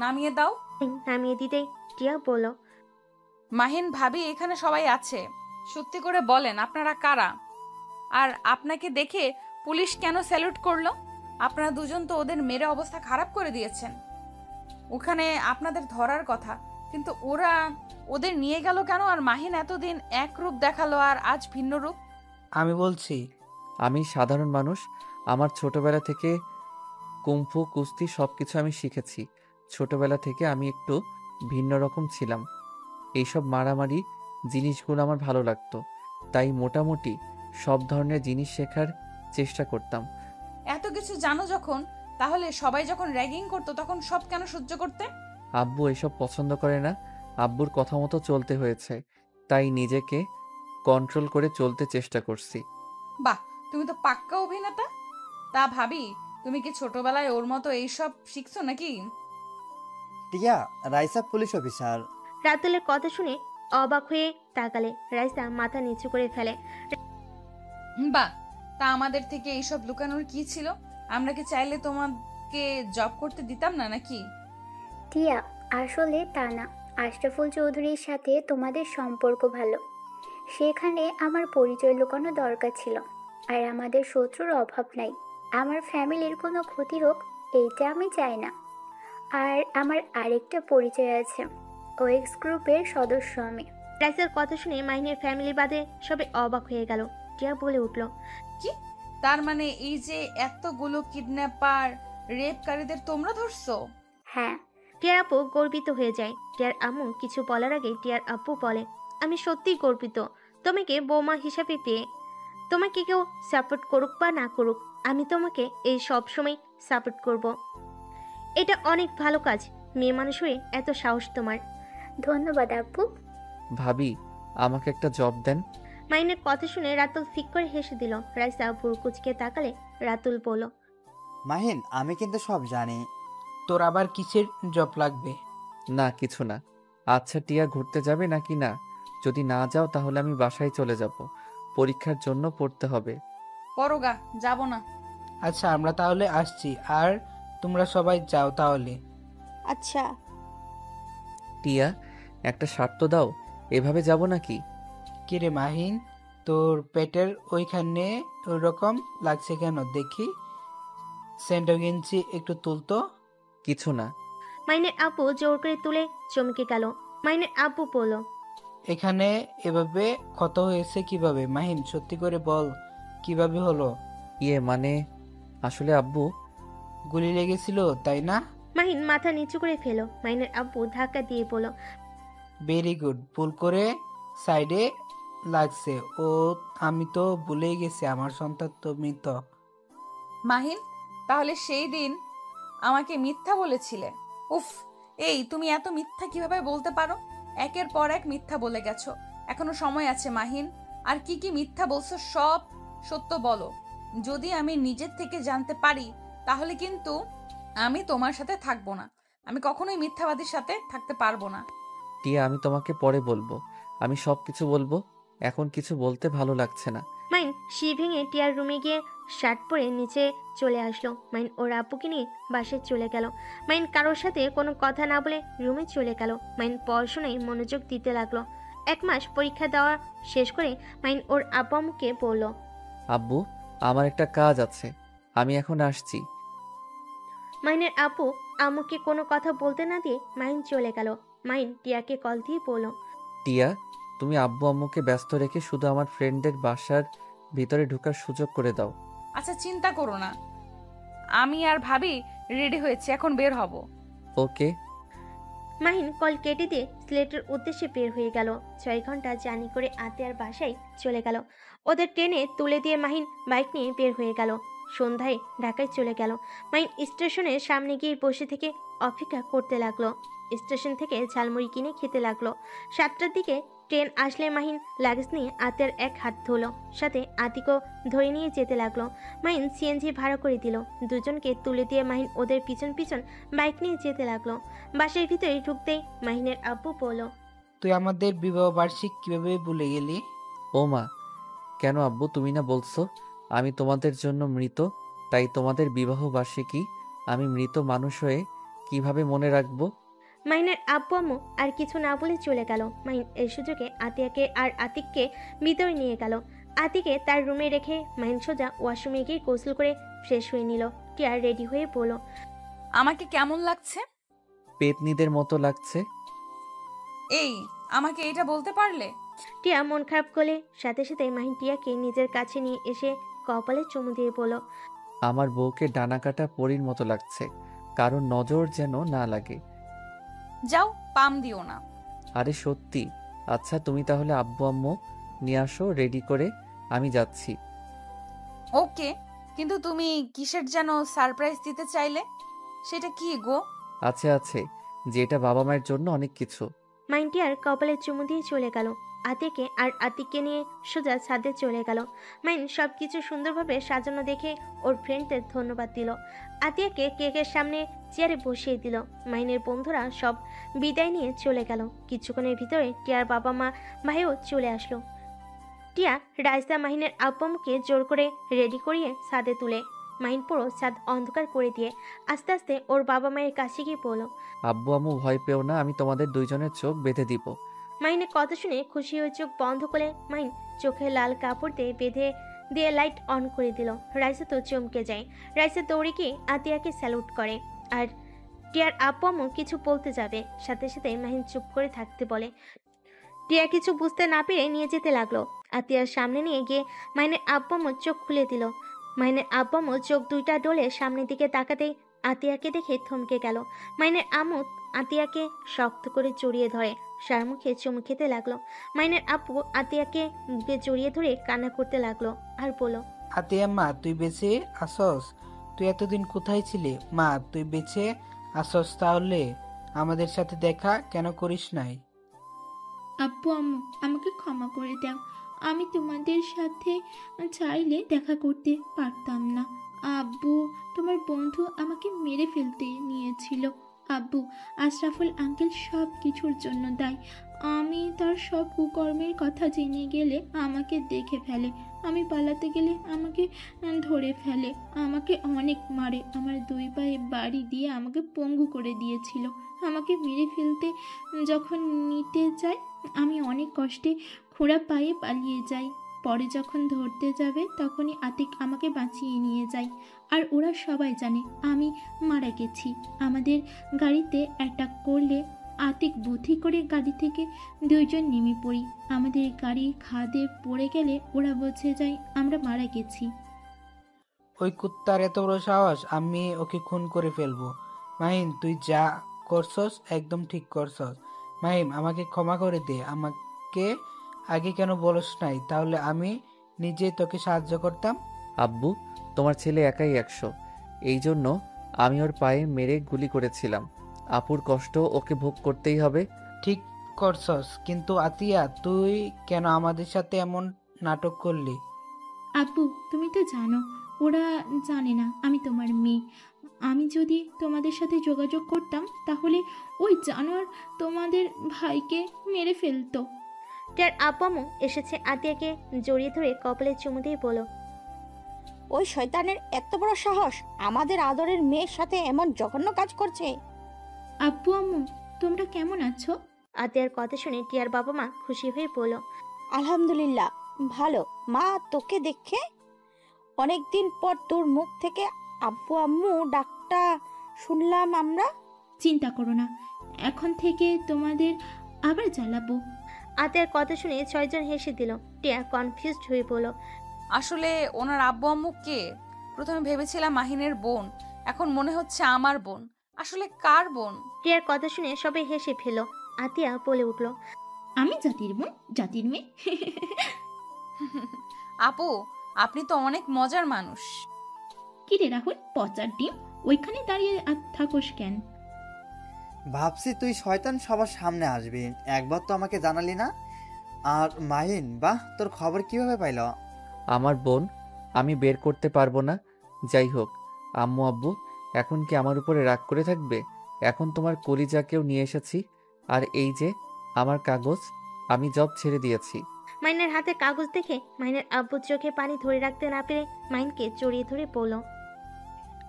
নামিয়ে দাও। মাহিন নামিয়ে দিতেই টিয়া বলল, মাহিন ভাবি, এখানে সবাই আছে, সত্যি করে বলেন আপনারা কারা? আর আপনাকে দেখে পুলিশ কেন স্যালুট করলো? আপনারা দুজন তো ওদের মেরে অবস্থা খারাপ করে দিয়েছেন। ওখানে আপনাদের ধরার কথা, কিন্তু ওদের নিয়ে গেল কেন? আর মাহিন এতদিন এক রূপ দেখালো, আর আজ ভিন্ন রূপ। আমি বলছি, আমি সাধারণ মানুষ, আমার ছোটবেলা থেকে কুম্ফু কুস্তি সবকিছু আমি শিখেছি। ছোটবেলা থেকে আমি একটু ভিন্ন রকম ছিলাম। এইসব মারামারি জিনিসগুলো আমার ভালো লাগতো, তাই মোটামুটি সব ধরনের জিনিস শেখার চেষ্টা করতাম। এত কিছু জানো যখন, তাহলে সবাই যখন র্যাগিং করতো তখন সব কেন সহ্য করতে? আব্বু এসব পছন্দ করে না, আব্বুর কথা মতো চলতে হয়েছে, তাই নিজেকে কন্ট্রোল করে চলতে চেষ্টা করছি। বাহ, তুমি তো পাক্কা অভিনেতা। তা ভাবি, তুমি কি ছোটবেলায় ওর মতো এইসব শিখছো নাকি? টিয়া, রাইসা পুলিশ অফিসার। রাতুলের কথা শুনে অবাক হয়ে তাকালে। রাইসা মাথা নিচু করে ফেলে। বাহ, তা আমাদের থেকে এইসব লুকানোর কি ছিল? আমরা কি চাইলে আশরাফকে জব করতে দিতাম না নাকি? টিয়া, আসলে তা না। আশরাফুল চৌধুরীর সাথে তোমাদের সম্পর্ক ভালো, সেখানে আমার পরিচয় লুকানো দরকার ছিল। আর আমাদের শত্রুর অভাব নাই। আমার ফ্যামিলির কোনো ক্ষতি হোক, এইটা আমি চাই না। আর আমার আরেকটা পরিচয় আছে, ওয়েক্স গ্রুপের সদস্য আমি। রাইসার কথা শুনে মাহিনের ফ্যামিলি বাদে সবে অবাক হয়ে গেল। টিয়া বলে উঠল, কি? তার মানে এই যে এতগুলো কিডন্যাপার রেপকারীদের তোমরা ধরছো? হ্যাঁ। টিয়ার আপু গর্বিত হয়ে যায়। টিয়ার আম্মু কিছু বলার আগে টিয়ার আপু বলে, আমি সত্যিই গর্বিত তোমাকে বৌমা হিসাবে পেয়ে। তোমাকে কেউ সাপোর্ট করুক বা না করুক, আমি তোমাকে এই সব সময় সাপোর্ট করব। এটা অনেক ভালো কাজ। মেয়ে মানুষ হয়ে এত সাহস তোমার। ধন্যবাদ আব্বু। ভাবি, আমাকে একটা জব দেন। মাইনের কথা শুনে রাতুল ফিক করে হেসে দিল। রাইসা বুড়ো কুচকে তাকালে রাতুল বলল, মাহিন, আমি কিন্তু সব জানি। তোর আবার কিসের জব লাগবে? না কিছু না। আচ্ছা টিয়া, ঘুরতে যাবে নাকি না? যদি না যাও তাহলে আমি বাসায় চলে যাব, পরীক্ষার জন্য পড়তে হবে। পরগা, যাব না। আচ্ছা, আমরা তাহলে আসছি। আর তোমরা সবাই যাও তাহলে। আচ্ছা। টিয়া, একটা শর্ত দাও, এভাবে যাব নাকি? কিরে মাহিন, তোর পেটের ওইখানে ওই রকম লাগছে কেন দেখি? সেন্টার গেঞ্জি একটু তুলতো। কিছু না। মাইনের আপু জোর করে তুলে চমকে গেল। মাইনের আপু বলল, এখানে এভাবে ক্ষত হয়েছে কিভাবে? মাহিন, সত্যি করে বল, কিভাবে হলো? মানে আসলে আব্বু। গুলি লেগেছিল তাই না? মাহিন মাথা নিচু করে ফেলো। মাইনের আপু ধাক্কা দিয়ে বলল, ভেরি গুড, ভুল করে সাইডে লাগছে। ও, আমি তো ভুলেই গেছি, আমার সন্তান তো মৃত। মাহিন, তাহলে সেই দিন আমাকে মিথ্যা বলেছিলে? উফ, এই তুমি এত মিথ্যা কিভাবে বলতে পারো? একের পর এক মিথ্যা বলে গেছো। এখনো সময় আছে মাহিন। আর কি কি মিথ্যা বলছো সব সত্য বলো। যদি আমি নিজের থেকে জানতে পারি তাহলে কিন্তু আমি তোমার সাথে থাকবো না। আমি কখনোই মিথ্যাবাদীর সাথে থাকতে পারবো না। টিয়া, আমি তোমাকে পরে বলবো। আমি সব কিছু বলবো, এখন কিছু বলতে ভালো লাগছে না। মাইন শি ভেঙে টিয়ার রুমে গিয়ে শার্ট পরে নিচে চলে আসলো। মাইন ওর আব্বুকে নিয়ে বাসায় চলে গেল। মাইন কারোর সাথে কোনো কথা না বলে রুমে চলে গেল। মাইন পড়াশোনায় মনোযোগ দিতে লাগলো। 1 মাস পরীক্ষা দেওয়া শেষ করে মাইন ওর আব্বু আম্মুকে বলল, আব্বু, আমার একটা কাজ আছে, আমি এখন আসছি। মাইনের আব্বু আম্মুকে কোনো কথা বলতে না দিয়ে মাইন চলে গেল। মাইন টিয়াকে কল দিয়ে বলল, টিয়া, তুমি আব্বু আম্মুকে ব্যস্ত রেখে শুধু আমার ফ্রেন্ডদের বাসার ভিতরে ঢোকার সুযোগ করে দাও। আচ্ছা, চিন্তা করো না, আমি আর ভাবি রেডি হয়েছি, এখন বের হব। ওকে। মাহিন কল কেটে দিয়ে সিলেটের উদ্দেশ্যে বের হয়ে গেল। 6 ঘন্টা জার্নি করে আতিয়ার বাসায় চলে গেল। ওদের ট্রেনে তুলে দিয়ে মাহিন বাইক নিয়ে বের হয়ে গেল। সন্ধ্যায় ঢাকায় চলে গেল। মাহিন স্টেশনের সামনে গিয়ে বসে থেকে অপেক্ষা করতে লাগলো। স্টেশন থেকে ঝালমুড়ি কিনে খেতে লাগলো। 7টার দিকে ট্রেন আসলে মাহিন লাগেজ নিয়ে আতিয়ার এক হাত ধরলো, সাথে আতিকও ধরে নিয়ে যেতে লাগলো। মাহিন সিএনজি ভাড়া করে দিল। দুজনকে তুলে দিয়ে মাহিন ওদের পিছন পিছন বাইক নিয়ে যেতে লাগলো। বাসার ভিতরে ঢুকতেই মাহিনের আব্বু বলল, তুই আমাদের বিবাহ বার্ষিক কিভাবে ভুলে গেলি? ও মা, কেন আব্বু, তুমি না বলছো আমি তোমাদের জন্য মৃত? তাই তোমাদের বিবাহ বার্ষিকী আমি মৃত মানুষ হয়ে কিভাবে মনে রাখবো? মাহিনের আব্বু আম্মু আর কিছু না বলে চলে গেল। মাহিন এই সুযোগে আতিয়াকে আর আতিককে ভিতরে নিয়ে গেল। আতিকে তার রুমে রেখে মাহিন সোজা ওয়াশরুমে গিয়ে গোসল করে ফ্রেশ হয়ে নিল। টিয়া রেডি হয়ে বলল, আমাকে কেমন লাগছে? পেতনিদের মতো লাগছে। এই, আমাকে এটা বলতে পারলে? টিয়া মন খারাপ করলে সাথে সাথে মাহিন টিয়াকে নিজের কাছে নিয়ে এসে কপালে চুমু দিয়ে বলল, আমার বউকে ডানা কাটা পরীর মতো লাগছে, কারণ নজর যেন না লাগে। যাও, পাম দিও না। আরে সত্যি। আচ্ছা, তুমি তাহলে আব্বু আম্মু নিয়ে আসো রেডি করে, আমি যাচ্ছি। ওকে, কিন্তু তুমি কিসের যেন সারপ্রাইজ দিতে চাইলে, সেটা কি গো? আছে আছে, যেটা বাবা মায়ের জন্য অনেক কিছু। মাহিন টিয়ার কপালে চুমু দিয়ে চলে গেল। আতিকে আর আতিককে নিয়ে সোজা ছাদে চলে গেল। মাহিন সবকিছু সুন্দরভাবে সাজানো দেখে ওর ফ্রেন্ডদের ধন্যবাদ দিল। আতিয়াকে কেকের সামনে চেয়ারে বসিয়ে দিল। মাহিনের বন্ধুরা সব বিদায় নিয়ে চলে গেল। কিছুক্ষণের ভিতরে টিয়ার বাবা মা ভাইও চলে আসলো। টিয়া রাইসা মাহিনের আব্বামকে জোর করে রেডি করিয়ে ছাদে তুলে মাহিন পুরো ছাদ অন্ধকার করে দিয়ে আস্তে আস্তে ওর বাবা মায়ের কাছে গিয়ে বলল। আব্বু আম্মু ভয় পেও না, আমি তোমাদের দুইজনের চোখ বেঁধে দিব। মাহিনের কথা শুনে খুশি হয়ে চোখ বন্ধ করে মাহিন চোখে লাল কাপড় দিয়ে বেঁধে দিয়ে লাইট অন করে দিল। রাইসা তো চমকে যায়। রাইসা দৌড়ে গিয়ে আতিয়াকে স্যালুট করে। আর টিয়ার আব্বু আম্মু কিছু বলতে যাবে, সাথে সাথে মাহিন চুপ করে থাকতে বলে। টিয়া কিছু বুঝতে না পেরে নিয়ে যেতে লাগলো। আতিয়ার সামনে নিয়ে গিয়ে মাহিনের আব্বু আম্মু চোখ খুলে দিল। মাহিনের আব্বু আম্মু চোখ দুইটা ডলে সামনের দিকে তাকাতেই আতিয়াকে দেখে থমকে গেল। মাহিনের আম্মু আতিয়াকে শক্ত করে জড়িয়ে ধরে সার মুখে চুমু খেতে লাগলো। মাহিনের আব্বু আতিয়াকে বুকে জড়িয়ে ধরে কান্না করতে লাগলো আর বলল, আতিয়া মা তুই বেঁচে আসস? তুই এতদিন কোথায় ছিলি? মা তুই বেঁচে আসস, তাহলে আমাদের সাথে দেখা কেন করিস নাই? আব্বু আম্মু আমাকে ক্ষমা করে দাও, আমি তোমাদের সাথে চাইলে দেখা করতে পারতাম না। আব্বু, তোমার বন্ধু আমাকে মেরে ফেলতে নিয়েছিল। আব্বু, আশরাফুল আঙ্কেল সব কিছুর জন্য দায়ী। আমি তার সব কুকর্মের কথা জেনে গেলে আমাকে দেখে ফেলে, আমি পালাতে গেলে আমাকে ধরে ফেলে, আমাকে অনেক মারে, আমার দুই পায়ে বাড়ি দিয়ে আমাকে পঙ্গু করে দিয়েছিল। আমাকে মেরে ফেলতে যখন নিতে যায় আমি অনেক কষ্টে খোঁড়া পায়ে পালিয়ে যাই। পরে যখন ধরতে যাবে তখনই আতিক আমাকে বাঁচিয়ে নিয়ে যায়। আর ওরা সবাই জানে আমি মারা গেছি। আমাদের গাড়িতে অ্যাটাক করলে আতিক বুদ্ধি করে গাড়ি থেকে দুইজন নেমে পড়ি। আমাদের গাড়ি খাদে পড়ে গেলে ওরা বুঝে যায় আমরা মারা গেছি। ওই কুত্তার এত বড় সাহস, আমি ওকে খুন করে ফেলবো। মাহিম তুই যা করছস একদম ঠিক করছস। মাহিম আমাকে ক্ষমা করে দে, আমাকে আগে কেন বলস নাই? তাহলে আমি নিজে তোকে সাহায্য করতাম। আব্বু, তোমার ছেলে একাই 100, এই জন্য আমি ওর পায়ে মেরে গুলি করেছিলাম। আপুর কষ্ট ওকে ভোগ করতেই হবে। ঠিক করছস, কিন্তু আতিয়া তুই কেন আমাদের সাথে এমন নাটক করলি? আব্বু, তুমি তো জানো ওরা জানে না আমি তোমার মেয়ে। আমি যদি তোমাদের সাথে যোগাযোগ করতাম তাহলে ওই জানোয়ার তোমাদের ভাইকে মেরে ফেলতো। টিয়ার আব্বু আম্মু এসেছে আতিয়াকে জড়িয়ে ধরে কপালে চুমু দিয়ে বলল, ওই শয়তানের এত বড় সাহস আমাদের আদরের মেয়ের সাথে এমন জঘন্য কাজ করছে। আব্বু আম্মু, তোমরা কেমন আছো? আতিয়ার কথা শুনে টিয়ার বাবা মা খুশি হয়ে বলল, আলহামদুলিল্লাহ ভালো। মা তোকে দেখে অনেকদিন পর তোর মুখ থেকে আব্বু আম্মু ডাকটা শুনলাম আমরা। চিন্তা করো না, এখন থেকে তোমাদের আবার জ্বালাবো। আতিয়ার কথা শুনে 6 জন হেসে দিল। টিয়া কনফিউজড হয়ে বলল, আসলে ওনার আব্বু আম্মু কে? প্রথমে ভেবেছিলাম মাহিনের বোন, এখন মনে হচ্ছে আমার বোন। আসলে কার বোন? টিয়ার কথা শুনে সবাই হেসে ফেল। আতিয়া বলে উঠল, আমি জাতির বোন, জাতির মেয়ে। আপু, আপনি তো অনেক মজার মানুষ। কি রে রাহুল, পচার ডিম, ওইখানে দাঁড়িয়ে থাকোস কেন? ভাবছি তুই শয়তান সবার সামনে আসবি, একবার তো আমাকে জানালি না। আর মাহিন, বাহ, তোর খবর কিভাবে পাইল? আমার বোন, আমি বের করতে পারবো না। যাই হোক, আম্মু আব্বু এখন কি আমার উপরে রাগ করে থাকবে? এখন তোমার কলিজাকেও নিয়ে এসেছি। আর এই যে আমার কাগজ, আমি জব ছেড়ে দিয়েছি। মাইনের হাতে কাগজ দেখে মাইনের আব্বুর চোখে পানি ধরে রাখতে না পেরে মাইনকে জড়িয়ে ধরে বলল,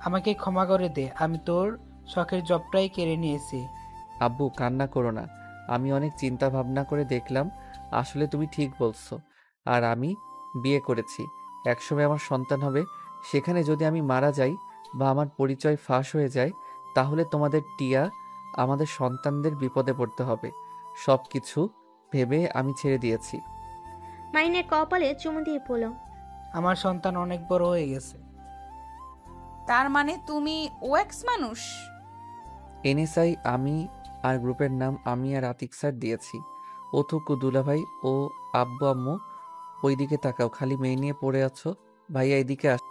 আমাকে ক্ষমা করে দে, আমি তোর শখের জবটাই কেড়ে নিয়েছি। আব্বু কান্না করো না, আমি অনেক চিন্তা ভাবনা করে দেখলাম আসলে তুমি ঠিক বলছো। আর আমি বিয়ে করেছি, একসময় আমার সন্তান হবে। সেখানে যদি আমি মারা যাই বা আমার পরিচয় ফাঁস হয়ে যায়, তাহলে তোমাদের টিয়া আমাদের সন্তানদের বিপদে পড়তে হবে। সব কিছু ভেবে আমি ছেড়ে দিয়েছি। মাইনের কপালে চুমু দিয়ে বলল, আমার সন্তান অনেক বড় হয়ে গেছে। তার মানে তুমি ওএক্স মানুষ? এনএসআই আমি, আর গ্রুপের নাম আমি আর আতিক স্যার দিয়েছি। ওথুকু দুলাভাই ও আব্বু আম্মু, ওইদিকে তাকাও, খালি মেয়ে নিয়ে পড়ে আছো। ভাইয়া এদিকে আস।